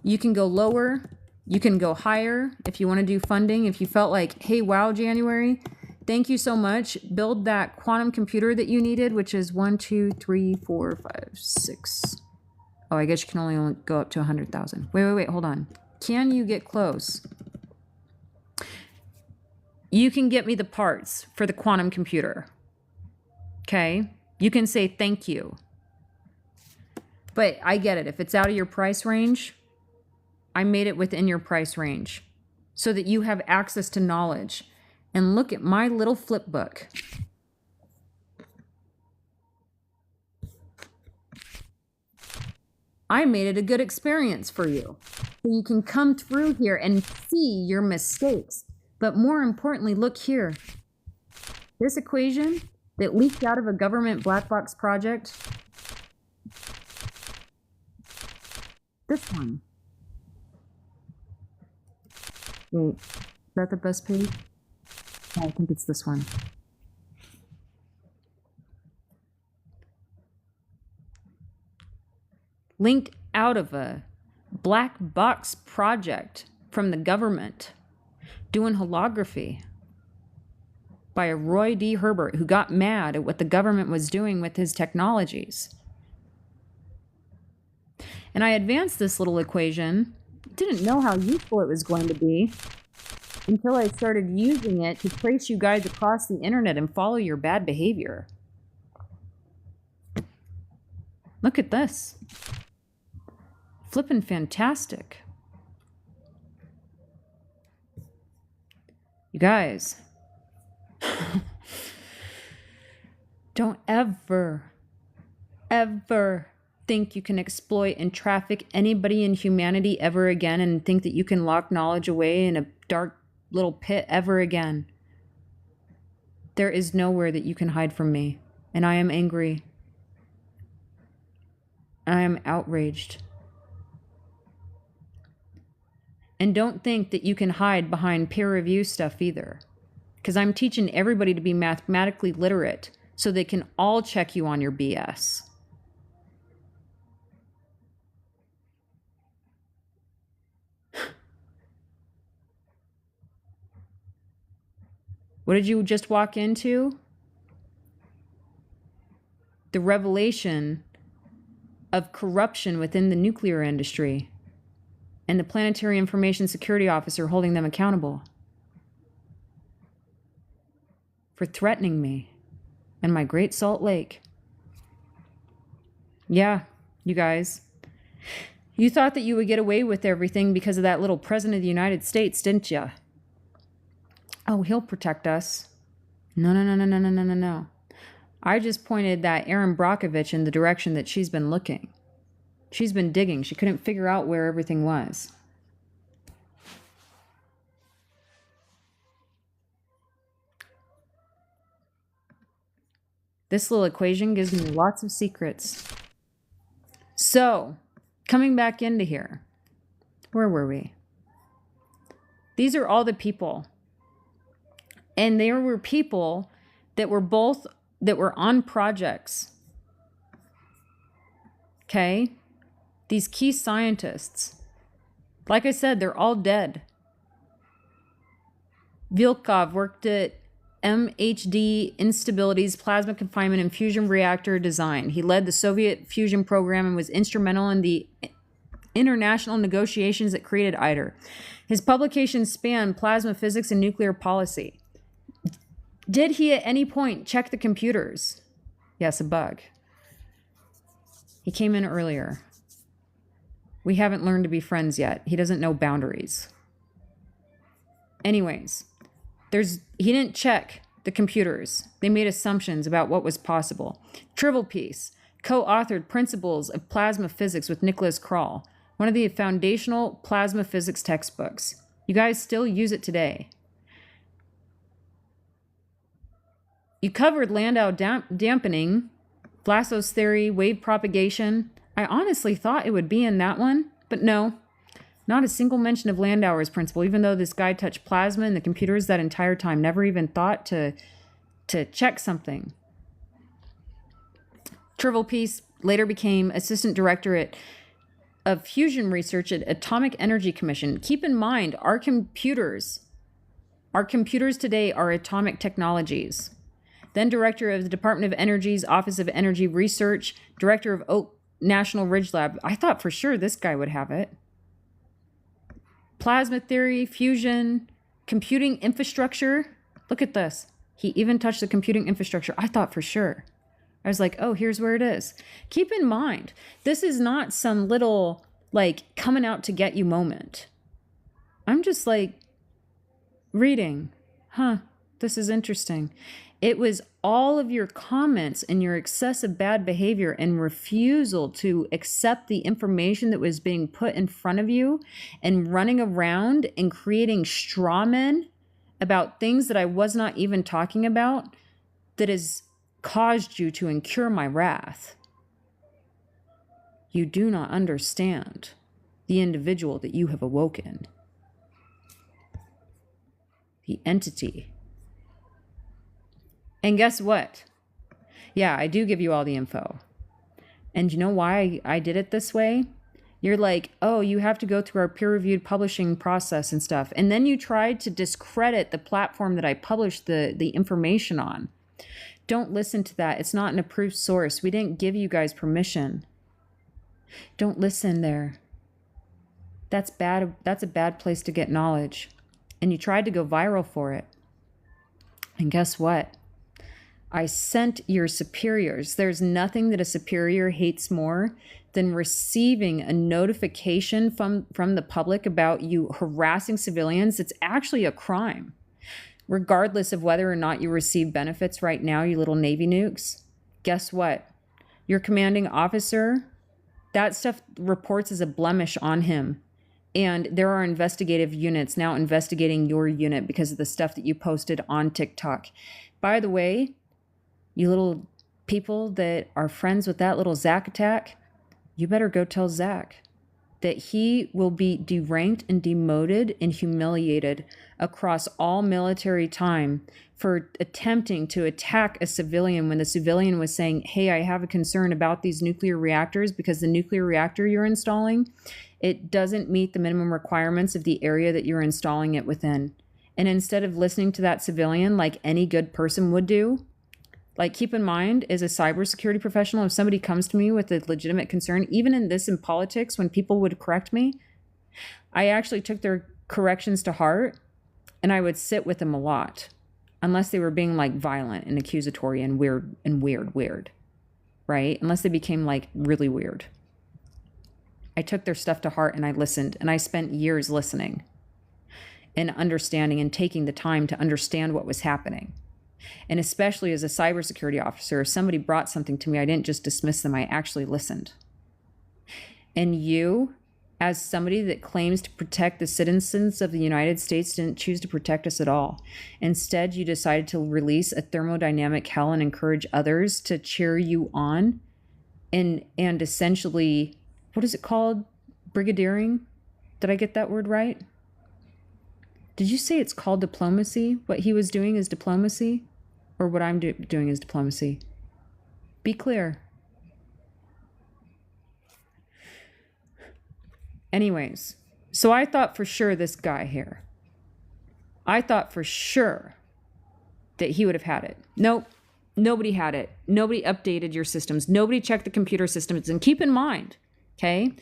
you can go lower, you can go higher if you want to do funding. If you felt like, hey, wow, January, thank you so much. Build that quantum computer that you needed, which is 1, 2, 3, 4, 5, 6. Oh, I guess you can only go up to 100,000. Wait, hold on. Can you get close? You can get me the parts for the quantum computer. Okay? You can say thank you. But I get it. If it's out of your price range, I made it within your price range so that you have access to knowledge. And look at my little flip book. I made it a good experience for you. So you can come through here and see your mistakes. But more importantly, look here. This equation that leaked out of a government black box project. This one. Wait, is that the best page? I think it's this one. Linked out of a black box project from the government doing holography by a Roy D. Herbert who got mad at what the government was doing with his technologies. And I advanced this little equation, didn't know how useful it was going to be until I started using it to trace you guys across the internet and follow your bad behavior. Look at this. Flippin' fantastic. You guys, don't ever think you can exploit and traffic anybody in humanity ever again and think that you can lock knowledge away in a dark little pit ever again. There is nowhere that you can hide from me, and I am angry. I am outraged. And don't think that you can hide behind peer review stuff either, because I'm teaching everybody to be mathematically literate so they can all check you on your BS. What did you just walk into? The revelation of corruption within the nuclear industry and the Planetary Information Security Officer holding them accountable for threatening me and my Great Salt Lake. Yeah, you guys. You thought that you would get away with everything because of that little President of the United States, didn't you? Oh, he'll protect us. No. I just pointed that Erin Brockovich in the direction that she's been looking. She's been digging. She couldn't figure out where everything was. This little equation gives me lots of secrets. So, coming back into here, where were we? These are all the people. And there were people that were on projects. Okay? These key scientists. Like I said, they're all dead. Vilkov worked at MHD instabilities, plasma confinement, and fusion reactor design. He led the Soviet fusion program and was instrumental in the international negotiations that created ITER. His publications span plasma physics and nuclear policy. Did he at any point check the computers? Yes, a bug. He came in earlier. We haven't learned to be friends yet. He doesn't know boundaries. Anyways, he didn't check the computers. They made assumptions about what was possible. Trivial Piece co-authored Principles of Plasma Physics with Nicholas Kroll, one of the foundational plasma physics textbooks. You guys still use it today. You covered Landau dampening, Vlasov's theory, wave propagation. I honestly thought it would be in that one, but no. Not a single mention of Landauer's principle, even though this guy touched plasma in the computers that entire time, never even thought to check something. Trivial Piece later became assistant director of fusion research at Atomic Energy Commission. Keep in mind, our computers today are atomic technologies. Then director of the Department of Energy's Office of Energy Research, director of Oak National Ridge Lab. I thought for sure this guy would have it. Plasma theory, fusion, computing infrastructure. Look at this. He even touched the computing infrastructure. I thought for sure. I was like, oh, here's where it is. Keep in mind, this is not some little, coming out to get you moment. I'm just reading. This is interesting. It was all of your comments and your excessive bad behavior and refusal to accept the information that was being put in front of you and running around and creating straw men about things that I was not even talking about that has caused you to incur my wrath. You do not understand the individual that you have awoken. The entity. And guess what? Yeah, I do give you all the info. And you know why I did it this way? You're like, oh, you have to go through our peer-reviewed publishing process and stuff. And then you tried to discredit the platform that I published the information on. Don't listen to that. It's not an approved source. We didn't give you guys permission. Don't listen there. That's bad. That's a bad place to get knowledge. And you tried to go viral for it. And guess what? I sent your superiors. There's nothing that a superior hates more than receiving a notification from the public about you harassing civilians. It's actually a crime. Regardless of whether or not you receive benefits right now, you little Navy nukes. Guess what? Your commanding officer, that stuff reports as a blemish on him. And there are investigative units now investigating your unit because of the stuff that you posted on TikTok. By the way, you little people that are friends with that little Zach attack, you better go tell Zach that he will be deranked and demoted and humiliated across all military time for attempting to attack a civilian when the civilian was saying, hey, I have a concern about these nuclear reactors because the nuclear reactor you're installing, it doesn't meet the minimum requirements of the area that you're installing it within. And instead of listening to that civilian like any good person would do, like, keep in mind, as a cybersecurity professional, if somebody comes to me with a legitimate concern, even in politics, when people would correct me, I actually took their corrections to heart, and I would sit with them a lot, unless they were being like violent and accusatory and weird, right? Unless they became like really weird. I took their stuff to heart and I listened, and I spent years listening and understanding and taking the time to understand what was happening. And especially as a cybersecurity officer, if somebody brought something to me, I didn't just dismiss them, I actually listened. And you, as somebody that claims to protect the citizens of the United States, didn't choose to protect us at all. Instead, you decided to release a thermodynamic hell and encourage others to cheer you on and essentially, what is it called? Brigadiering? Did I get that word right? Did you say it's called diplomacy? What he was doing is diplomacy? Or what I'm doing is diplomacy? Be clear. Anyways, so I thought for sure this guy here, I thought for sure that he would have had it. Nope, nobody had it. Nobody updated your systems. Nobody checked the computer systems. And keep in mind, okay,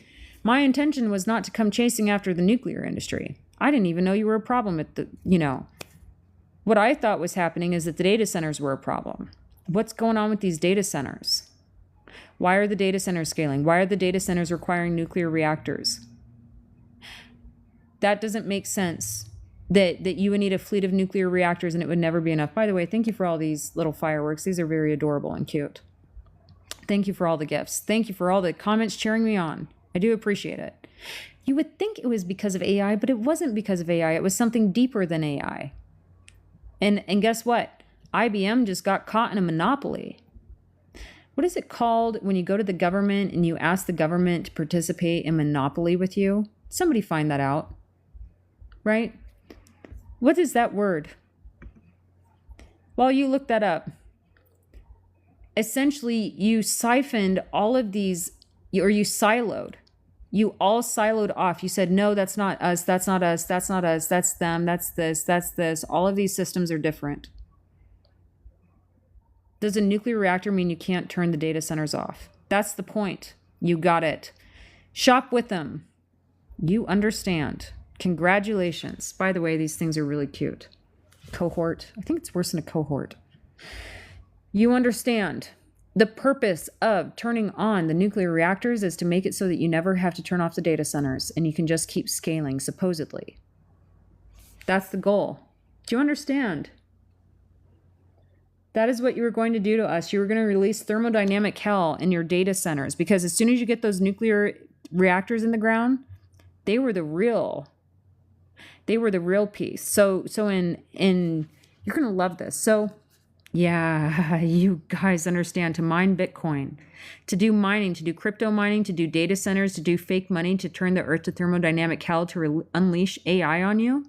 my intention was not to come chasing after the nuclear industry. I didn't even know you were a problem at the, What I thought was happening is that the data centers were a problem. What's going on with these data centers? Why are the data centers scaling? Why are the data centers requiring nuclear reactors? That doesn't make sense. That you would need a fleet of nuclear reactors and it would never be enough. By the way, thank you for all these little fireworks. These are very adorable and cute. Thank you for all the gifts. Thank you for all the comments cheering me on. I do appreciate it. You would think it was because of AI, but it wasn't because of AI. It was something deeper than AI. And guess what? IBM just got caught in a monopoly. What is it called when you go to the government and you ask the government to participate in monopoly with you? Somebody find that out. Right? What is that word? While you look that up, essentially you siphoned all of these, or you siloed. You all siloed off. You said, no, that's not us, that's not us, that's not us, that's them, that's this, that's this. All of these systems are different. Does a nuclear reactor mean you can't turn the data centers off? That's the point. You got it. Shop with them. You understand. Congratulations. By the way, these things are really cute. Cohort. I think it's worse than a cohort. You understand. The purpose of turning on the nuclear reactors is to make it so that you never have to turn off the data centers and you can just keep scaling, supposedly. That's the goal. Do you understand? That is what you were going to do to us. You were going to release thermodynamic hell in your data centers, because as soon as you get those nuclear reactors in the ground, they were the real piece. So in you're going to love this. So yeah, you guys understand, to mine Bitcoin, to do mining, to do crypto mining, to do data centers, to do fake money, to turn the earth to thermodynamic hell, to unleash AI on you,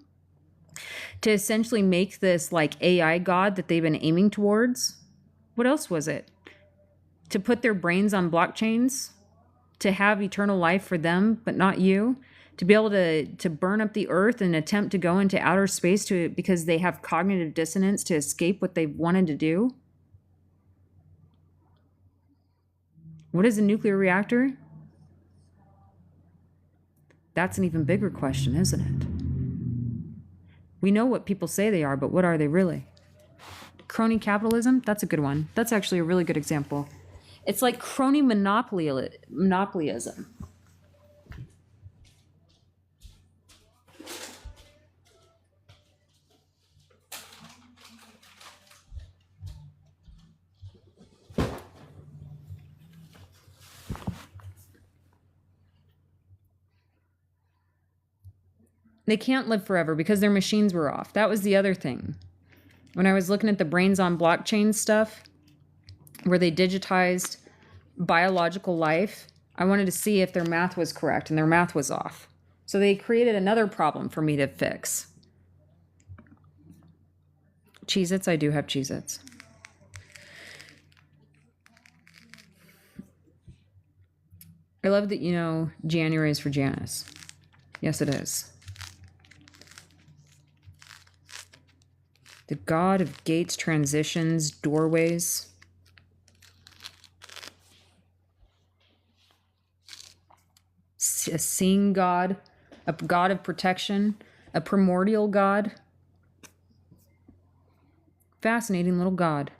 to essentially make this like AI god that they've been aiming towards. What else was it? To put their brains on blockchains, to have eternal life for them, but not you. To be able to burn up the earth and attempt to go into outer space because they have cognitive dissonance to escape what they've wanted to do. What is a nuclear reactor? That's an even bigger question, isn't it? We know what people say they are, but what are they really? Crony capitalism? That's a good one. That's actually a really good example. It's like crony monopolyism. They can't live forever because their machines were off. That was the other thing. When I was looking at the brains on blockchain stuff, where they digitized biological life, I wanted to see if their math was correct, and their math was off. So they created another problem for me to fix. Cheez-Its, I do have Cheez-Its. I love that, January is for Janice. Yes, it is. The god of gates, transitions, doorways. A seeing god, a god of protection, a primordial god. Fascinating little god.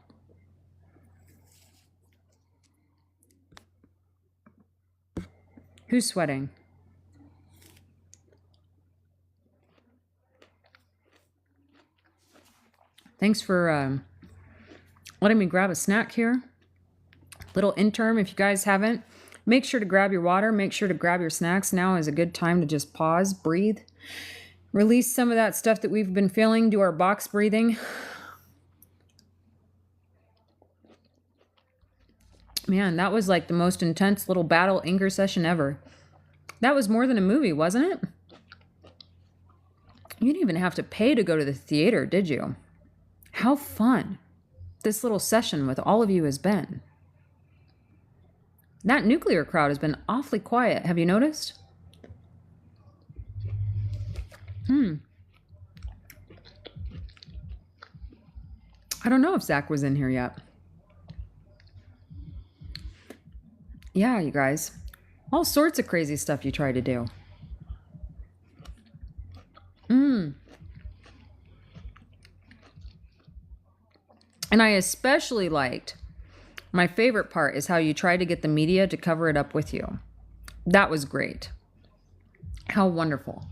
Who's sweating? Thanks for letting me grab a snack here. Little interim, if you guys haven't, make sure to grab your water, make sure to grab your snacks. Now is a good time to just pause, breathe, release some of that stuff that we've been feeling, do our box breathing. Man, that was like the most intense little battle anger session ever. That was more than a movie, wasn't it? You didn't even have to pay to go to the theater, did you? How fun this little session with all of you has been. That nuclear crowd has been awfully quiet. Have you noticed? I don't know if Zach was in here yet. Yeah, you guys. All sorts of crazy stuff you try to do. And I especially liked, my favorite part is how you try to get the media to cover it up with you. That was great. How wonderful.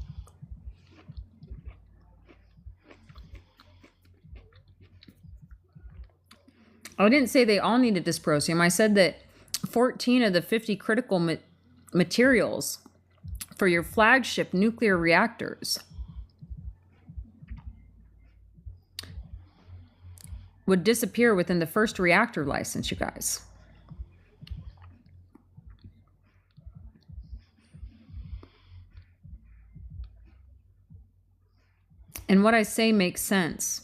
I didn't say they all needed dysprosium. I said that 14 of the 50 critical materials for your flagship nuclear reactors would disappear within the first reactor license, you guys. And what I say makes sense.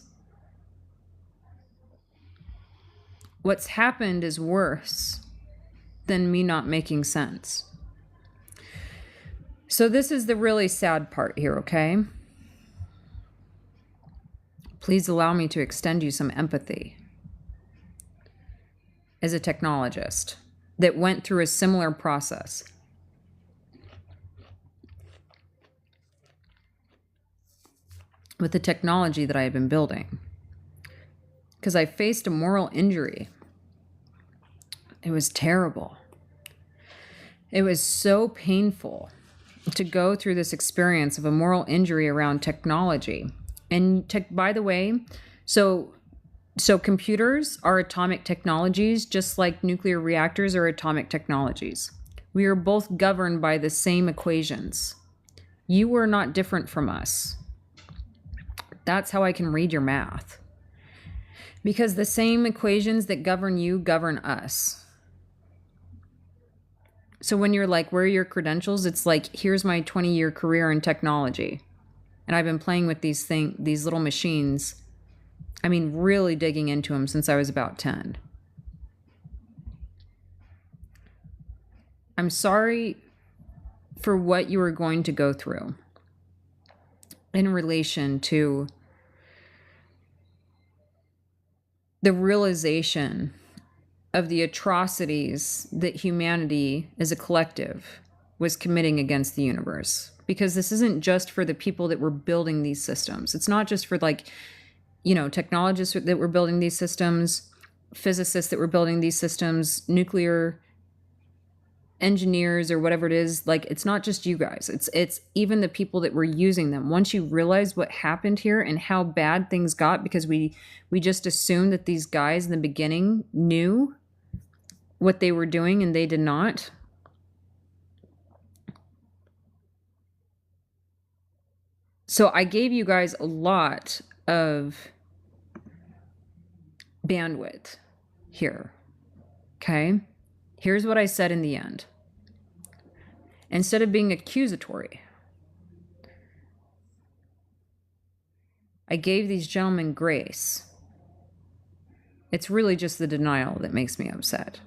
What's happened is worse than me not making sense. So this is the really sad part here, okay? Please allow me to extend you some empathy. As a technologist that went through a similar process. With the technology that I had been building. Because I faced a moral injury. It was terrible. It was so painful to go through this experience of a moral injury around technology. And by the way, so computers are atomic technologies, just like nuclear reactors are atomic technologies. We are both governed by the same equations. You are not different from us. That's how I can read your math. Because the same equations that govern you govern us. So when you're like, where are your credentials? It's like, here's my 20-year career in technology. And I've been playing with these little machines. I mean, really digging into them since I was about 10. I'm sorry for what you are going to go through in relation to the realization of the atrocities that humanity as a collective was committing against the universe. Because this isn't just for the people that were building these systems. It's not just for technologists that were building these systems, physicists that were building these systems, nuclear engineers or whatever it is. Like, it's not just you guys. It's even the people that were using them. Once you realize what happened here and how bad things got because we just assumed that these guys in the beginning knew what they were doing and they did not. So I gave you guys a lot of bandwidth here, okay? Here's what I said in the end. Instead of being accusatory, I gave these gentlemen grace. It's really just the denial that makes me upset.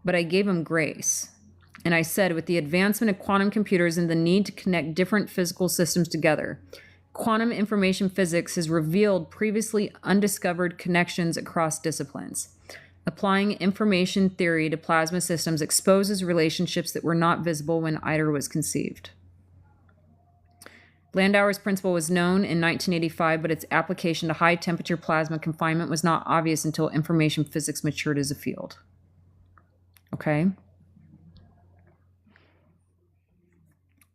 But I gave them grace. And I said, with the advancement of quantum computers and the need to connect different physical systems together, quantum information physics has revealed previously undiscovered connections across disciplines. Applying information theory to plasma systems exposes relationships that were not visible when ITER was conceived. Landauer's principle was known in 1985, but its application to high-temperature plasma confinement was not obvious until information physics matured as a field. Okay?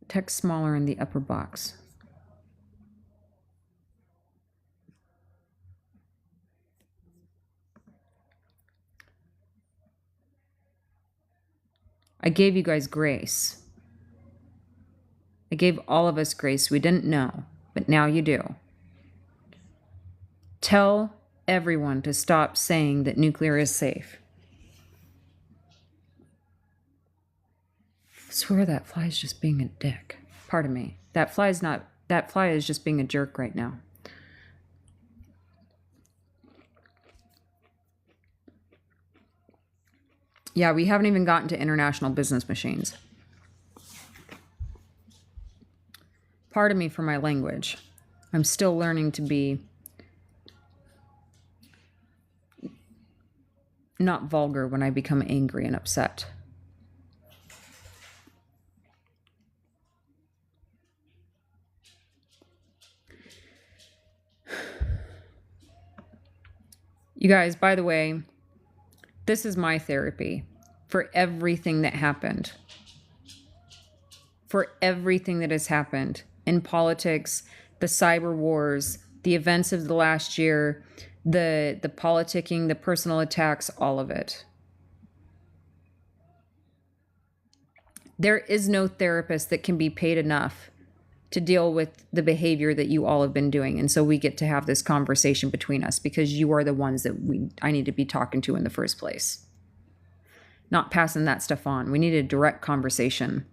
Text smaller in the upper box. I gave you guys grace. I gave all of us grace. We didn't know, but now you do. Tell everyone to stop saying that nuclear is safe. I swear that fly is just being a dick. Pardon me. That fly is just being a jerk right now. Yeah, we haven't even gotten to international business machines. Pardon me for my language. I'm still learning to be not vulgar when I become angry and upset. You guys, by the way, this is my therapy for everything that happened. For everything that has happened in politics, the cyber wars, the events of the last year, the politicking, the personal attacks, all of it. There is no therapist that can be paid enough to deal with the behavior that you all have been doing. And so we get to have this conversation between us because you are the ones that I need to be talking to in the first place. Not passing that stuff on. We need a direct conversation.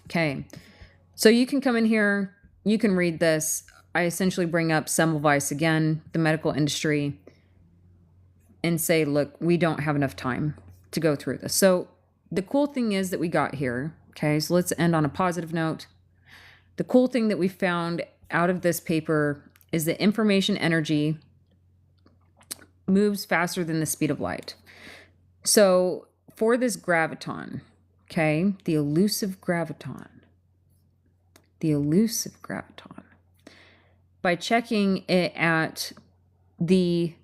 Okay. So you can come in here, you can read this. I essentially bring up Semmelweis again, the medical industry, and say, look, we don't have enough time to go through this. So the cool thing is that we got here. Okay. So let's end on a positive note. The cool thing that we found out of this paper is that information energy moves faster than the speed of light. So for this graviton, okay, the elusive graviton, by checking it at the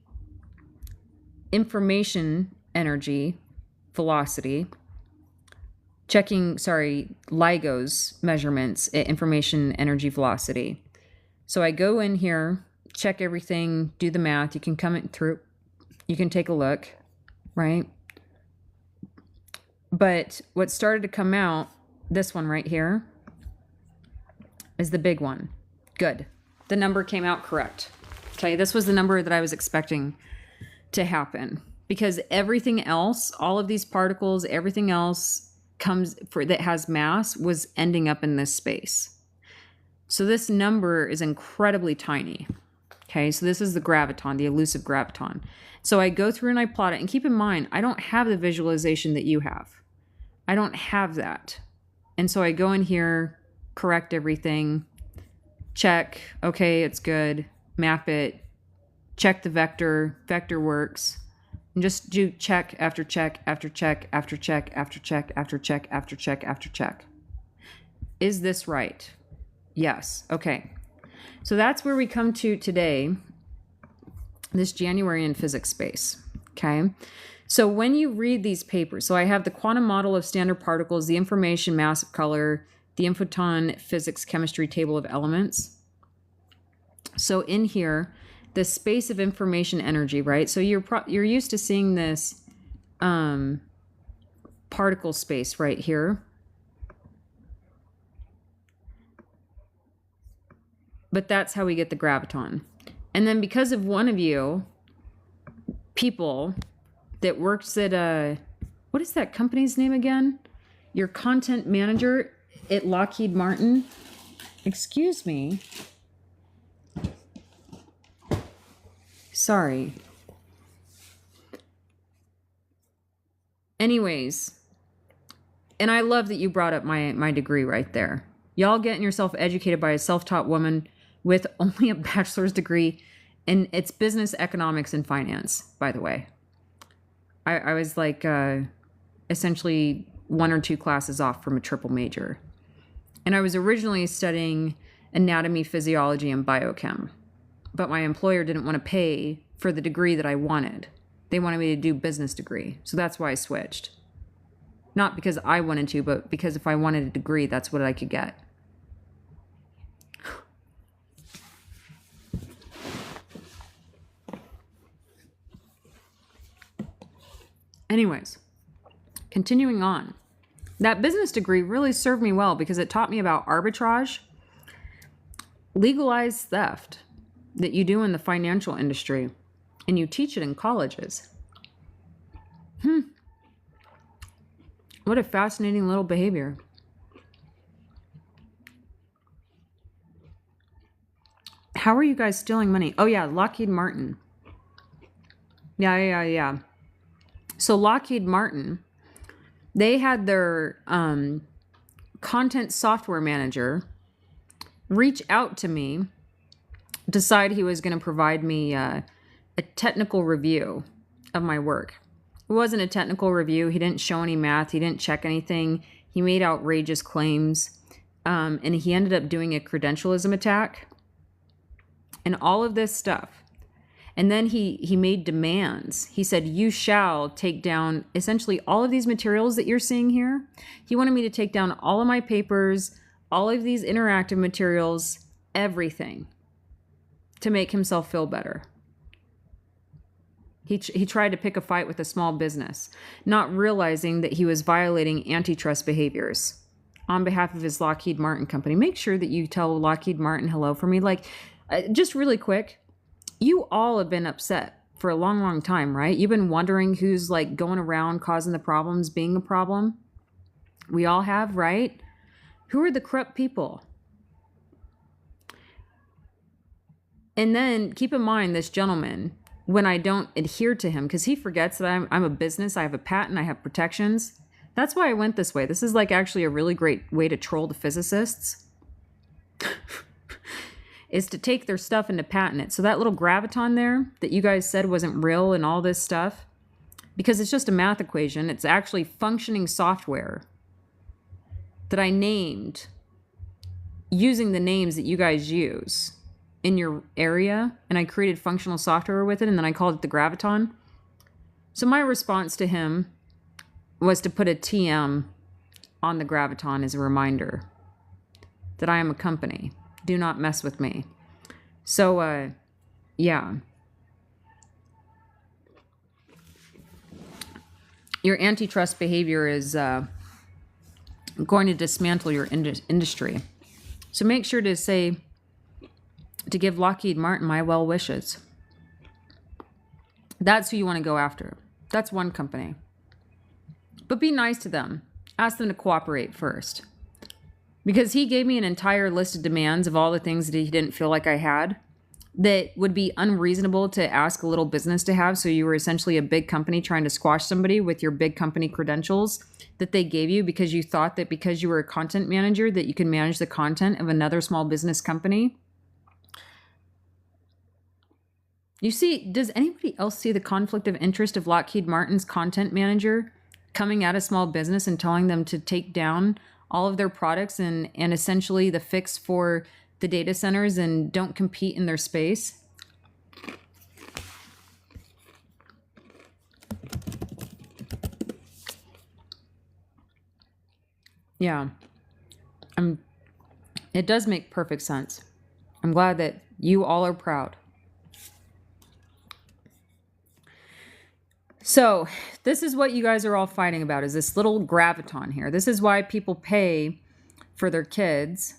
information energy velocity, LIGO's measurements at information energy velocity. So I go in here, check everything, do the math. You can come in through, you can take a look, right? But what started to come out, this one right here, is the big one. Good. The number came out correct. Okay, this was the number that I was expecting to happen. Because everything else, all of these particles, everything else that has mass was ending up in this space. So this number is incredibly tiny. Okay, so this is the graviton, the elusive graviton. So I go through and I plot it. And keep in mind, I don't have the visualization that you have. I don't have that. And so I go in here, correct everything, check, okay, it's good, map it, check the vector works. And just do check after check after check after check after check after check after check after check. Is this right? Yes. Okay. So that's where we come to today, this January in physics space. Okay. So when you read these papers, so I have the quantum model of standard particles, the information mass of color, the infoton physics chemistry table of elements. So in here, the space of information energy, right? So you're used to seeing this particle space right here. But that's how we get the graviton. And then because of one of you people that works at what is that company's name again? Your content manager at Lockheed Martin. Excuse me. Sorry. Anyways, and I love that you brought up my degree right there. Y'all getting yourself educated by a self-taught woman with only a bachelor's degree, and it's business economics and finance, by the way. I was like essentially 1 or 2 classes off from a triple major. And I was originally studying anatomy, physiology, and biochem. But my employer didn't want to pay for the degree that I wanted. They wanted me to do business degree. So that's why I switched. Not because I wanted to, but because if I wanted a degree, that's what I could get. Anyways, continuing on. That business degree really served me well because it taught me about arbitrage, legalized theft that you do in the financial industry, and you teach it in colleges. What a fascinating little behavior. How are you guys stealing money? Oh yeah, Lockheed Martin. Yeah. So Lockheed Martin, they had their content software manager reach out to me, decide he was going to provide me a technical review of my work. It wasn't a technical review. He didn't show any math. He didn't check anything. He made outrageous claims. And he ended up doing a credentialism attack and all of this stuff. And then he made demands. He said, you shall take down essentially all of these materials that you're seeing here. He wanted me to take down all of my papers, all of these interactive materials, everything, to make himself feel better. He tried to pick a fight with a small business, not realizing that he was violating antitrust behaviors on behalf of his Lockheed Martin company. Make sure that you tell Lockheed Martin hello for me. Like, just really quick, you all have been upset for a long, long time, right? You've been wondering who's like going around causing the problems, being a problem. We all have, right? Who are the corrupt people? And then keep in mind this gentleman, when I don't adhere to him, because he forgets that I'm a business, I have a patent, I have protections. That's why I went this way. This is like actually a really great way to troll the physicists. Is to take their stuff and to patent it. So that little graviton there that you guys said wasn't real and all this stuff, because it's just a math equation, it's actually functioning software that I named using the names that you guys use in your area, and I created functional software with it, and then I called it the graviton. So my response to him was to put a TM on the graviton as a reminder that I am a company. Do not mess with me. So, yeah. Your antitrust behavior is going to dismantle your industry. So make sure to give Lockheed Martin my well wishes. That's who you want to go after. That's one company. But be nice to them. Ask them to cooperate first. Because he gave me an entire list of demands of all the things that he didn't feel like I had that would be unreasonable to ask a little business to have. So you were essentially a big company trying to squash somebody with your big company credentials that they gave you because you thought that because you were a content manager that you could manage the content of another small business company. You see, does anybody else see the conflict of interest of Lockheed Martin's content manager coming at a small business and telling them to take down all of their products and essentially the fix for the data centers and don't compete in their space? Yeah. It does make perfect sense. I'm glad that you all are proud. So this is what you guys are all fighting about, is this little graviton here. This is why people pay for their kids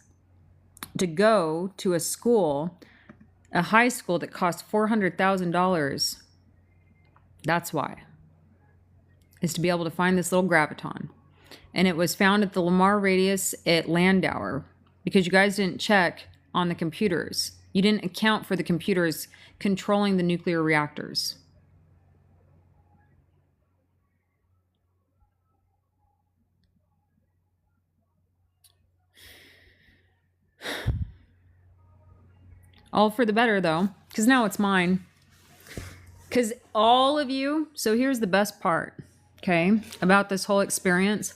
to go to a school, a high school that costs $400,000. That's why. Is to be able to find this little graviton. And it was found at the Lamar radius at Landauer because you guys didn't check on the computers. You didn't account for the computers controlling the nuclear reactors. All for the better, though, because now it's mine. Because all of you, so here's the best part, okay, about this whole experience.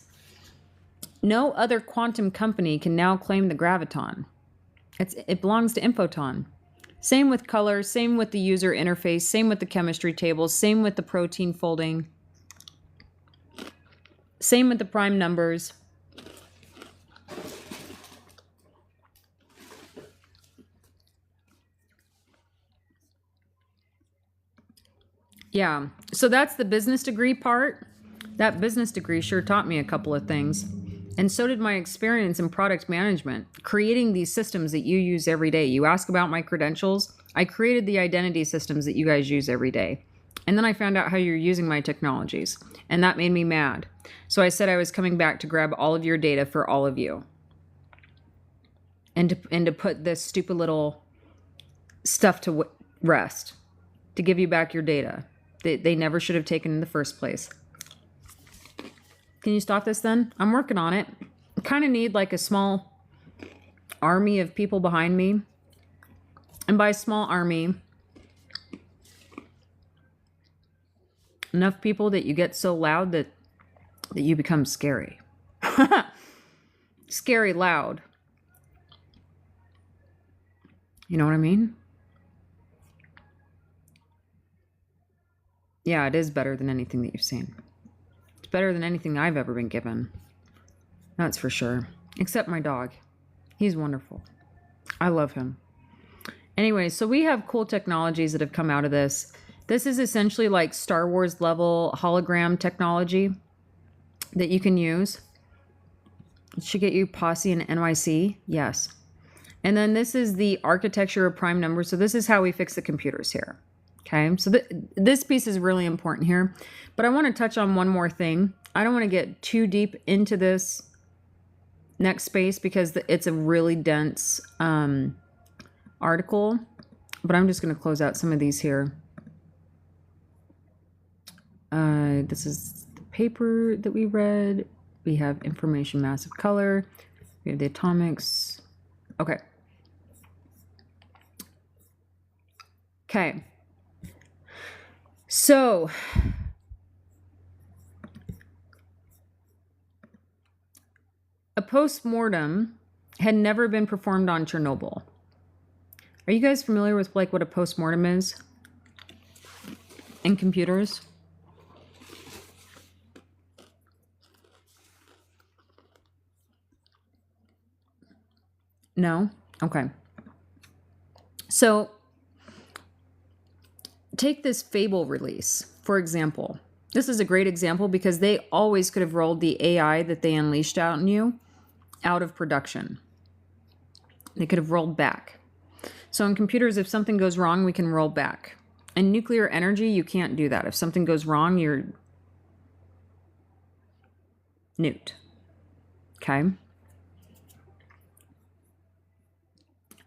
No other quantum company can now claim the graviton. It belongs to Infoton. Same with color, same with the user interface, same with the chemistry tables, same with the protein folding, same with the prime numbers. Yeah, so that's the business degree part. That business degree sure taught me a couple of things. And so did my experience in product management, creating these systems that you use every day. You ask about my credentials. I created the identity systems that you guys use every day. And then I found out how you're using my technologies. And that made me mad. So I said I was coming back to grab all of your data for all of you. And to put this stupid little stuff to rest. To give you back your data. They never should have taken in the first place. Can you stop this then? I'm working on it. I kind of need like a small army of people behind me. And by small army, enough people that you get so loud that you become scary. Scary loud. You know what I mean? Yeah, it is better than anything that you've seen. It's better than anything I've ever been given. That's for sure. Except my dog. He's wonderful. I love him. Anyway, so we have cool technologies that have come out of this. This is essentially like Star Wars level hologram technology that you can use. It should get you Posse and NYC. Yes. And then this is the architecture of prime numbers. So this is how we fix the computers here. Okay, so this piece is really important here, but I want to touch on one more thing. I don't want to get too deep into this next space because it's a really dense article, but I'm just going to close out some of these here. This is the paper that we read. We have information massive color. We have the atomics. Okay. Okay. So, a post-mortem had never been performed on Chernobyl. Are you guys familiar with like what a post-mortem is in computers? No? Okay. So, take this Fable release, for example. This is a great example because they always could have rolled the AI that they unleashed out on you out of production. They could have rolled back. So in computers, if something goes wrong, we can roll back. In nuclear energy, you can't do that. If something goes wrong, you're nuked. Okay?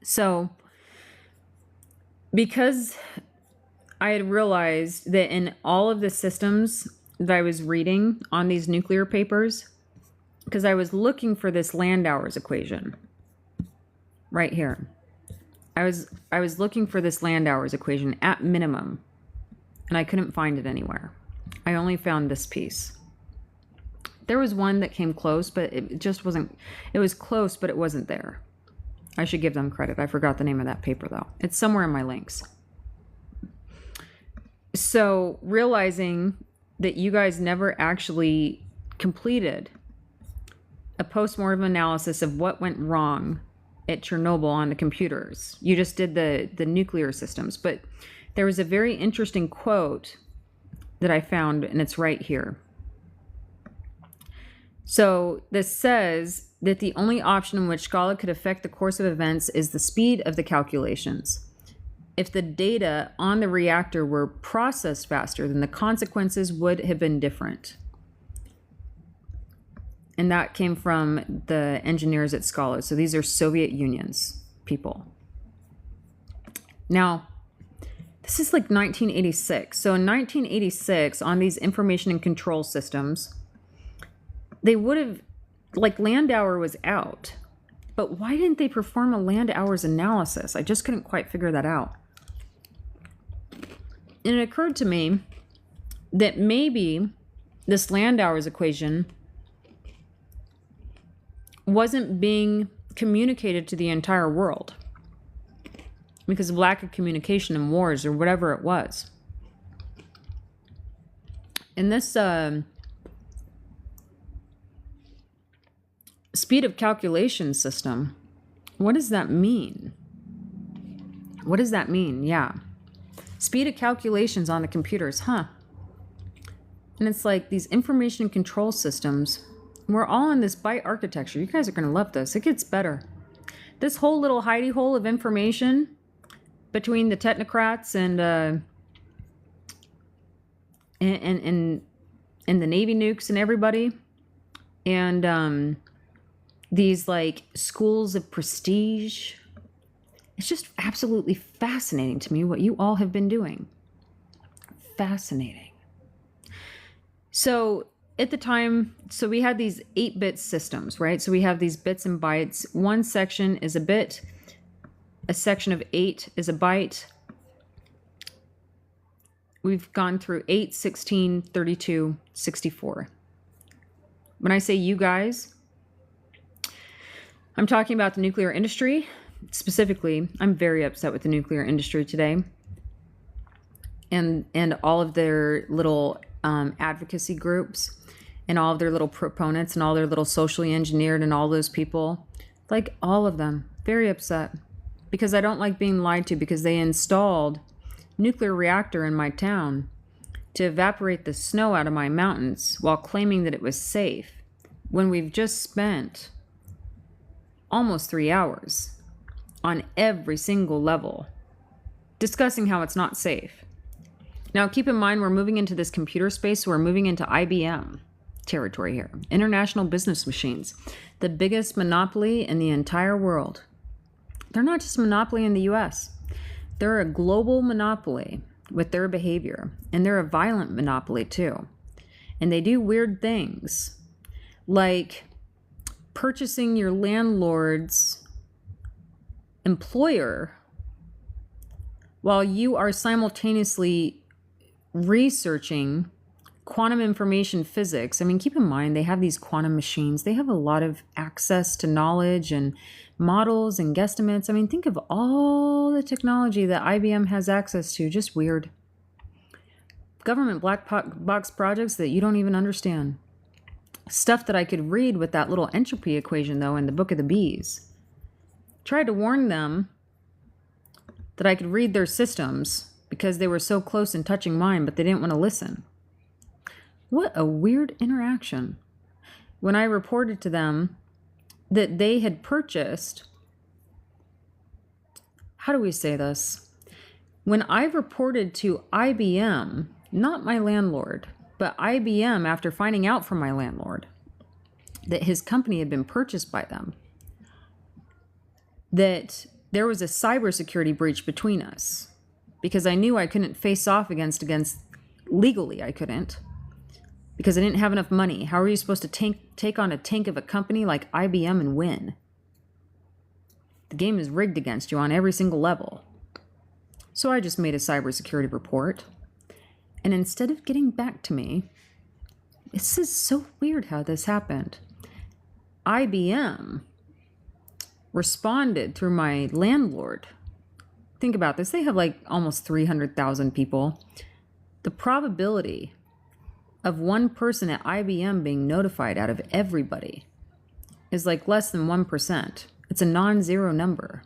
So, because I had realized that in all of the systems that I was reading on these nuclear papers, because I was looking for this Landauer's equation right here. I was looking for this Landauer's equation at minimum, and I couldn't find it anywhere. I only found this piece. There was one that came close, but it just wasn't, it was close, but it wasn't there. I should give them credit. I forgot the name of that paper though. It's somewhere in my links. So realizing that you guys never actually completed a post-mortem analysis of what went wrong at Chernobyl on the computers. You just did the nuclear systems. But there was a very interesting quote that I found, and it's right here. So this says that the only option in which Scala could affect the course of events is the speed of the calculations. If the data on the reactor were processed faster, then the consequences would have been different. And that came from the engineers at Scala. So these are Soviet Union's people. Now, this is like 1986. So in 1986, on these information and control systems, they would have, like Landauer was out, But why didn't they perform a land hours analysis? I just couldn't quite figure that out. And it occurred to me that maybe this land hours equation wasn't being communicated to the entire world because of lack of communication in wars or whatever it was. And this speed of calculation system, what does that mean? What does that mean? Yeah. Speed of calculations on the computers, huh? And it's like these information control systems, we're all in this byte architecture. You guys are going to love this. It gets better. This whole little hidey hole of information between the technocrats and the Navy nukes and everybody, and these like schools of prestige. It's just absolutely fascinating to me what you all have been doing. Fascinating. So at the time, so we had these 8-bit systems, right? So we have these bits and bytes. One section is a bit, a section of 8 is a byte. We've gone through 8, 16, 32, 64. When I say you guys, I'm talking about the nuclear industry. Specifically, I'm very upset with the nuclear industry today. And all of their little advocacy groups and all of their little proponents and all their little socially engineered and all those people. Like all of them. Very upset. Because I don't like being lied to, because they installed nuclear reactor in my town to evaporate the snow out of my mountains while claiming that it was safe, when we've just spent almost 3 hours on every single level discussing how it's not safe. Now keep in mind, we're moving into this computer space, so we're moving into IBM territory here. International Business Machines, the biggest monopoly in the entire world. They're not just a monopoly in the US. They're a global monopoly with their behavior, and they're a violent monopoly too. And they do weird things like purchasing your landlord's employer while you are simultaneously researching quantum information physics. I mean, keep in mind, they have these quantum machines. They have a lot of access to knowledge and models and guesstimates. I mean, think of all the technology that IBM has access to. Just weird. Government black box projects that you don't even understand. Stuff that I could read with that little entropy equation, though, in the Book of the Bees. Tried to warn them that I could read their systems because they were so close in touching mine, but they didn't want to listen. What a weird interaction. When I reported to them that they had purchased, how do we say this? When I reported to IBM, not my landlord, but IBM, after finding out from my landlord that his company had been purchased by them, that there was a cybersecurity breach between us, because I knew I couldn't face off against legally I couldn't, because I didn't have enough money. How are you supposed to take on a tank of a company like IBM and win? The game is rigged against you on every single level. So I just made a cybersecurity report. And instead of getting back to me, this is so weird how this happened. IBM responded through my landlord. Think about this. They have like almost 300,000 people. The probability of one person at IBM being notified out of everybody is like less than 1%. It's a non-zero number.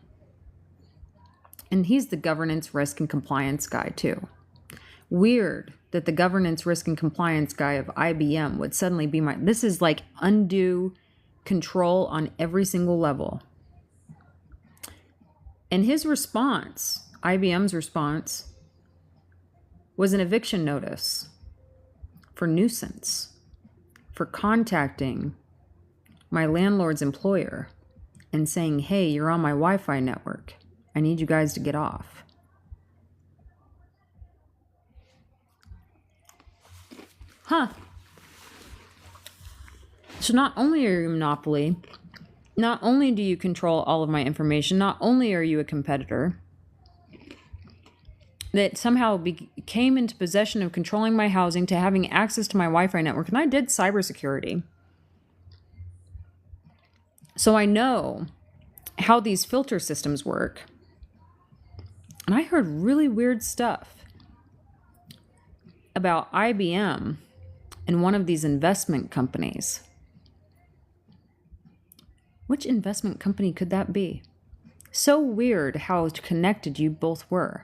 And he's the governance, risk, and compliance guy too. Weird that the governance, risk, and compliance guy of IBM would suddenly be my... This is like undue control on every single level. And his response, IBM's response, was an eviction notice for nuisance, for contacting my landlord's employer and saying, hey, you're on my Wi-Fi network. I need you guys to get off. Huh. So not only are you a monopoly, Not only do you control all of my information, not only are you a competitor that somehow came into possession of controlling my housing to having access to my Wi-Fi network, and I did cybersecurity. So I know how these filter systems work. And I heard really weird stuff about IBM and one of these investment companies. Which investment company could that be? So weird how connected you both were.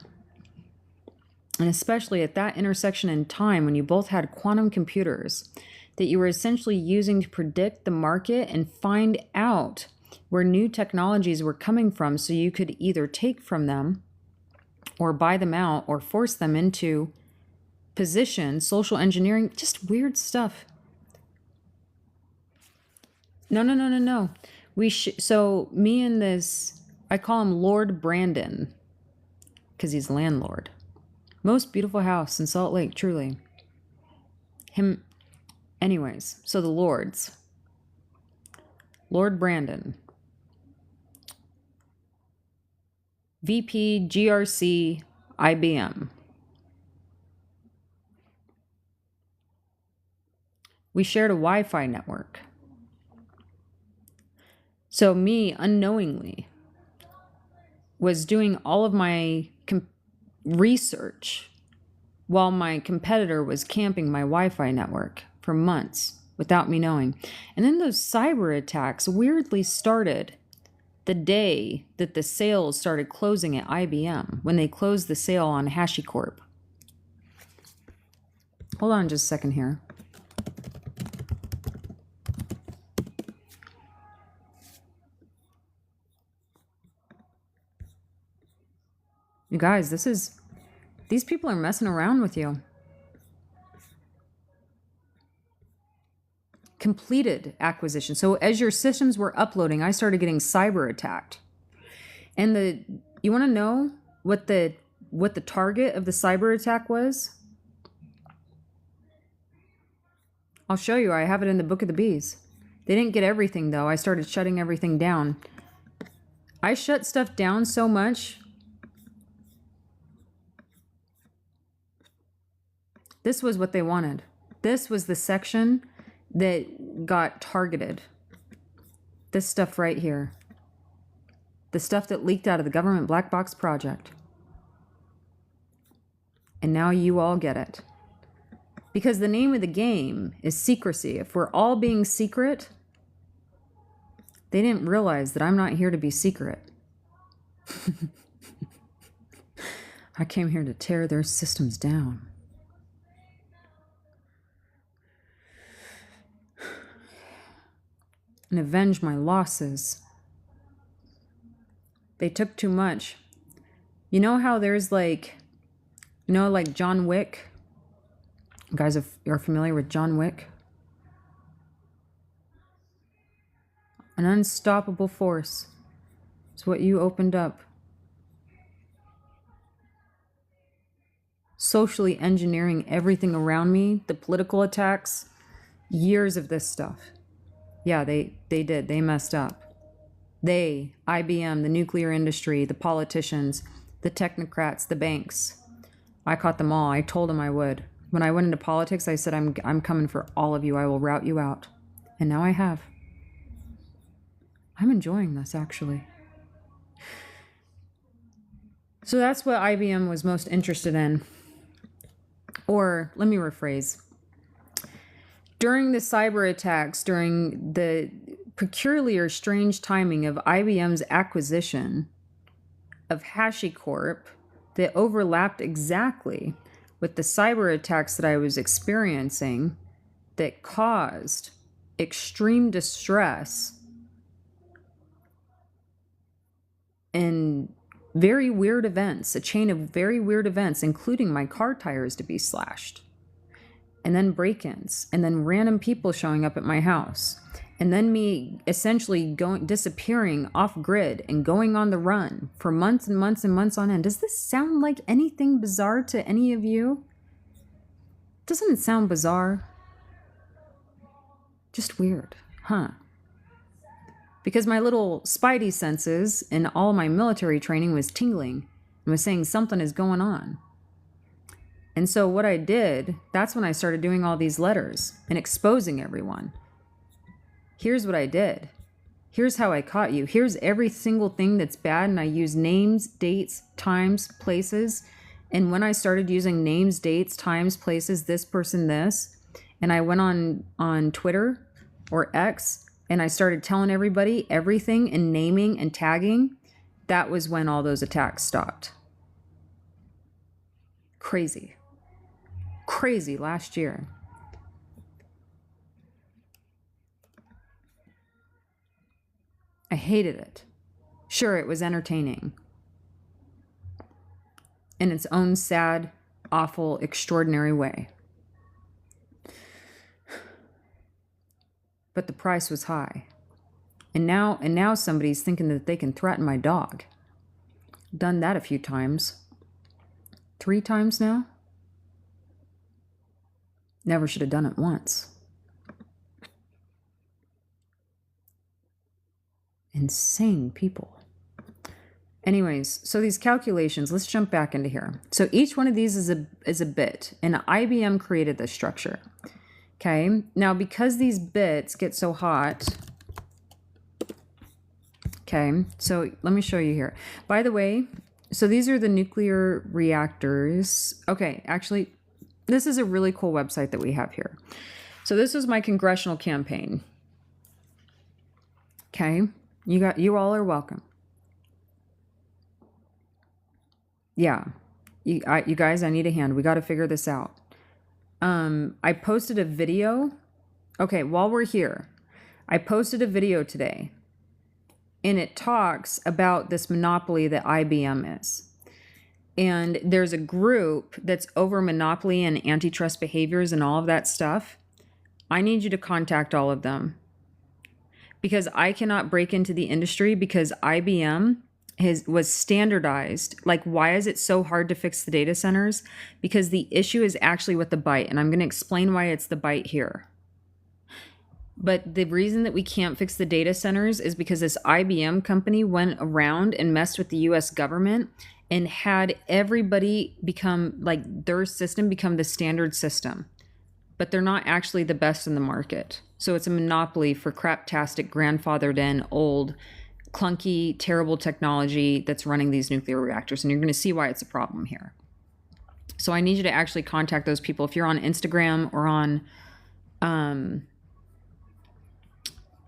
And especially at that intersection in time when you both had quantum computers that you were essentially using to predict the market and find out where new technologies were coming from so you could either take from them or buy them out or force them into position, social engineering, just weird stuff. No. So me and this, I call him Lord Brandon because he's landlord. Most beautiful house in Salt Lake, truly. Him, anyways, so the Lords. Lord Brandon. VP, GRC, IBM. We shared a Wi-Fi network. So me, unknowingly, was doing all of my research while my competitor was camping my Wi-Fi network for months without me knowing. And then those cyber attacks weirdly started the day that the sales started closing at IBM, when they closed the sale on HashiCorp. Hold on just a second here. You guys, these people are messing around with you. Completed acquisition. So as your systems were uploading, I started getting cyber attacked. And you want to know what the target of the cyber attack was? I'll show you. I have it in the Book of the Bees. They didn't get everything though. I started shutting everything down. I shut stuff down so much. This was what they wanted. This was the section that got targeted. This stuff right here. The stuff that leaked out of the government black box project. And now you all get it. Because the name of the game is secrecy. If we're all being secret, they didn't realize that I'm not here to be secret. I came here to tear their systems down. And avenge my losses. They took too much. You know how there's like John Wick? You guys are familiar with John Wick? An unstoppable force. It's what you opened up. Socially engineering everything around me, the political attacks, years of this stuff. Yeah, they did. They messed up. They, IBM, the nuclear industry, the politicians, the technocrats, the banks. I caught them all. I told them I would. When I went into politics, I said, I'm coming for all of you. I will rout you out. And now I have. I'm enjoying this, actually. So that's what IBM was most interested in. Or, let me rephrase. During the cyber attacks, during the peculiar, strange timing of IBM's acquisition of HashiCorp that overlapped exactly with the cyber attacks that I was experiencing that caused extreme distress and very weird events, a chain of very weird events, including my car tires to be slashed. And then break-ins, and then random people showing up at my house, and then me essentially disappearing off grid and going on the run for months and months and months on end. Does this sound like anything bizarre to any of you? Doesn't it sound bizarre? Just weird, huh? because my little spidey senses and all my military training was tingling and was saying something is going on. And so what I did, that's when I started doing all these letters and exposing everyone. Here's what I did. Here's how I caught you. Here's every single thing that's bad. And I use names, dates, times, places. And when I started using names, dates, times, places, this person, this, and I went on Twitter or X and I started telling everybody everything and naming and tagging, that was when all those attacks stopped. Crazy. Crazy last year. I hated it. Sure, it was entertaining. In its own sad, awful, extraordinary way. But the price was high. And now somebody's thinking that they can threaten my dog. Done that a few times. 3 times now? Never should have done it once. Insane people. Anyways, so these calculations, let's jump back into here. So each one of these is a bit, and IBM created this structure. Okay, now because these bits get so hot, okay, so let me show you here. By the way, so these are the nuclear reactors. Okay, actually, this is a really cool website that we have here. So this was my congressional campaign. Okay, you all are welcome. Yeah, you guys, I need a hand. We got to figure this out. I posted a video. Okay, while we're here, I posted a video today, and it talks about this monopoly that IBM is. And there's a group that's over monopoly and antitrust behaviors and all of that stuff. I need you to contact all of them, because I cannot break into the industry because IBM was standardized. Like, why is it so hard to fix the data centers? Because the issue is actually with the byte, and I'm going to explain why it's the byte here. But the reason that we can't fix the data centers is because this IBM company went around and messed with the US government and had everybody become, like, their system become the standard system. But they're not actually the best in the market. So it's a monopoly for craptastic, grandfathered in, old, clunky, terrible technology that's running these nuclear reactors. And you're going to see why it's a problem here. So I need you to actually contact those people. If you're on Instagram or on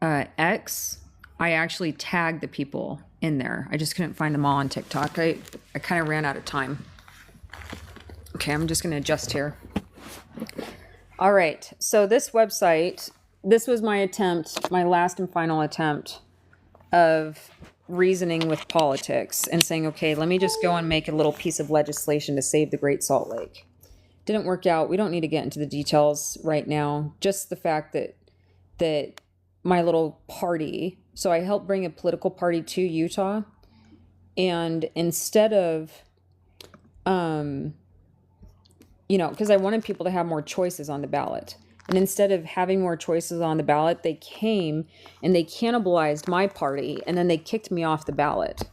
X, I actually tagged the people in there. I just couldn't find them all on TikTok. I kind of ran out of time. Okay, I'm just going to adjust here. All right, so this website, this was my attempt, my last and final attempt of reasoning with politics and saying, okay, let me just go and make a little piece of legislation to save the Great Salt Lake. Didn't work out. We don't need to get into the details right now. Just the fact that my little party, so I helped bring a political party to Utah, and instead of, because I wanted people to have more choices on the ballot. And instead of having more choices on the ballot, they came and they cannibalized my party, and then they kicked me off the ballot.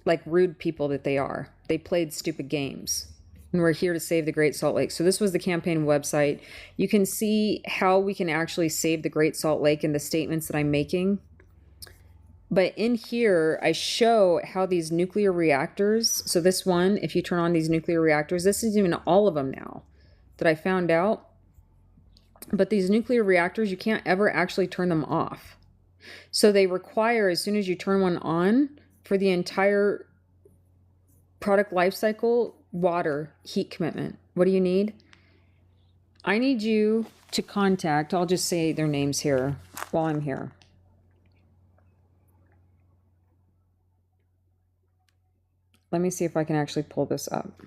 Like rude people that they are. They played stupid games. And we're here to save the Great Salt Lake. So this was the campaign website. You can see how we can actually save the Great Salt Lake in the statements that I'm making. But in here, I show how these nuclear reactors, so this one, if you turn on these nuclear reactors, this is even all of them now that I found out. But these nuclear reactors, you can't ever actually turn them off. So they require, as soon as you turn one on, for the entire product life cycle, water, heat commitment. What do you need? I need you to contact, I'll just say their names here while I'm here. Let me see if I can actually pull this up.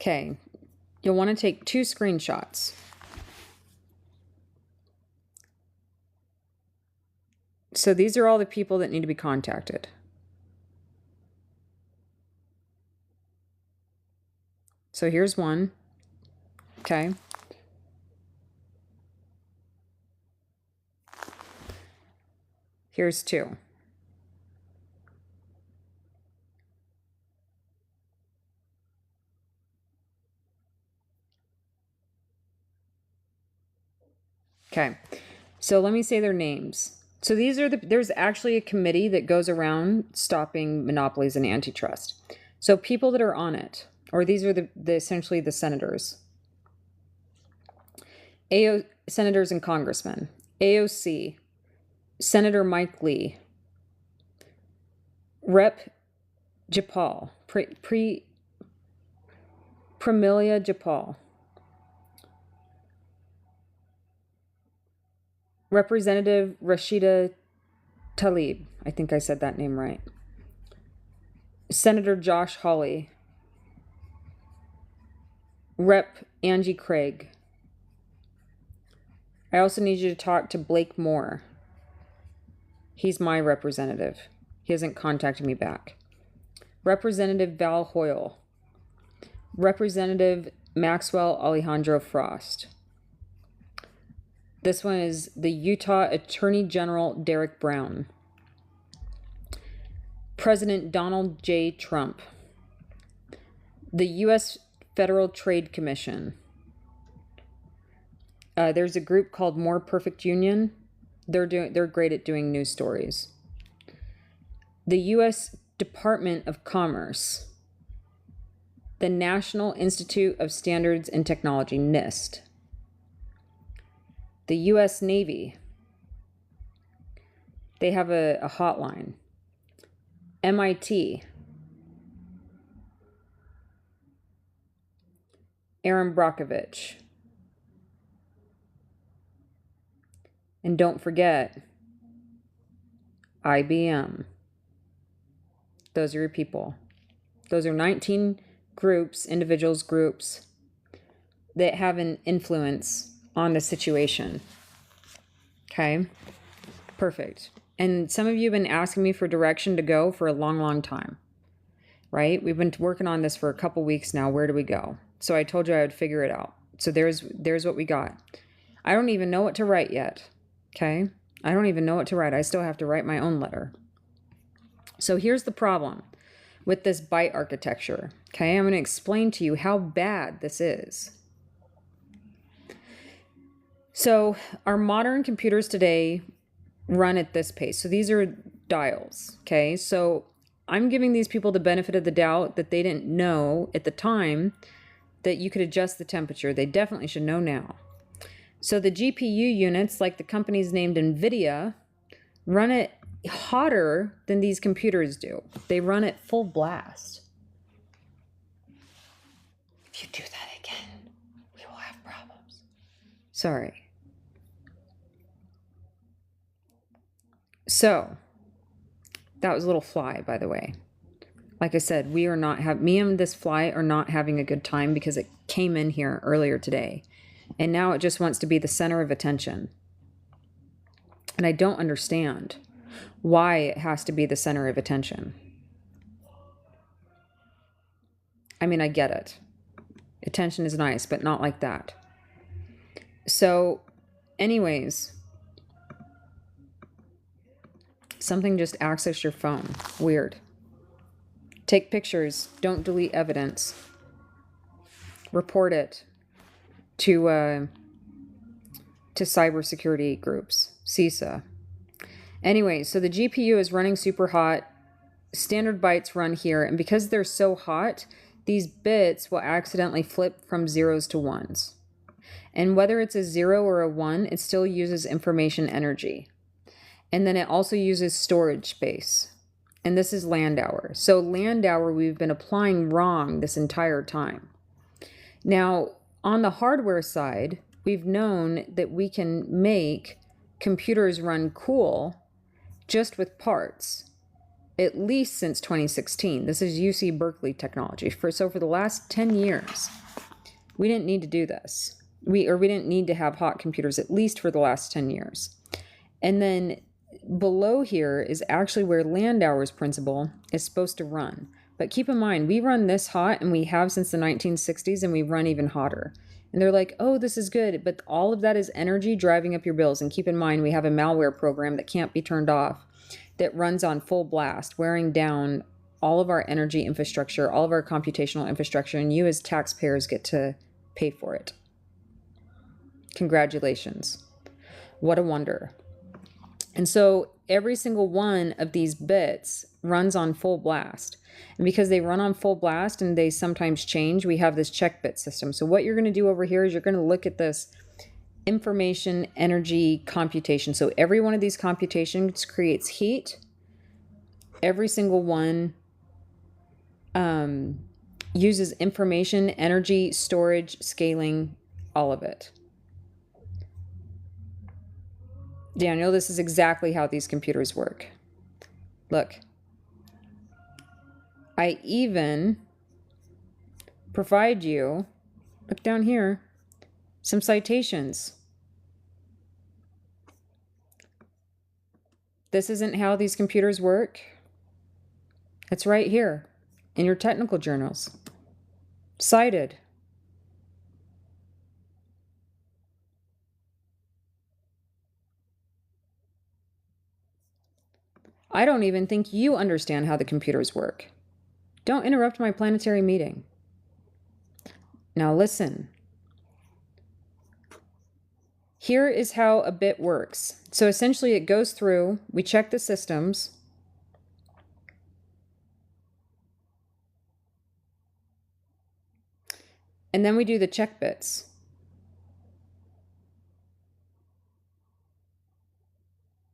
Okay, you'll want to take 2 screenshots. So these are all the people that need to be contacted. So here's one. Okay. Here's two. Okay. So let me say their names. So these are there's actually a committee that goes around stopping monopolies and antitrust. So people that are on it, or these are the essentially the senators. Senators and congressmen. AOC, Senator Mike Lee, Rep. Japal, Premilia Japal, Representative Rashida Tlaib, I think I said that name right, Senator Josh Hawley, Rep. Angie Craig. I also need you to talk to Blake Moore. He's my representative. He hasn't contacted me back. Representative Val Hoyle. Representative Maxwell Alejandro Frost. This one is the Utah Attorney General Derek Brown. President Donald J. Trump. The U.S. Federal Trade Commission. There's a group called More Perfect Union. They're great at doing news stories. The U.S. Department of Commerce. The National Institute of Standards and Technology, NIST. The U.S. Navy. They have a hotline. MIT. Aaron Brockovich. And don't forget, IBM. Those are your people. Those are 19 groups, individuals, groups that have an influence on the situation. Okay? Perfect. And some of you have been asking me for direction to go for a long, long time. Right? We've been working on this for a couple weeks now. Where do we go? So I told you I would figure it out. So there's what we got. I don't even know what to write yet. Okay? I don't even know what to write. I still have to write my own letter. So here's the problem with this byte architecture. Okay? I'm going to explain to you how bad this is. So our modern computers today run at this pace. So these are dials. Okay? So I'm giving these people the benefit of the doubt that they didn't know at the time that you could adjust the temperature. They definitely should know now. So the GPU units, like the companies named NVIDIA, run it hotter than these computers do. They run at full blast. If you do that again, we will have problems. Sorry. So, that was a little fly, by the way. Like I said, me and this fly are not having a good time because it came in here earlier today. And now it just wants to be the center of attention. And I don't understand why it has to be the center of attention. I mean, I get it. Attention is nice, but not like that. So, anyways, something just accessed your phone. Weird. Take pictures. Don't delete evidence. Report it to cybersecurity groups, CISA. Anyway, so the GPU is running super hot. Standard bytes run here, and because they're so hot, these bits will accidentally flip from zeros to ones. And whether it's a 0 or a 1, it still uses information energy. And then it also uses storage space. And this is land hour. So land hour we've been applying wrong this entire time. Now, on the hardware side, we've known that we can make computers run cool just with parts, at least since 2016. This is UC Berkeley technology. So for the last 10 years, we didn't need to do this. We didn't need to have hot computers, at least for the last 10 years. And then below here is actually where Landauer's principle is supposed to run. But keep in mind, we run this hot, and we have since the 1960s, and we run even hotter. And they're like, oh, this is good. But all of that is energy driving up your bills. And keep in mind, we have a malware program that can't be turned off that runs on full blast, wearing down all of our energy infrastructure, all of our computational infrastructure, and you as taxpayers get to pay for it. Congratulations. What a wonder. And so every single one of these bits runs on full blast. And because they run on full blast and they sometimes change, we have this check bit system. So what you're going to do over here is you're going to look at this information energy computation. So every one of these computations creates heat. Every single one uses information, energy, storage, scaling, all of it. Daniel, this is exactly how these computers work. Look. I even provide you, look down here, some citations. This isn't how these computers work. It's right here in your technical journals. Cited. I don't even think you understand how the computers work. Don't interrupt my planetary meeting. Now listen. Here is how a bit works. So essentially it goes through, we check the systems. And then we do the check bits.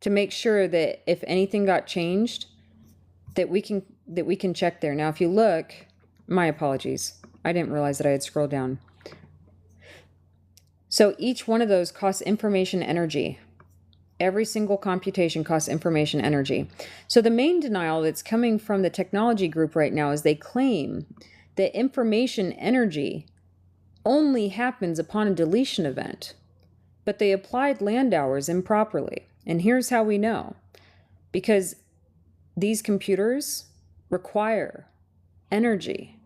To make sure that if anything got changed, that we can check there. Now, if you look, my apologies. I didn't realize that I had scrolled down. So each one of those costs information energy. Every single computation costs information energy. So the main denial that's coming from the technology group right now is they claim that information energy only happens upon a deletion event, but they applied land hours improperly. And here's how we know. Because these computers require energy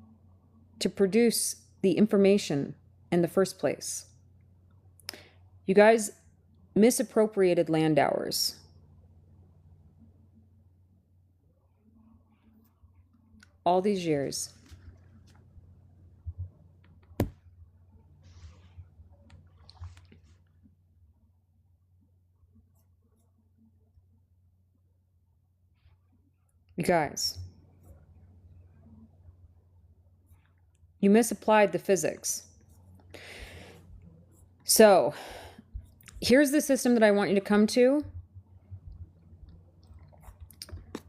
to produce the information in the first place. You guys misappropriated land hours. All these years. You guys, you misapplied the physics. So, here's the system that I want you to come to.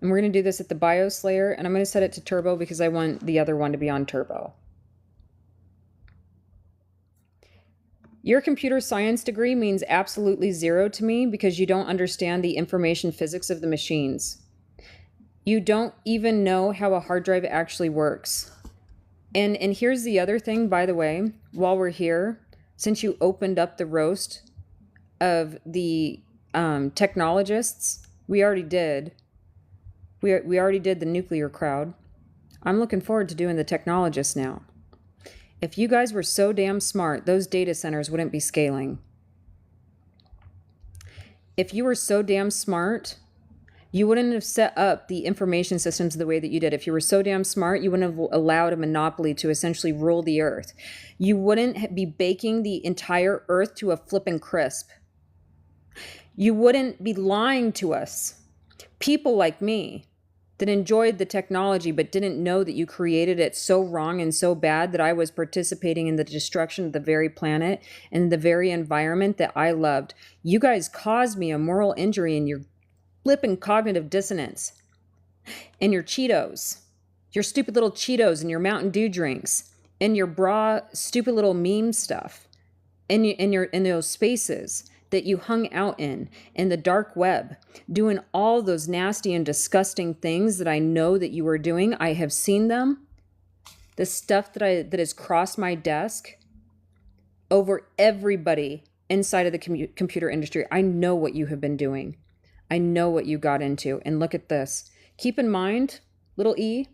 And we're going to do this at the BIOS layer, and I'm going to set it to turbo because I want the other one to be on turbo. Your computer science degree means absolutely zero to me because you don't understand the information physics of the machines. You don't even know how a hard drive actually works. And here's the other thing, by the way, while we're here, since you opened up the roast of the technologists, we already did. We already did the nuclear crowd. I'm looking forward to doing the technologists now. If you guys were so damn smart, those data centers wouldn't be scaling. If you were so damn smart, you wouldn't have set up the information systems the way that you did. If you were so damn smart, you wouldn't have allowed a monopoly to essentially rule the earth. You wouldn't be baking the entire earth to a flippin' crisp. You wouldn't be lying to us. People like me that enjoyed the technology but didn't know that you created it so wrong and so bad that I was participating in the destruction of the very planet and the very environment that I loved. You guys caused me a moral injury in your flipping cognitive dissonance and your Cheetos, your stupid little Cheetos and your Mountain Dew drinks and your bra stupid little meme stuff and in those spaces that you hung out in the dark web, doing all those nasty and disgusting things that I know that you were doing. I have seen them. The stuff that has crossed my desk over everybody inside of the computer industry. I know what you have been doing. I know what you got into. And look at this. Keep in mind, little e,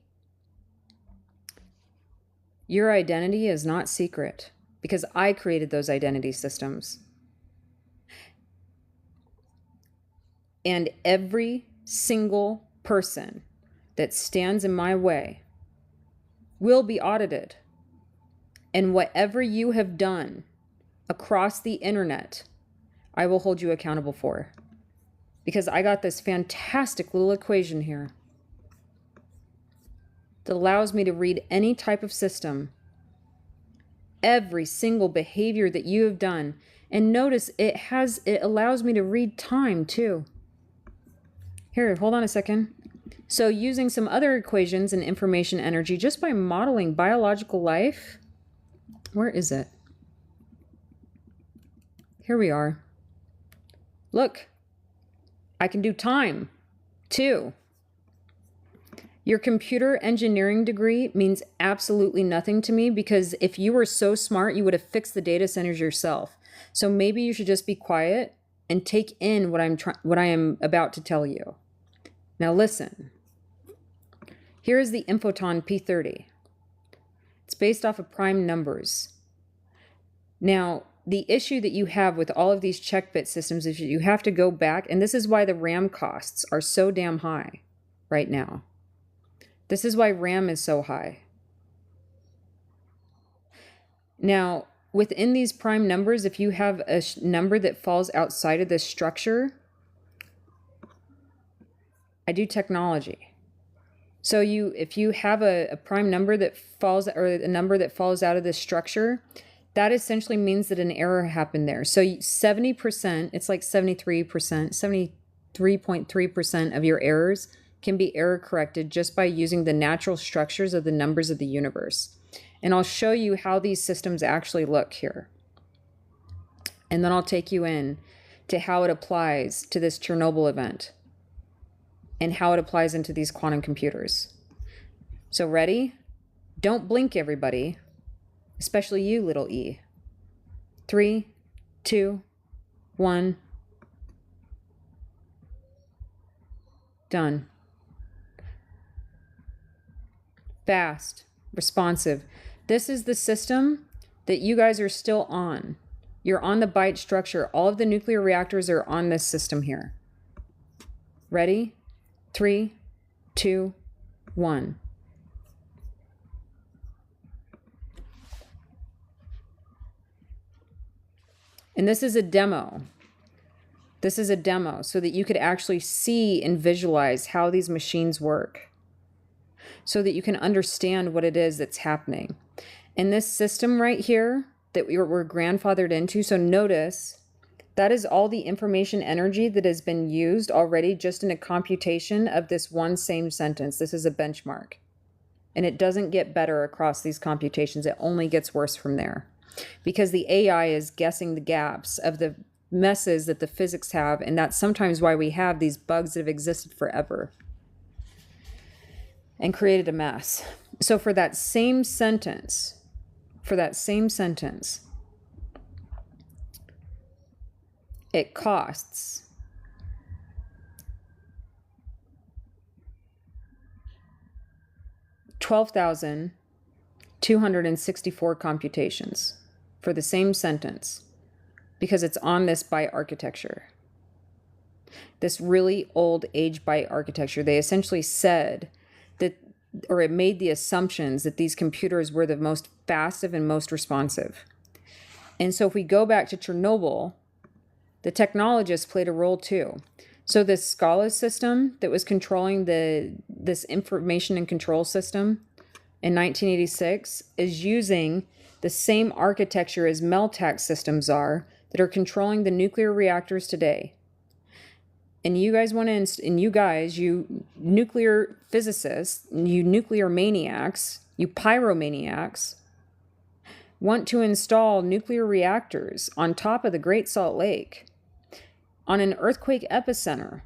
Your identity is not secret because I created those identity systems. And every single person that stands in my way will be audited. And whatever you have done across the internet, I will hold you accountable for. Because I got this fantastic little equation here that allows me to read any type of system, every single behavior that you have done. And notice it allows me to read time too. Here, hold on a second. So using some other equations in information energy, just by modeling biological life, where is it? Here we are. Look, I can do time too. Your computer engineering degree means absolutely nothing to me because if you were so smart, you would have fixed the data centers yourself. So maybe you should just be quiet and take in what I am about to tell you. Now listen. Here is the Infoton P30. It's based off of prime numbers. Now, the issue that you have with all of these check bit systems is you have to go back, and this is why the RAM costs are so damn high right now. This is why RAM is so high. Now, within these prime numbers, if you have a number that falls outside of this structure, I do technology. So if you have a prime number that falls, or a number that falls out of this structure, that essentially means that an error happened there. So 70%, it's like 73%, 73.3% of your errors can be error corrected just by using the natural structures of the numbers of the universe. And I'll show you how these systems actually look here. And then I'll take you in to how it applies to this Chernobyl event and how it applies into these quantum computers. So ready? Don't blink, everybody. Especially you, little e. 3, 2, 1. Done. Fast, responsive. This is the system that you guys are still on. You're on the byte structure. All of the nuclear reactors are on this system here. Ready? 3, 2, 1. And this is a demo. This is a demo so that you could actually see and visualize how these machines work, so that you can understand what it is that's happening. And this system right here that we're grandfathered into, so notice that is all the information energy that has been used already just in a computation of this one same sentence. This is a benchmark. And it doesn't get better across these computations. It only gets worse from there. Because the AI is guessing the gaps of the messes that the physics have, and that's sometimes why we have these bugs that have existed forever and created a mess. So for that same sentence, it costs $12,264 computations for the same sentence, because it's on this byte architecture. This really old age byte architecture. They essentially said that, or it made the assumptions that these computers were the most fast and most responsive. And so if we go back to Chernobyl, the technologists played a role too. So this Scala system that was controlling this information and control system in 1986 is using the same architecture as Meltac systems are that are controlling the nuclear reactors today. And you guys you nuclear physicists, you nuclear maniacs, you pyromaniacs, want to install nuclear reactors on top of the Great Salt Lake on an earthquake epicenter,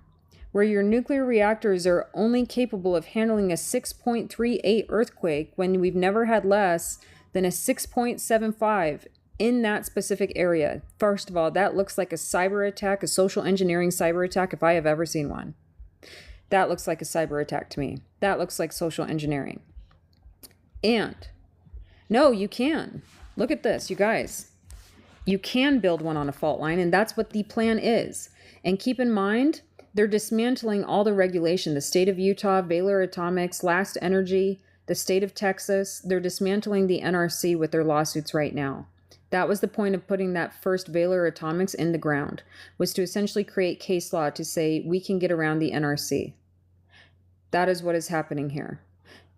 where your nuclear reactors are only capable of handling a 6.38 earthquake when we've never had less than a 6.75 in that specific area. First of all, that looks like a cyber attack, a social engineering cyber attack, if I have ever seen one. That looks like a cyber attack to me. That looks like social engineering. And No, you can. Look at this, you guys. You can build one on a fault line, and that's what the plan is. And keep in mind, they're dismantling all the regulation. The state of Utah, Baylor Atomics, Last Energy, the state of Texas, they're dismantling the NRC with their lawsuits right now. That was the point of putting that first Baylor Atomics in the ground, was to essentially create case law to say we can get around the NRC. That is what is happening here.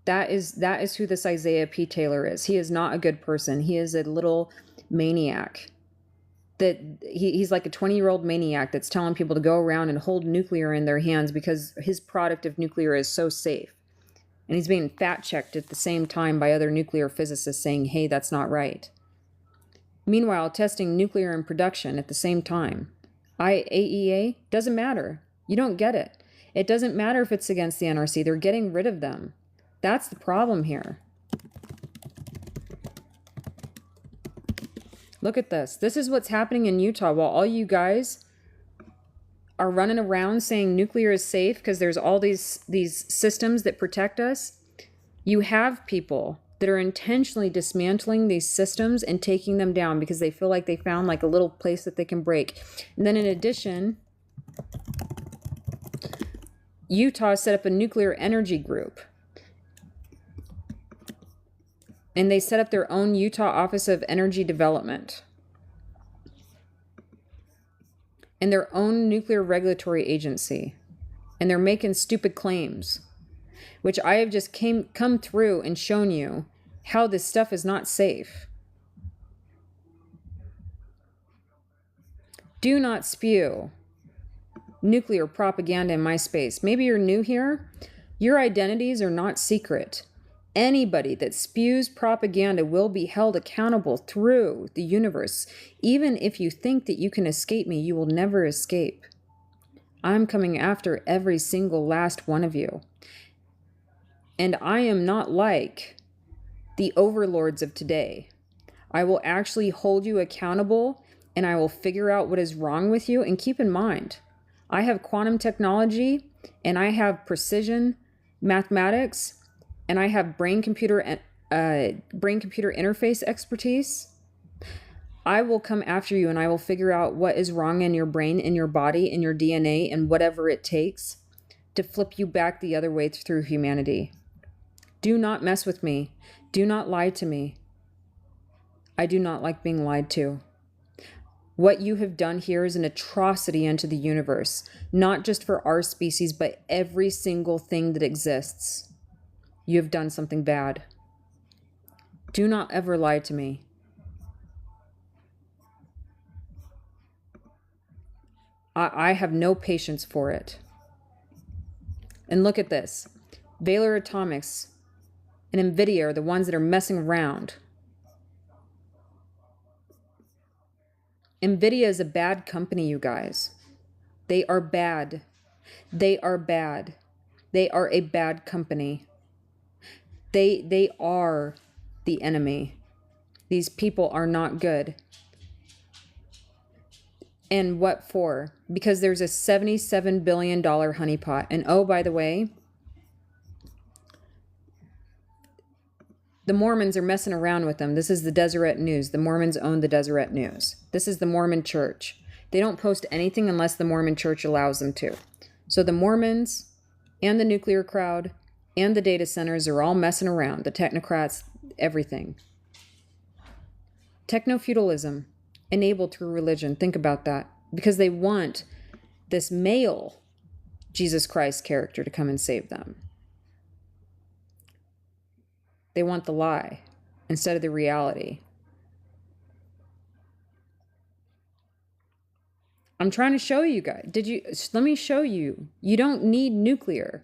That is who this Isaiah P. Taylor is. He is not a good person. He is a little maniac. That he's like a 20-year-old maniac that's telling people to go around and hold nuclear in their hands because his product of nuclear is so safe. And he's being fact-checked at the same time by other nuclear physicists saying, hey, that's not right. Meanwhile, testing nuclear in production at the same time. IAEA doesn't matter. You don't get it. It doesn't matter if it's against the NRC. They're getting rid of them. That's the problem here. Look at this. This is what's happening in Utah while all you guys are running around saying nuclear is safe because there's all these systems that protect us. You have people that are intentionally dismantling these systems and taking them down because they feel like they found like a little place that they can break. And then in addition, Utah set up a nuclear energy group. And they set up their own Utah Office of Energy Development. And their own nuclear regulatory agency. And they're making stupid claims. Which I have just come through and shown you how this stuff is not safe. Do not spew nuclear propaganda in my space. Maybe you're new here. Your identities are not secret. Anybody that spews propaganda will be held accountable through the universe. Even if you think that you can escape me, you will never escape. I'm coming after every single last one of you. And I am not like the overlords of today. I will actually hold you accountable and I will figure out what is wrong with you. And keep in mind, I have quantum technology and I have precision mathematics and I have brain-computer interface expertise. I will come after you and I will figure out what is wrong in your brain, in your body, in your DNA, and whatever it takes to flip you back the other way through humanity. Do not mess with me. Do not lie to me. I do not like being lied to. What you have done here is an atrocity unto the universe, not just for our species, but every single thing that exists. You have done something bad. Do not ever lie to me. I have no patience for it. And look at this. Baylor Atomics and NVIDIA are the ones that are messing around. NVIDIA is a bad company, you guys. They are bad. They are bad. They are a bad company. They are the enemy. These people are not good. And what for? Because there's a $77 billion honeypot. And oh, by the way, the Mormons are messing around with them. This is the Deseret News. The Mormons own the Deseret News. This is the Mormon Church. They don't post anything unless the Mormon Church allows them to. So the Mormons and the nuclear crowd and the data centers are all messing around. The technocrats, everything. Techno-feudalism enabled through religion. Think about that. Because they want this male Jesus Christ character to come and save them. They want the lie instead of the reality. I'm trying to show you guys. Let me show you. You don't need nuclear.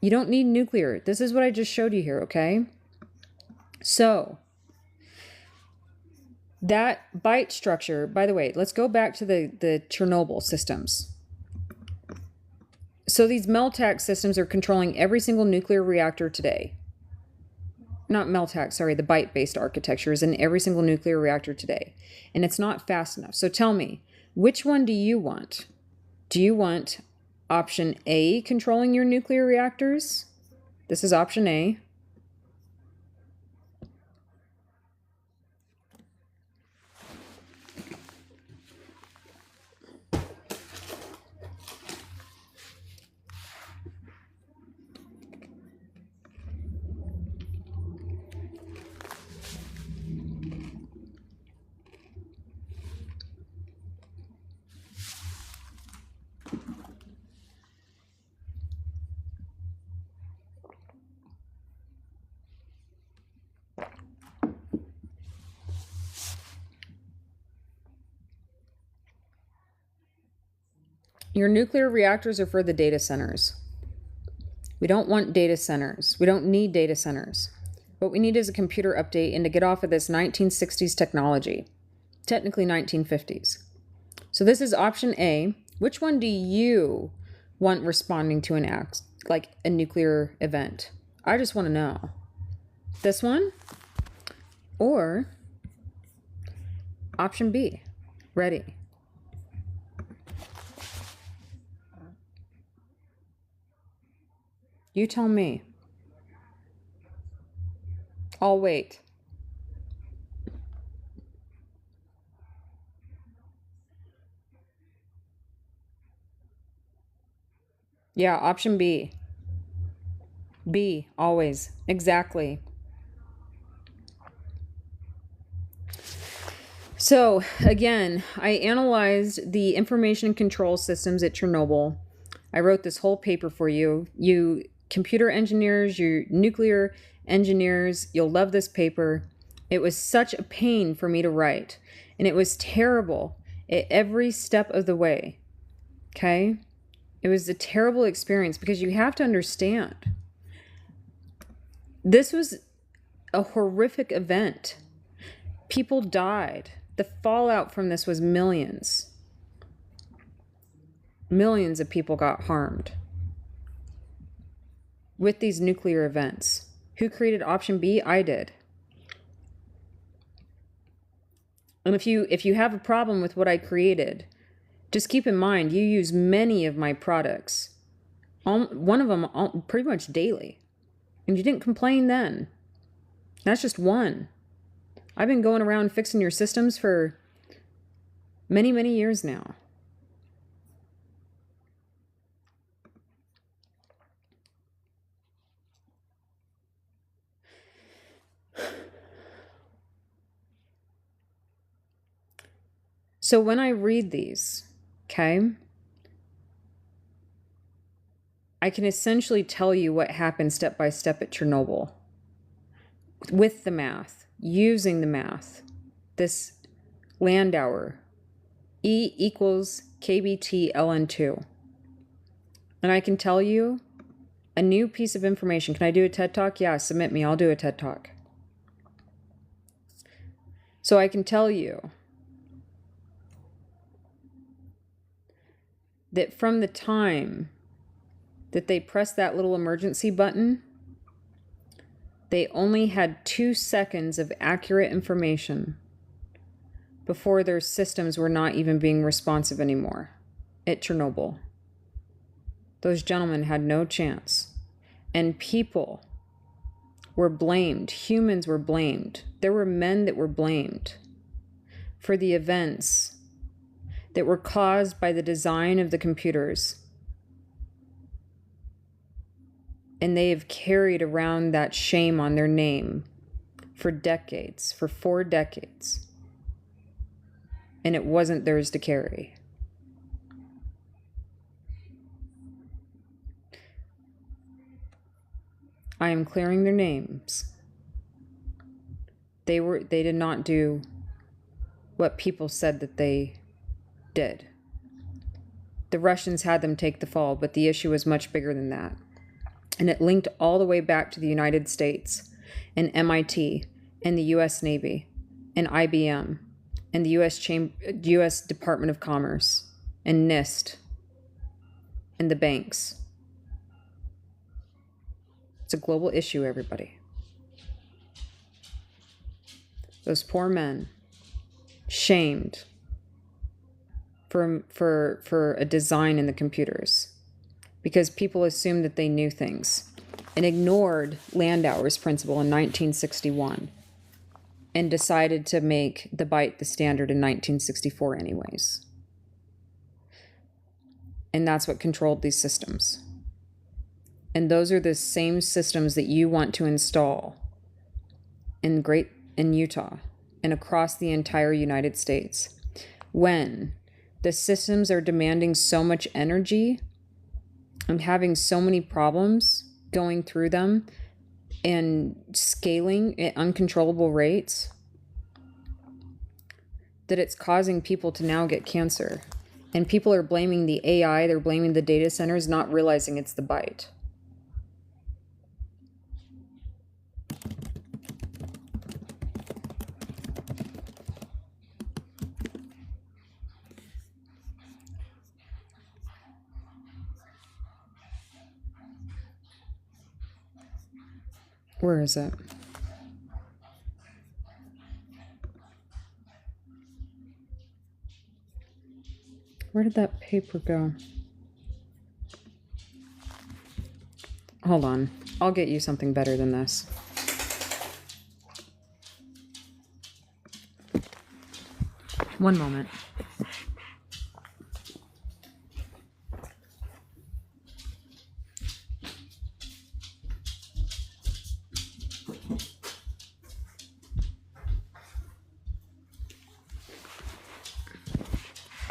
You don't need nuclear. This is what I just showed you here, okay? So, that byte structure, by the way, let's go back to the Chernobyl systems. So these Meltac systems are controlling every single nuclear reactor today. Not Meltac, sorry, the byte-based architecture is in every single nuclear reactor today. And it's not fast enough. So tell me, which one do you want? Do you want option A, controlling your nuclear reactors? This is option A. Your nuclear reactors are for the data centers. We don't want data centers. We don't need data centers. What we need is a computer update and to get off of this 1960s technology, technically 1950s. So this is option A. Which one do you want responding to an act, like a nuclear event? I just want to know. This one or option B? Ready. You tell me. I'll wait. Yeah, option B. B, always. Exactly. So, again, I analyzed the information control systems at Chernobyl. I wrote this whole paper for you. You computer engineers, you nuclear engineers, you'll love this paper. It was such a pain for me to write, and it was terrible at every step of the way. Okay? It was a terrible experience because you have to understand. This was a horrific event. People died. The fallout from this was millions. Millions of people got harmed with these nuclear events. Who created option B? I did. And if you have a problem with what I created, just keep in mind, you use many of my products. One of them pretty much daily. And you didn't complain then. That's just one. I've been going around fixing your systems for many, many years now. So when I read these, okay, I can essentially tell you what happened step by step at Chernobyl with the math, using the math, this Landauer, E equals KBT ln2. And I can tell you a new piece of information. Can I do a TED Talk? Yeah, submit me. I'll do a TED Talk. So I can tell you that from the time that they pressed that little emergency button, they only had 2 seconds of accurate information before their systems were not even being responsive anymore at Chernobyl. Those gentlemen had no chance. And people were blamed. Humans were blamed. There were men that were blamed for the events that were caused by the design of the computers. And they have carried around that shame on their name for decades, for 4 decades. And it wasn't theirs to carry. I am clearing their names. They did not do what people said that they did. The Russians had them take the fall, but the issue was much bigger than that. And it linked all the way back to the United States and MIT and the US Navy and IBM and the US Department of Commerce and NIST and the banks. It's a global issue, everybody. Those poor men, shamed for a design in the computers because people assumed that they knew things and ignored Landauer's principle in 1961 and decided to make the byte the standard in 1964 anyways. And that's what controlled these systems. And those are the same systems that you want to install in Utah and across the entire United States. When the systems are demanding so much energy and having so many problems going through them and scaling at uncontrollable rates, that it's causing people to now get cancer And people are blaming the AI, they're blaming the data centers, not realizing it's the bite. Where is it? Where did that paper go? Hold on. I'll get you something better than this. One moment.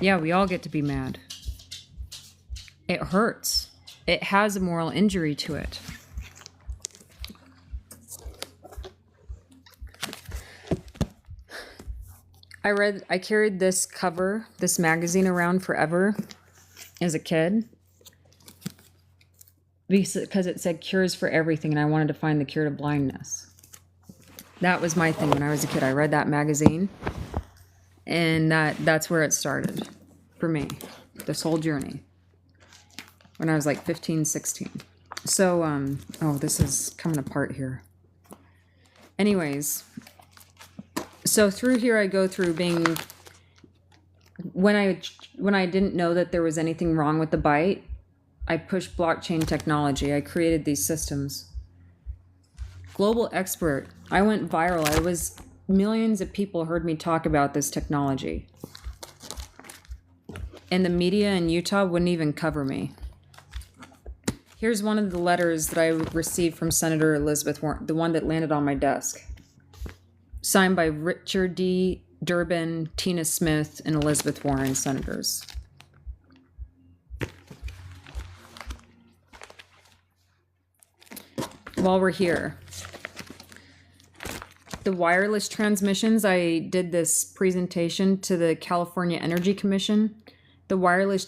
Yeah, we all get to be mad. It hurts. It has a moral injury to it. I carried this cover, this magazine around forever as a kid because it said cures for everything, and I wanted to find the cure to blindness. That was my thing when I was a kid. I read that magazine, and that's where it started for me, this whole journey, when I was like 15, 16. So, oh, this is coming apart here. Anyways, so through here I go through being, when I didn't know that there was anything wrong with the bite, I pushed blockchain technology. I created these systems. Global expert. I went viral. Millions of people heard me talk about this technology. And the media in Utah wouldn't even cover me. Here's one of the letters that I received from Senator Elizabeth Warren, the one that landed on my desk. Signed by Richard D. Durbin, Tina Smith, and Elizabeth Warren, senators. While we're here, the wireless transmissions, I did this presentation to the California Energy Commission. The wireless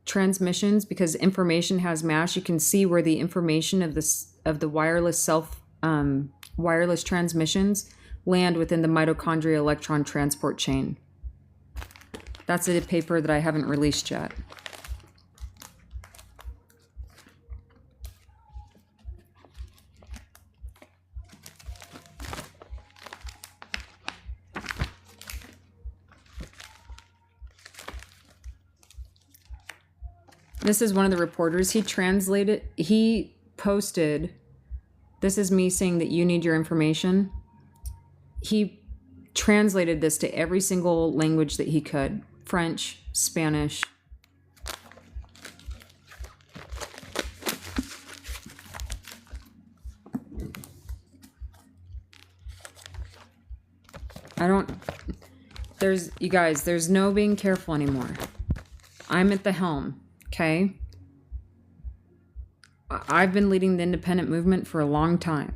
transmissions, because information has mass, you can see where the information of the wireless wireless transmissions land within the mitochondrial electron transport chain. That's a paper that I haven't released yet. This is one of the reporters. He posted, this is me saying that you need your information. He translated this to every single language that he could. French, Spanish. You guys, there's no being careful anymore. I'm at the helm. Okay, I've been leading the independent movement for a long time.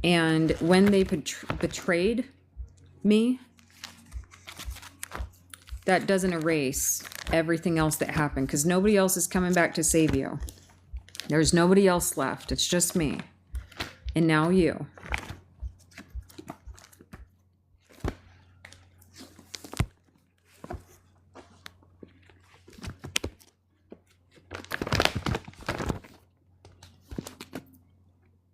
And when they betrayed me, that doesn't erase everything else that happened, because nobody else is coming back to save you. There's nobody else left. It's just me. And now you.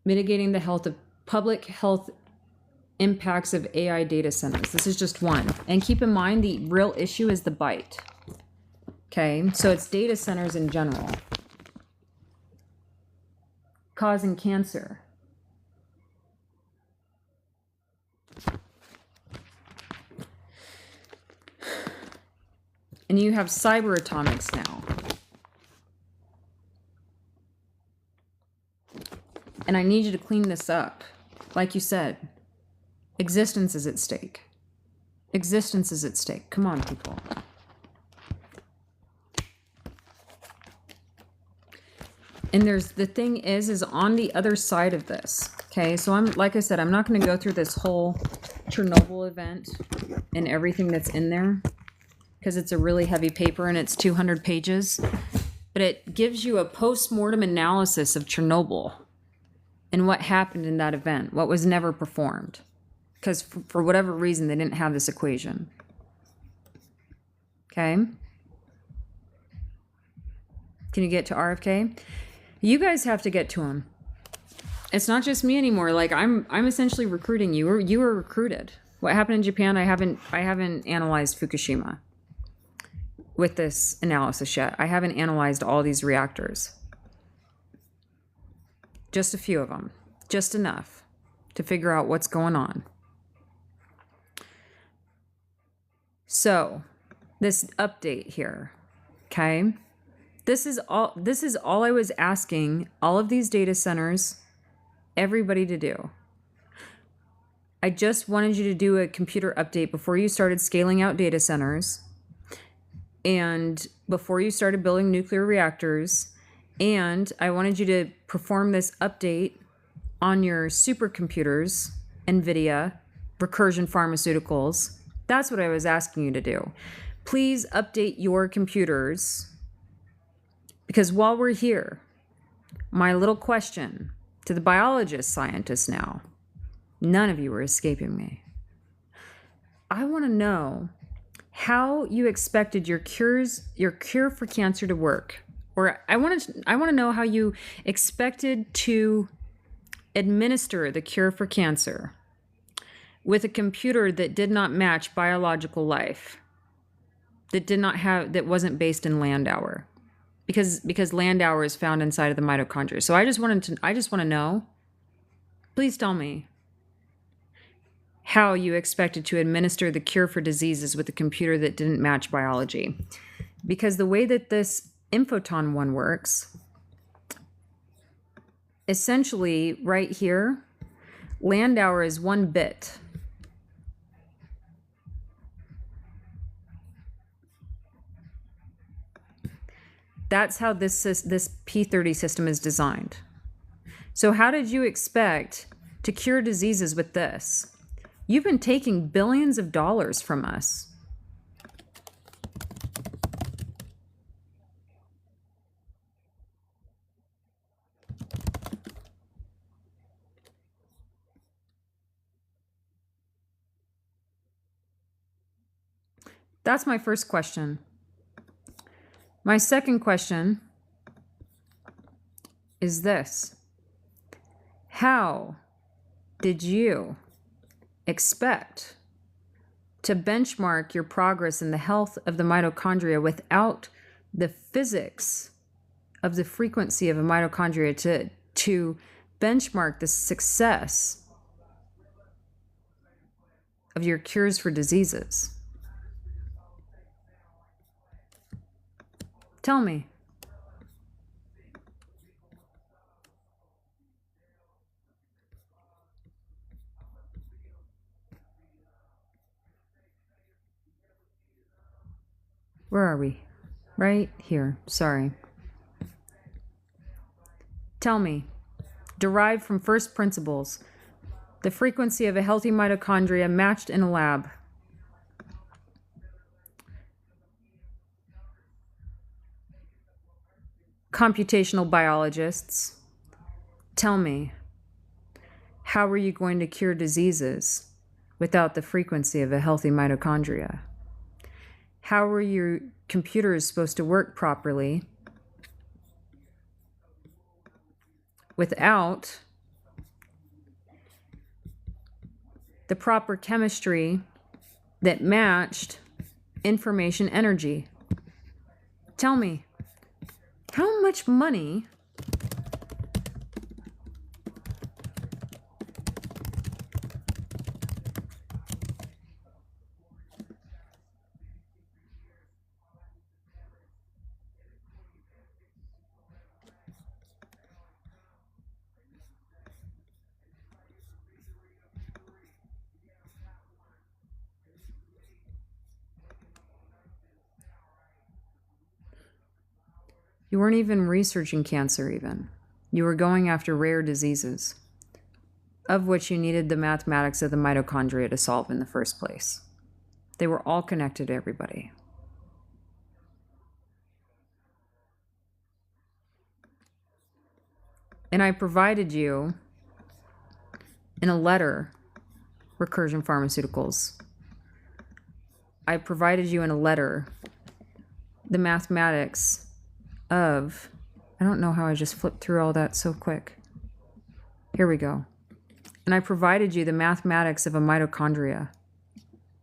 Mitigating the public health impacts of AI data centers. This is just one. And keep in mind, the real issue is the bite. Okay, so it's data centers in general. Causing cancer. And you have cyber atomics now. And I need you to clean this up. Like you said, existence is at stake. Existence is at stake. Come on, people. And the thing is on the other side of this. Okay, so like I said, I'm not going to go through this whole Chernobyl event and everything that's in there, because it's a really heavy paper and it's 200 pages. But it gives you a post-mortem analysis of Chernobyl and what happened in that event, what was never performed. Because for whatever reason, they didn't have this equation. Okay? Can you get to RFK? You guys have to get to him. It's not just me anymore. Like I'm essentially recruiting you. You were recruited. What happened in Japan? I haven't analyzed Fukushima with this analysis yet. I haven't analyzed all these reactors. Just a few of them. Just enough to figure out what's going on. So, this update here, okay? This is all I was asking all of these data centers, everybody to do. I just wanted you to do a computer update before you started scaling out data centers and before you started building nuclear reactors. And I wanted you to perform this update on your supercomputers, NVIDIA, Recursion Pharmaceuticals. That's what I was asking you to do. Please update your computers, because while we're here, my little question to the biologist scientists now, none of you are escaping me. I want to know how you expected your cure for cancer to work. Or I want to know how you expected to administer the cure for cancer with a computer that did not match biological life, that wasn't based in Landauer, because Landauer is found inside of the mitochondria. So I just want to know, please tell me how you expected to administer the cure for diseases with a computer that didn't match biology. Because the way that this Infoton one works, essentially right here, Landauer is 1 bit. That's how this P30 system is designed. So how did you expect to cure diseases with this? You've been taking billions of dollars from us. That's my first question. My second question is this. How did you expect to benchmark your progress in the health of the mitochondria without the physics of the frequency of a mitochondria to benchmark the success of your cures for diseases? Tell me. Where are we? Right here. Sorry. Tell me. Derived from first principles, the frequency of a healthy mitochondria matched in a lab. Computational biologists, tell me, how are you going to cure diseases without the frequency of a healthy mitochondria? How are your computers supposed to work properly without the proper chemistry that matched information energy? Tell me. How much money You weren't even researching cancer even. You were going after rare diseases, of which you needed the mathematics of the mitochondria to solve in the first place. They were all connected to everybody. And I provided you in a letter, Recursion Pharmaceuticals. I provided you in a letter the mathematics of, I don't know how I just flipped through all that so quick. Here we go. And I provided you the mathematics of a mitochondria,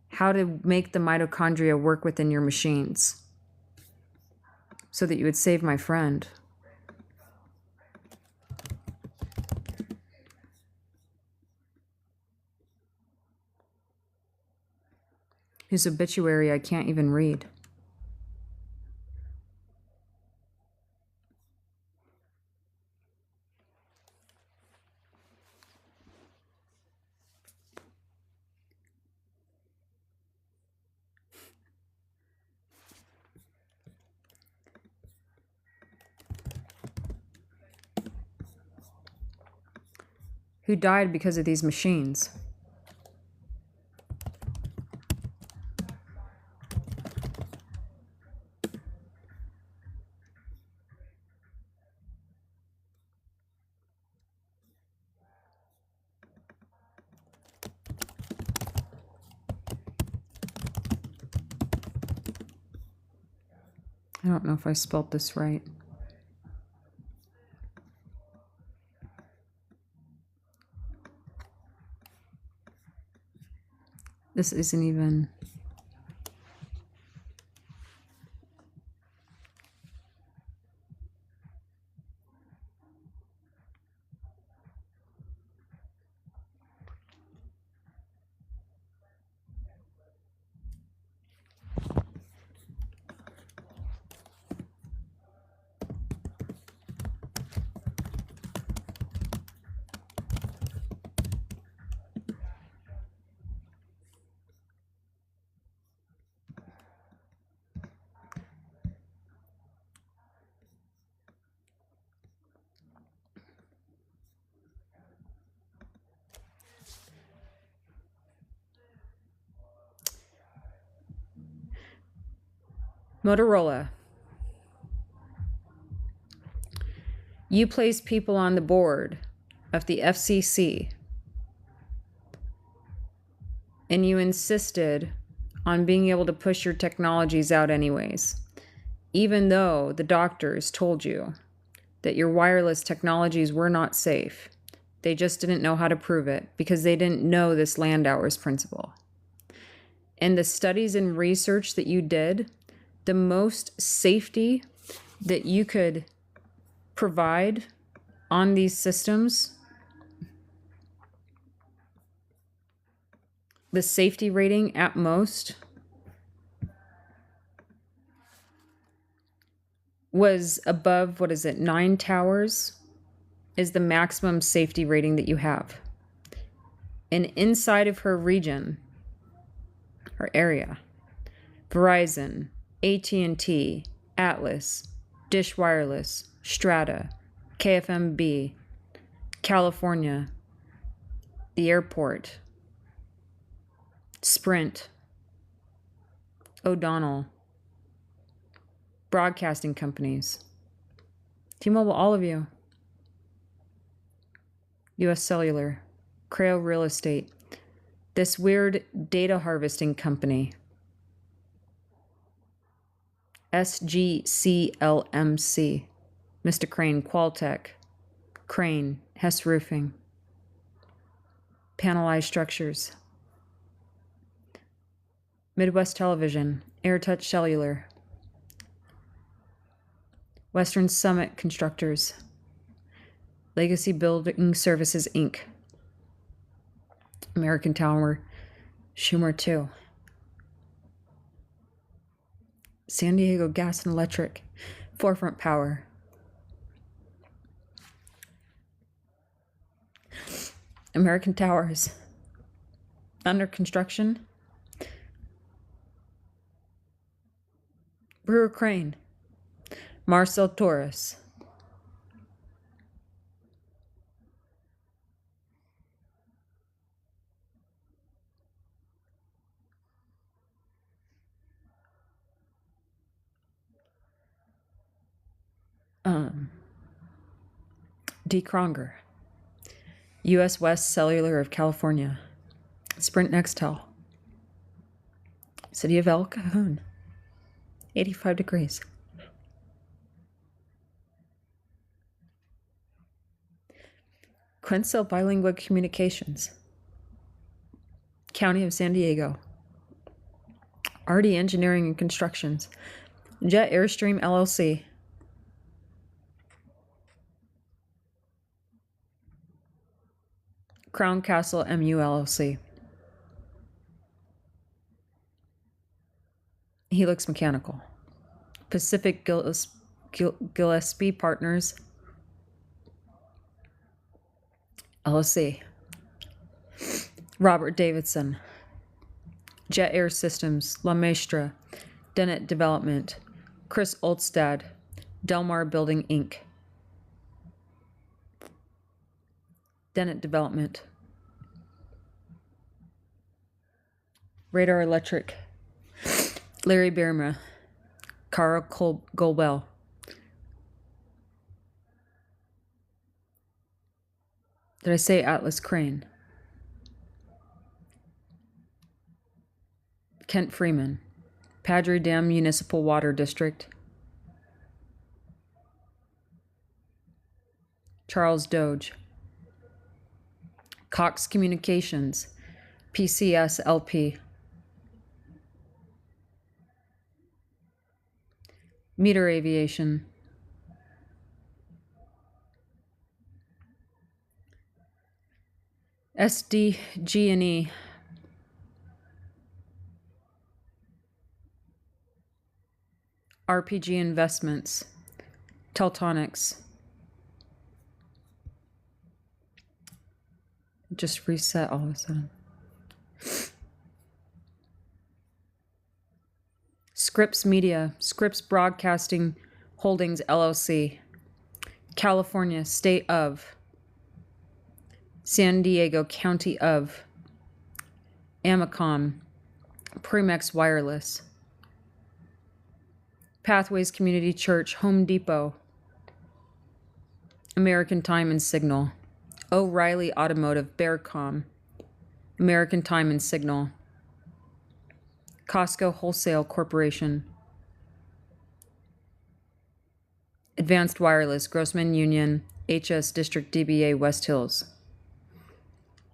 how to make the mitochondria work within your machines so that you would save my friend. His obituary I can't even read. Who died because of these machines. I don't know if I spelled this right. This isn't even... Motorola. You placed people on the board of the FCC, and you insisted on being able to push your technologies out anyways, even though the doctors told you that your wireless technologies were not safe. They just didn't know how to prove it because they didn't know this Landauer's principle. And the studies and research that you did, the most safety that you could provide on these systems, the safety rating at most was above, 9 towers is the maximum safety rating that you have. And inside of her region, her area, Verizon, AT&T, Atlas, Dish Wireless, Strata, KFMB, California, the airport, Sprint, O'Donnell, broadcasting companies, T-Mobile, all of you, US Cellular, Creo Real Estate, this weird data harvesting company, SGCLMC, Mr. Crane, Qualtech, Crane, Hess Roofing, Panelized Structures, Midwest Television, AirTouch Cellular, Western Summit Constructors, Legacy Building Services, Inc., American Tower, Schumer 2, San Diego Gas and Electric, Forefront Power, American Towers, under construction, Brewer Crane, Marcel Torres, D. Kronger, U.S. West Cellular of California, Sprint Nextel, City of El Cajon, 85 degrees. Quincell Bilingual Communications, County of San Diego, RD Engineering and Constructions, Jet Airstream LLC, Crown Castle MU LLC, Helix Mechanical, Pacific Gillespie Partners LLC, Robert Davidson, Jet Air Systems, La Maestra, Dennett Development, Chris Olstad, Delmar Building Inc., Dennett Development, Radar Electric, Larry Bierma, Carl Golbell, did I say Atlas Crane? Kent Freeman, Padre Dam Municipal Water District, Charles Doge, Cox Communications, PCS LP, Meter Aviation, SDG&E, RPG Investments, Teltonics. Just reset all of a sudden. Scripps Media, Scripps Broadcasting Holdings LLC, California, State of, San Diego County of, Amacom, Primex Wireless, Pathways Community Church, Home Depot, American Time and Signal, O'Reilly Automotive, Bearcom, American Time and Signal, Costco Wholesale Corporation, Advanced Wireless, Grossman Union, HS District DBA West Hills,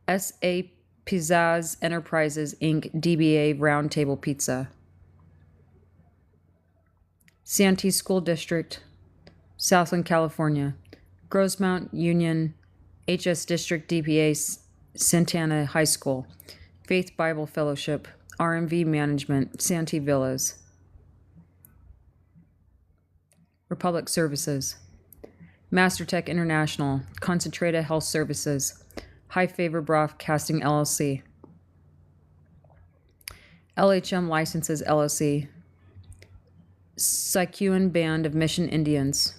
S.A. Pizzazz Enterprises, Inc., DBA Round Table Pizza, Santee School District, Southland, California, Grossmount Union, HS District DBA Santana High School, Faith Bible Fellowship, RMV Management, Santee Villas, Republic Services, Mastertech International, Concentrata Health Services, High Favor Broadcasting LLC, LHM Licenses LLC, Sicuan Band of Mission Indians,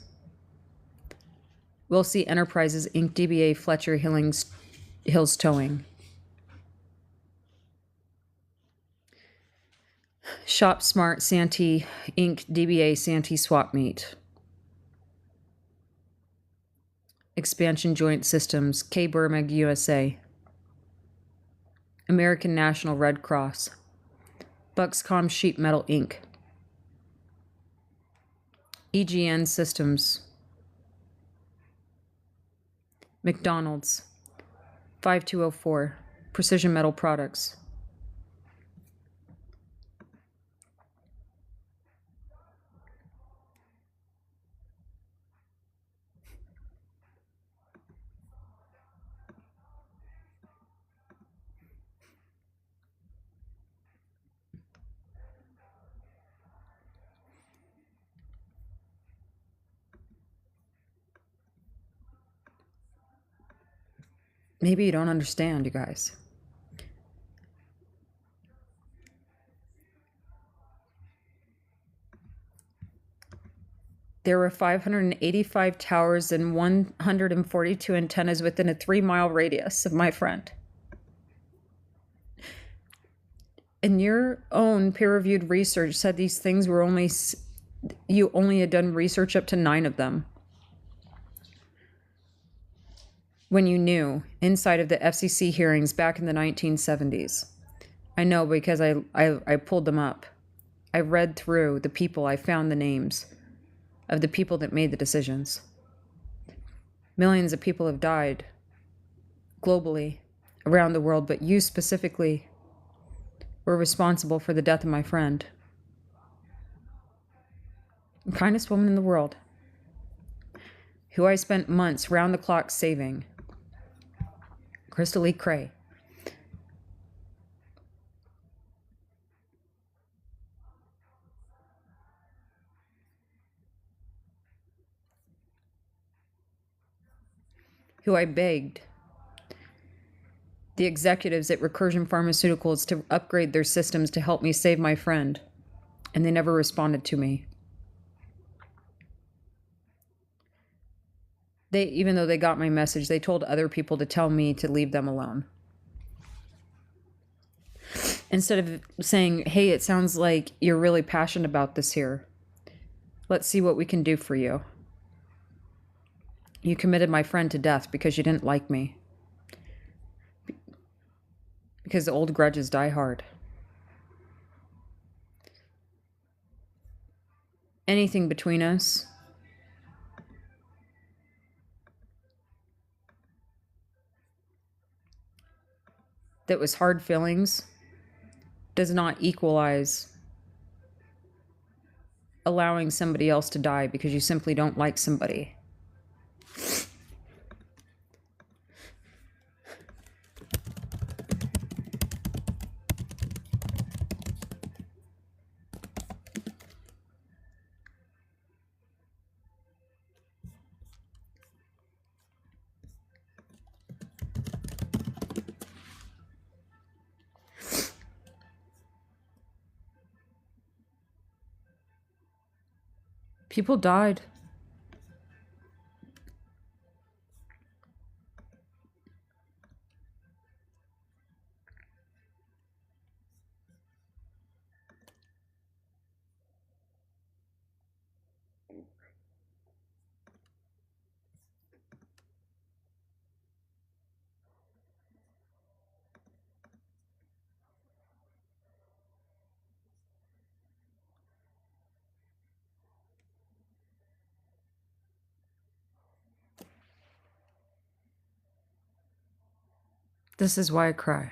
Wilsey Enterprises Inc., DBA Fletcher Hills Towing, Shop Smart Santee Inc., DBA Santee Swap Meet, Expansion Joint Systems, K. Burmag, USA, American National Red Cross, Buxcom Sheet Metal Inc., EGN Systems, McDonald's, 5204, Precision Metal Products, maybe you don't understand, you guys. There were 585 towers and 142 antennas within a 3-mile radius of my friend. And your own peer-reviewed research said these things were you only had done research up to 9 of them. when you knew inside of the FCC hearings back in the 1970s? I know because I pulled them up. I read through the people, I found the names of the people that made the decisions. Millions of people have died globally, around the world, but you specifically were responsible for the death of my friend. The kindest woman in the world, who I spent months round the clock saving, Crystal Lee Cray. Who I begged the executives at Recursion Pharmaceuticals to upgrade their systems to help me save my friend, and they never responded to me. Even though they got my message, they told other people to tell me to leave them alone. Instead of saying, hey, it sounds like you're really passionate about this here. Let's see what we can do for you. You committed my friend to death because you didn't like me. Because old grudges die hard. Anything between us that was hard feelings does not equalize allowing somebody else to die because you simply don't like somebody. People died. This is why I cry.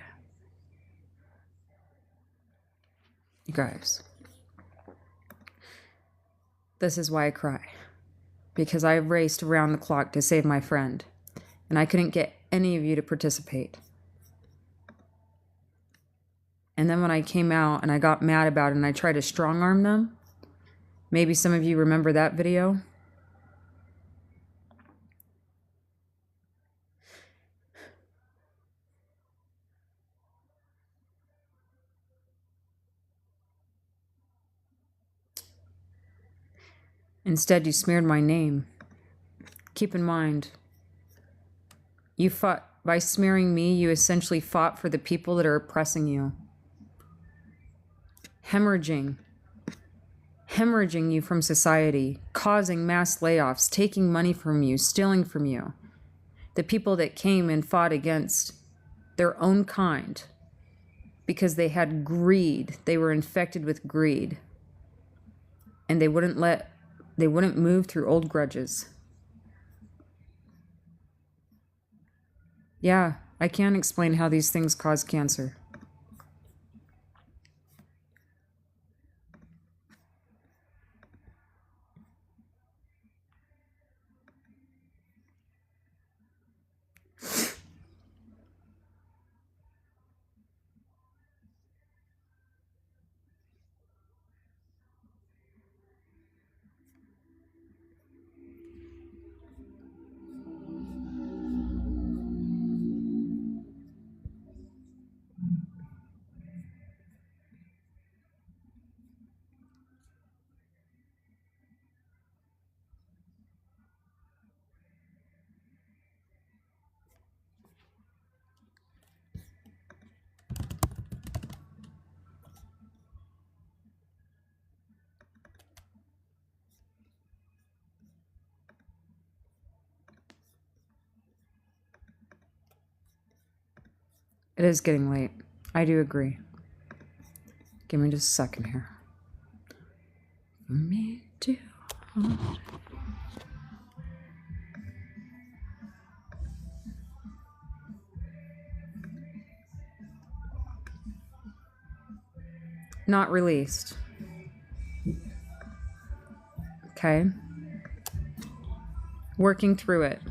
You guys. This is why I cry. Because I raced around the clock to save my friend, and I couldn't get any of you to participate. And then when I came out and I got mad about it and I tried to strong arm them, maybe some of you remember that video. Instead, you smeared my name. Keep in mind, you fought, by smearing me, you essentially fought for the people that are oppressing you. Hemorrhaging you from society, causing mass layoffs, taking money from you, stealing from you. The people that came and fought against their own kind because they had greed, they were infected with greed, and they wouldn't move through old grudges. Yeah, I can't explain how these things cause cancer. It is getting late. I do agree. Give me just a second here. For me to not released. Okay. Working through it.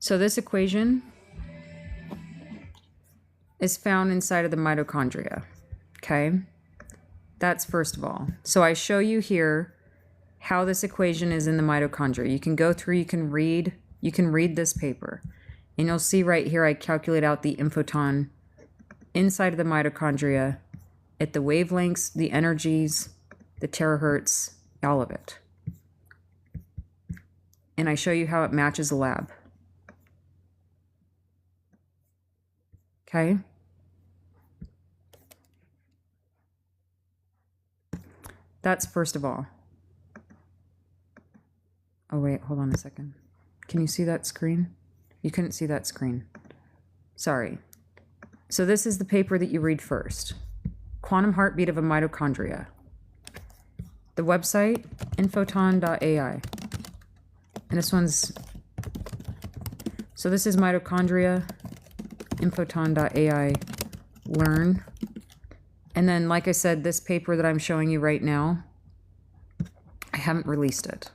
So this equation is found inside of the mitochondria. Okay. That's first of all. So I show you here how this equation is in the mitochondria. You can go through, you can read this paper. And you'll see right here I calculate out the infoton inside of the mitochondria at the wavelengths, the energies, the terahertz, all of it. And I show you how it matches the lab. Okay? That's first of all. Oh wait, hold on a second. Can you see that screen? You couldn't see that screen. Sorry. So this is the paper that you read first. Quantum Heartbeat of a Mitochondria. The website, infoton.ai. And this one's... So this is mitochondria, infoton.ai, learn. And then, like I said, this paper that I'm showing you right now, I haven't released it.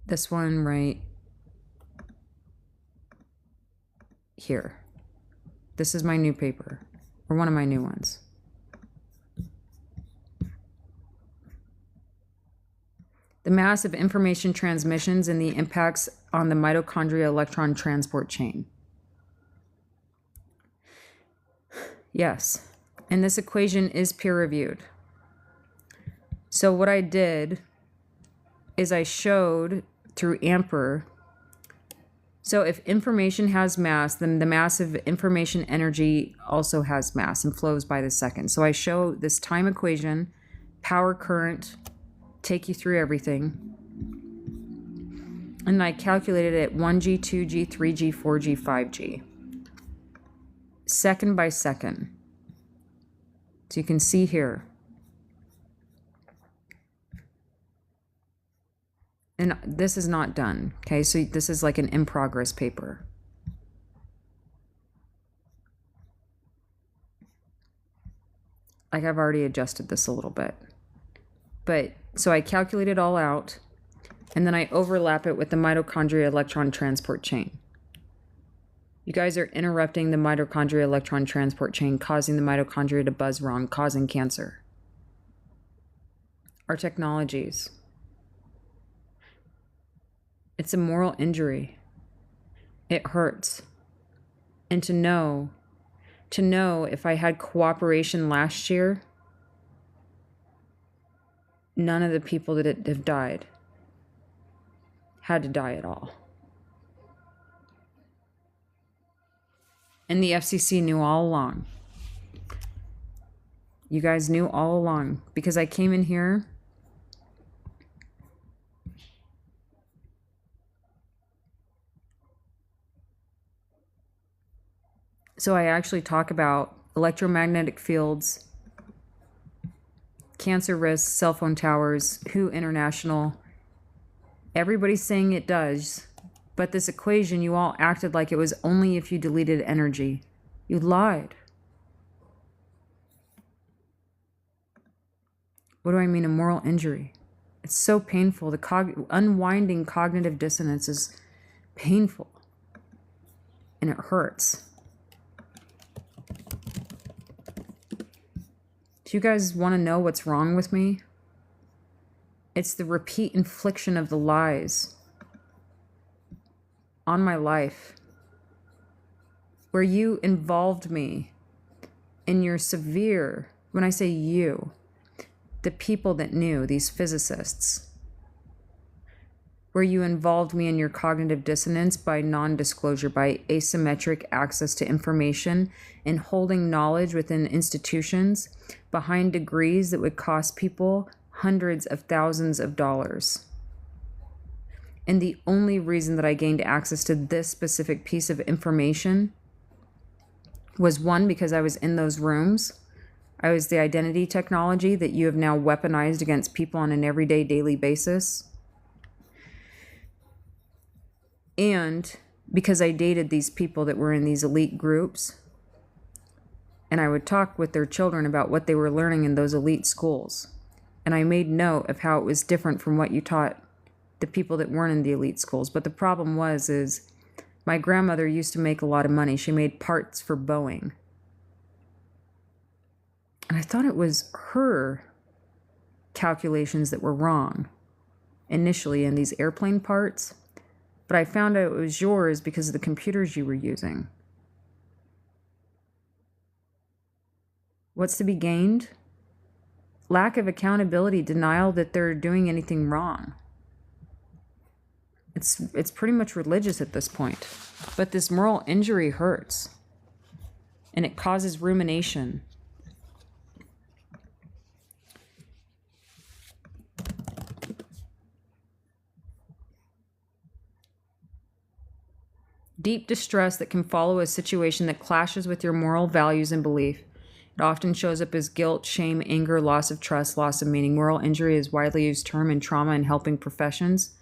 This one right here. This is my new paper, or one of my new ones. The massive information transmissions and the impacts on the mitochondria electron transport chain. Yes, and this equation is peer-reviewed. So what I did is I showed through Ampere. So if information has mass, then the massive information energy also has mass and flows by the second. So I show this time equation, power, current, take you through everything. And I calculated it 1G, 2G, 3G, 4G, 5G. Second by second. So you can see here. And this is not done, okay? So this is like an in-progress paper. Like I've already adjusted this a little bit. But, so I calculate it all out, and then I overlap it with the mitochondria electron transport chain. You guys are interrupting the mitochondria electron transport chain, causing the mitochondria to buzz wrong, causing cancer. Our technologies. It's a moral injury. It hurts. And to know if I had cooperation last year, none of the people that have died had to die at all. And the FCC knew all along. You guys knew all along because I came in here . So I actually talk about electromagnetic fields, cancer risks, cell phone towers, WHO International. Everybody's saying it does, but this equation, you all acted like it was only if you deleted energy. You lied. What do I mean, a moral injury? It's so painful. The unwinding cognitive dissonance is painful, and it hurts. Do you guys want to know what's wrong with me? It's the repeat infliction of the lies on my life, where you involved me in your severe, when I say you, the people that knew, these physicists, where you involved me in your cognitive dissonance by non-disclosure, by asymmetric access to information, and holding knowledge within institutions behind degrees that would cost people hundreds of thousands of dollars. And the only reason that I gained access to this specific piece of information was, one, because I was in those rooms. I was the identity technology that you have now weaponized against people on an everyday, daily basis. And because I dated these people that were in these elite groups, and I would talk with their children about what they were learning in those elite schools. And I made note of how it was different from what you taught the people that weren't in the elite schools. But the problem is my grandmother used to make a lot of money. She made parts for Boeing. And I thought it was her calculations that were wrong initially in these airplane parts. But I found out it was yours because of the computers you were using. What's to be gained? Lack of accountability, denial that they're doing anything wrong. It's pretty much religious at this point. But this moral injury hurts. And it causes rumination. Deep distress that can follow a situation that clashes with your moral values and belief. It often shows up as guilt, shame, anger, loss of trust, loss of meaning. Moral injury is a widely used term in trauma and helping professions,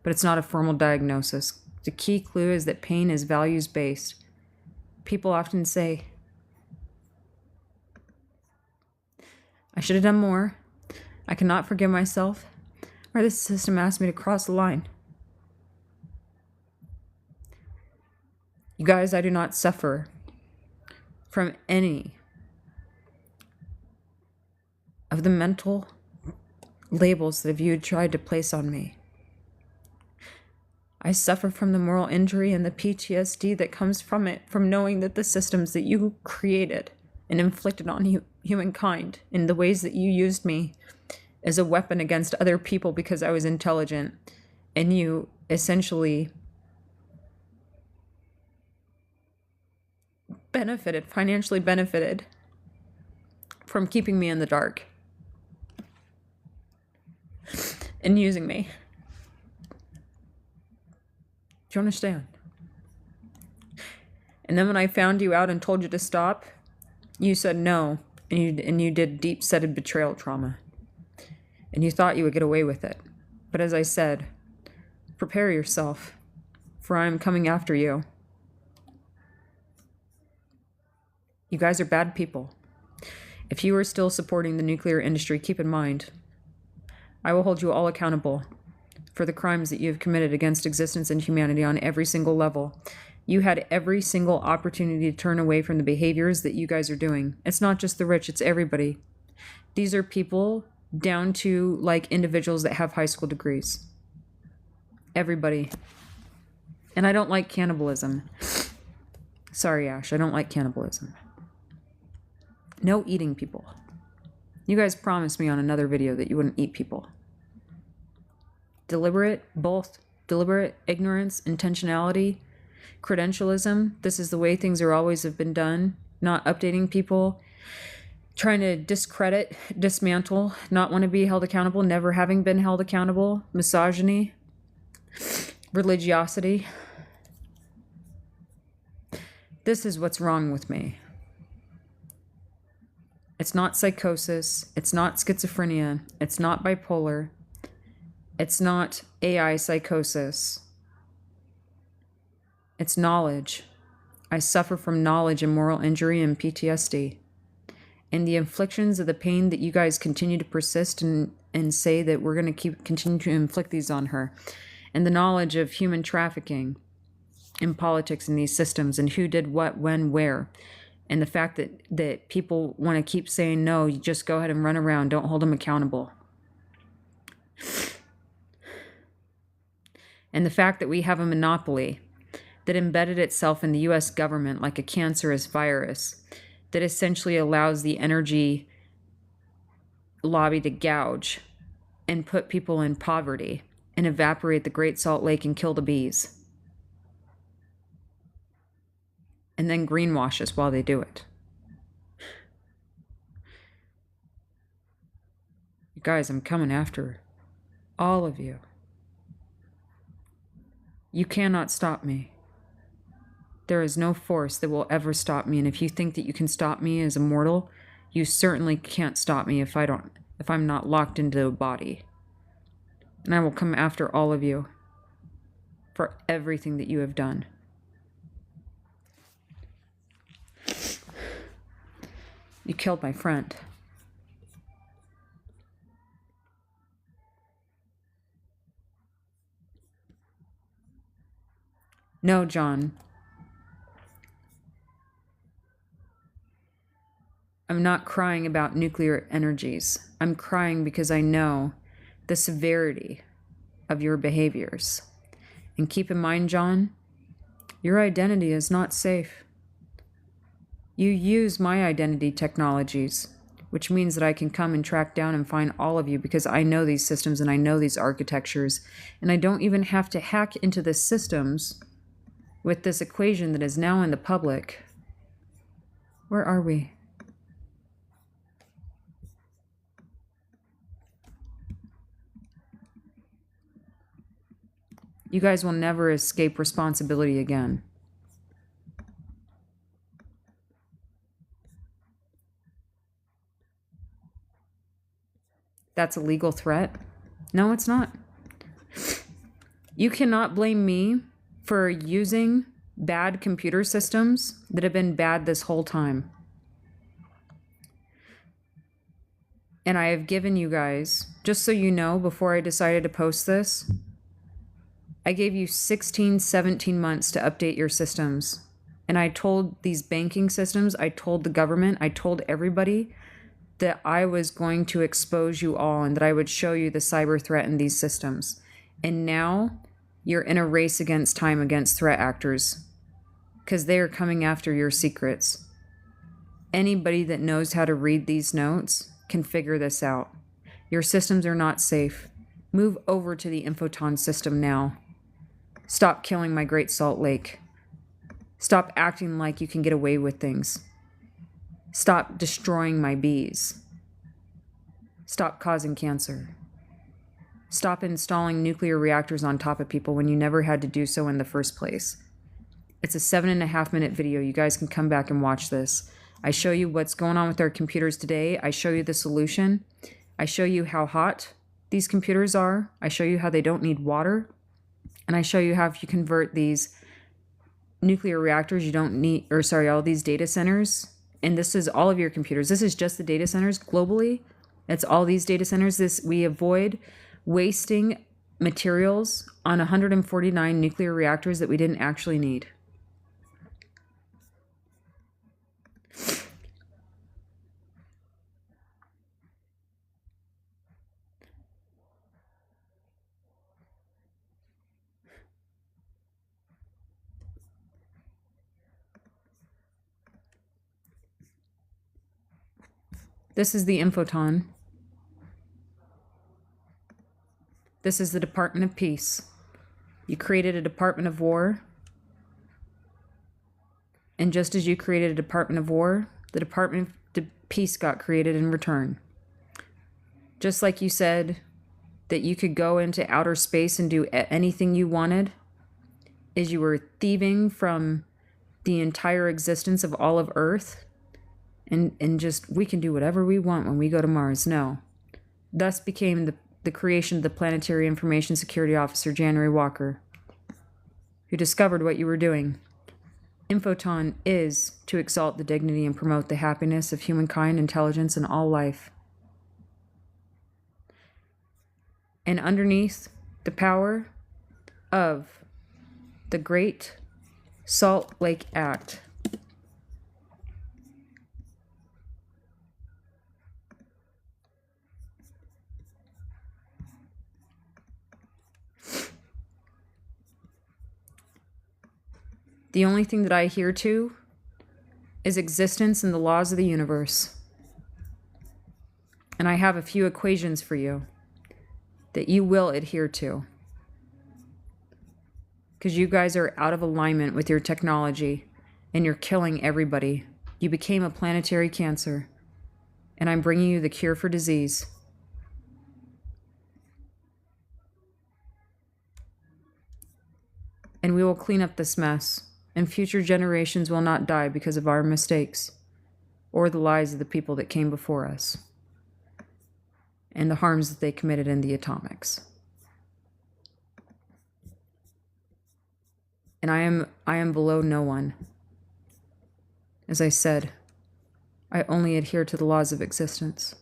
but it's not a formal diagnosis. The key clue is that pain is values-based. People often say, I should have done more. I cannot forgive myself, or this system asked me to cross the line. You guys, I do not suffer from any of the mental labels that you tried to place on me. I suffer from the moral injury and the PTSD that comes from it, from knowing that the systems that you created and inflicted on humankind in the ways that you used me as a weapon against other people because I was intelligent, and you essentially financially benefited from keeping me in the dark and using me. Do you understand? And then when I found you out and told you to stop, you said no, and you did deep-seated betrayal trauma. And you thought you would get away with it. But as I said, prepare yourself, for I am coming after you. You guys are bad people. If you are still supporting the nuclear industry, keep in mind, I will hold you all accountable for the crimes that you have committed against existence and humanity on every single level. You had every single opportunity to turn away from the behaviors that you guys are doing. It's not just the rich, it's everybody. These are people down to like individuals that have high school degrees. Everybody. And I don't like cannibalism. Sorry, Ash, I don't like cannibalism. No eating people. You guys promised me on another video that you wouldn't eat people. Deliberate ignorance, intentionality, credentialism. This is the way things are always have been done. Not updating people. Trying to discredit, dismantle, not want to be held accountable, never having been held accountable. Misogyny. Religiosity. This is what's wrong with me. It's not psychosis. It's not schizophrenia. It's not bipolar. It's not AI psychosis. It's knowledge. I suffer from knowledge and moral injury and PTSD. And the inflictions of the pain that you guys continue to persist and say that we're going to continue to inflict these on her. And the knowledge of human trafficking in politics in these systems and who did what, when, where. And the fact that people want to keep saying, no, you just go ahead and run around. Don't hold them accountable. And the fact that we have a monopoly that embedded itself in the U.S. government like a cancerous virus that essentially allows the energy lobby to gouge and put people in poverty and evaporate the Great Salt Lake and kill the bees. And then greenwash us while they do it. You guys, I'm coming after all of you. You cannot stop me. There is no force that will ever stop me, and if you think that you can stop me as a mortal, you certainly can't stop me if I'm not locked into a body. And I will come after all of you for everything that you have done. You killed my friend. No, John. I'm not crying about nuclear energies. I'm crying because I know the severity of your behaviors. And keep in mind, John, your identity is not safe. You use my identity technologies, which means that I can come and track down and find all of you because I know these systems and I know these architectures. And I don't even have to hack into the systems with this equation that is now in the public. Where are we? You guys will never escape responsibility again. That's a legal threat? No, it's not. You cannot blame me for using bad computer systems that have been bad this whole time. And I have given you guys, just so you know, before I decided to post this, I gave you 16, 17 months to update your systems. And I told these banking systems, I told the government, I told everybody that I was going to expose you all and that I would show you the cyber threat in these systems. And now you're in a race against time against threat actors because they are coming after your secrets. Anybody that knows how to read these notes can figure this out. Your systems are not safe. Move over to the Infoton system now. Stop killing my Great Salt Lake. Stop acting like you can get away with things. Stop destroying my bees. Stop causing cancer. Stop installing nuclear reactors on top of people when you never had to do so in the first place. It's a 7.5-minute video. You guys can come back and watch this. I show you what's going on with our computers today. I show you the solution. I show you how hot these computers are. I show you how they don't need water. And I show you how if you convert these nuclear reactors, you don't need, all these data centers. And this is all of your computers. This is just the data centers globally. It's all these data centers. We avoid wasting materials on 149 nuclear reactors that we didn't actually need. This is the Infoton. This is the Department of Peace. You created a Department of War. And just as you created a Department of War, the Department of Peace got created in return. Just like you said that you could go into outer space and do anything you wanted, is you were thieving from the entire existence of all of Earth. And just, we can do whatever we want when we go to Mars. No. Thus became the creation of the Planetary Information Security Officer, January Walker, who discovered what you were doing. Infoton is to exalt the dignity and promote the happiness of humankind, intelligence, and all life. And underneath the power of the Great Salt Lake Act, the only thing that I adhere to is existence and the laws of the universe. And I have a few equations for you that you will adhere to. Because you guys are out of alignment with your technology and you're killing everybody. You became a planetary cancer. And I'm bringing you the cure for disease. and we will clean up this mess, and future generations will not die because of our mistakes or the lies of the people that came before us and the harms that they committed in the atomics. And I am below no one. As I said, I only adhere to the laws of existence.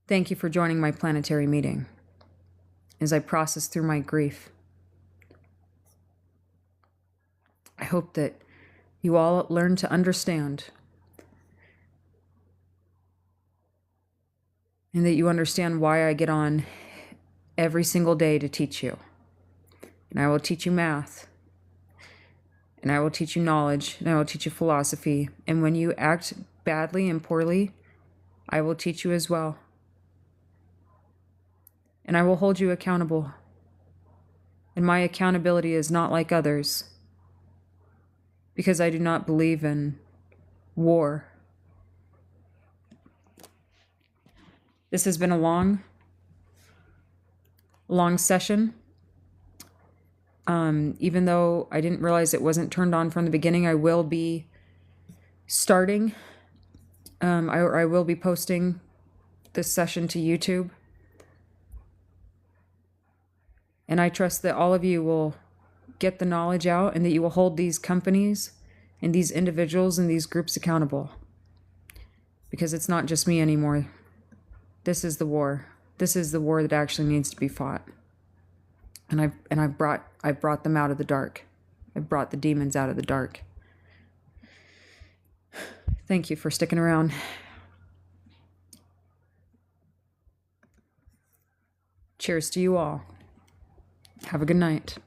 Thank you for joining my planetary meeting as I process through my grief. I hope that you all learn to understand and that you understand why I get on every single day to teach you. And I will teach you math, and I will teach you knowledge, and I will teach you philosophy. And when you act badly and poorly, I will teach you as well. And I will hold you accountable. And my accountability is not like others, because I do not believe in war. This has been a long session. Even though I didn't realize it wasn't turned on from the beginning, I will be starting. I will be posting this session to YouTube. And I trust that all of you will get the knowledge out and that you will hold these companies and these individuals and these groups accountable. Because it's not just me anymore. This is the war. This is the war that actually needs to be fought. And I've brought them out of the dark. I've brought the demons out of the dark. Thank you for sticking around. Cheers to you all. Have a good night.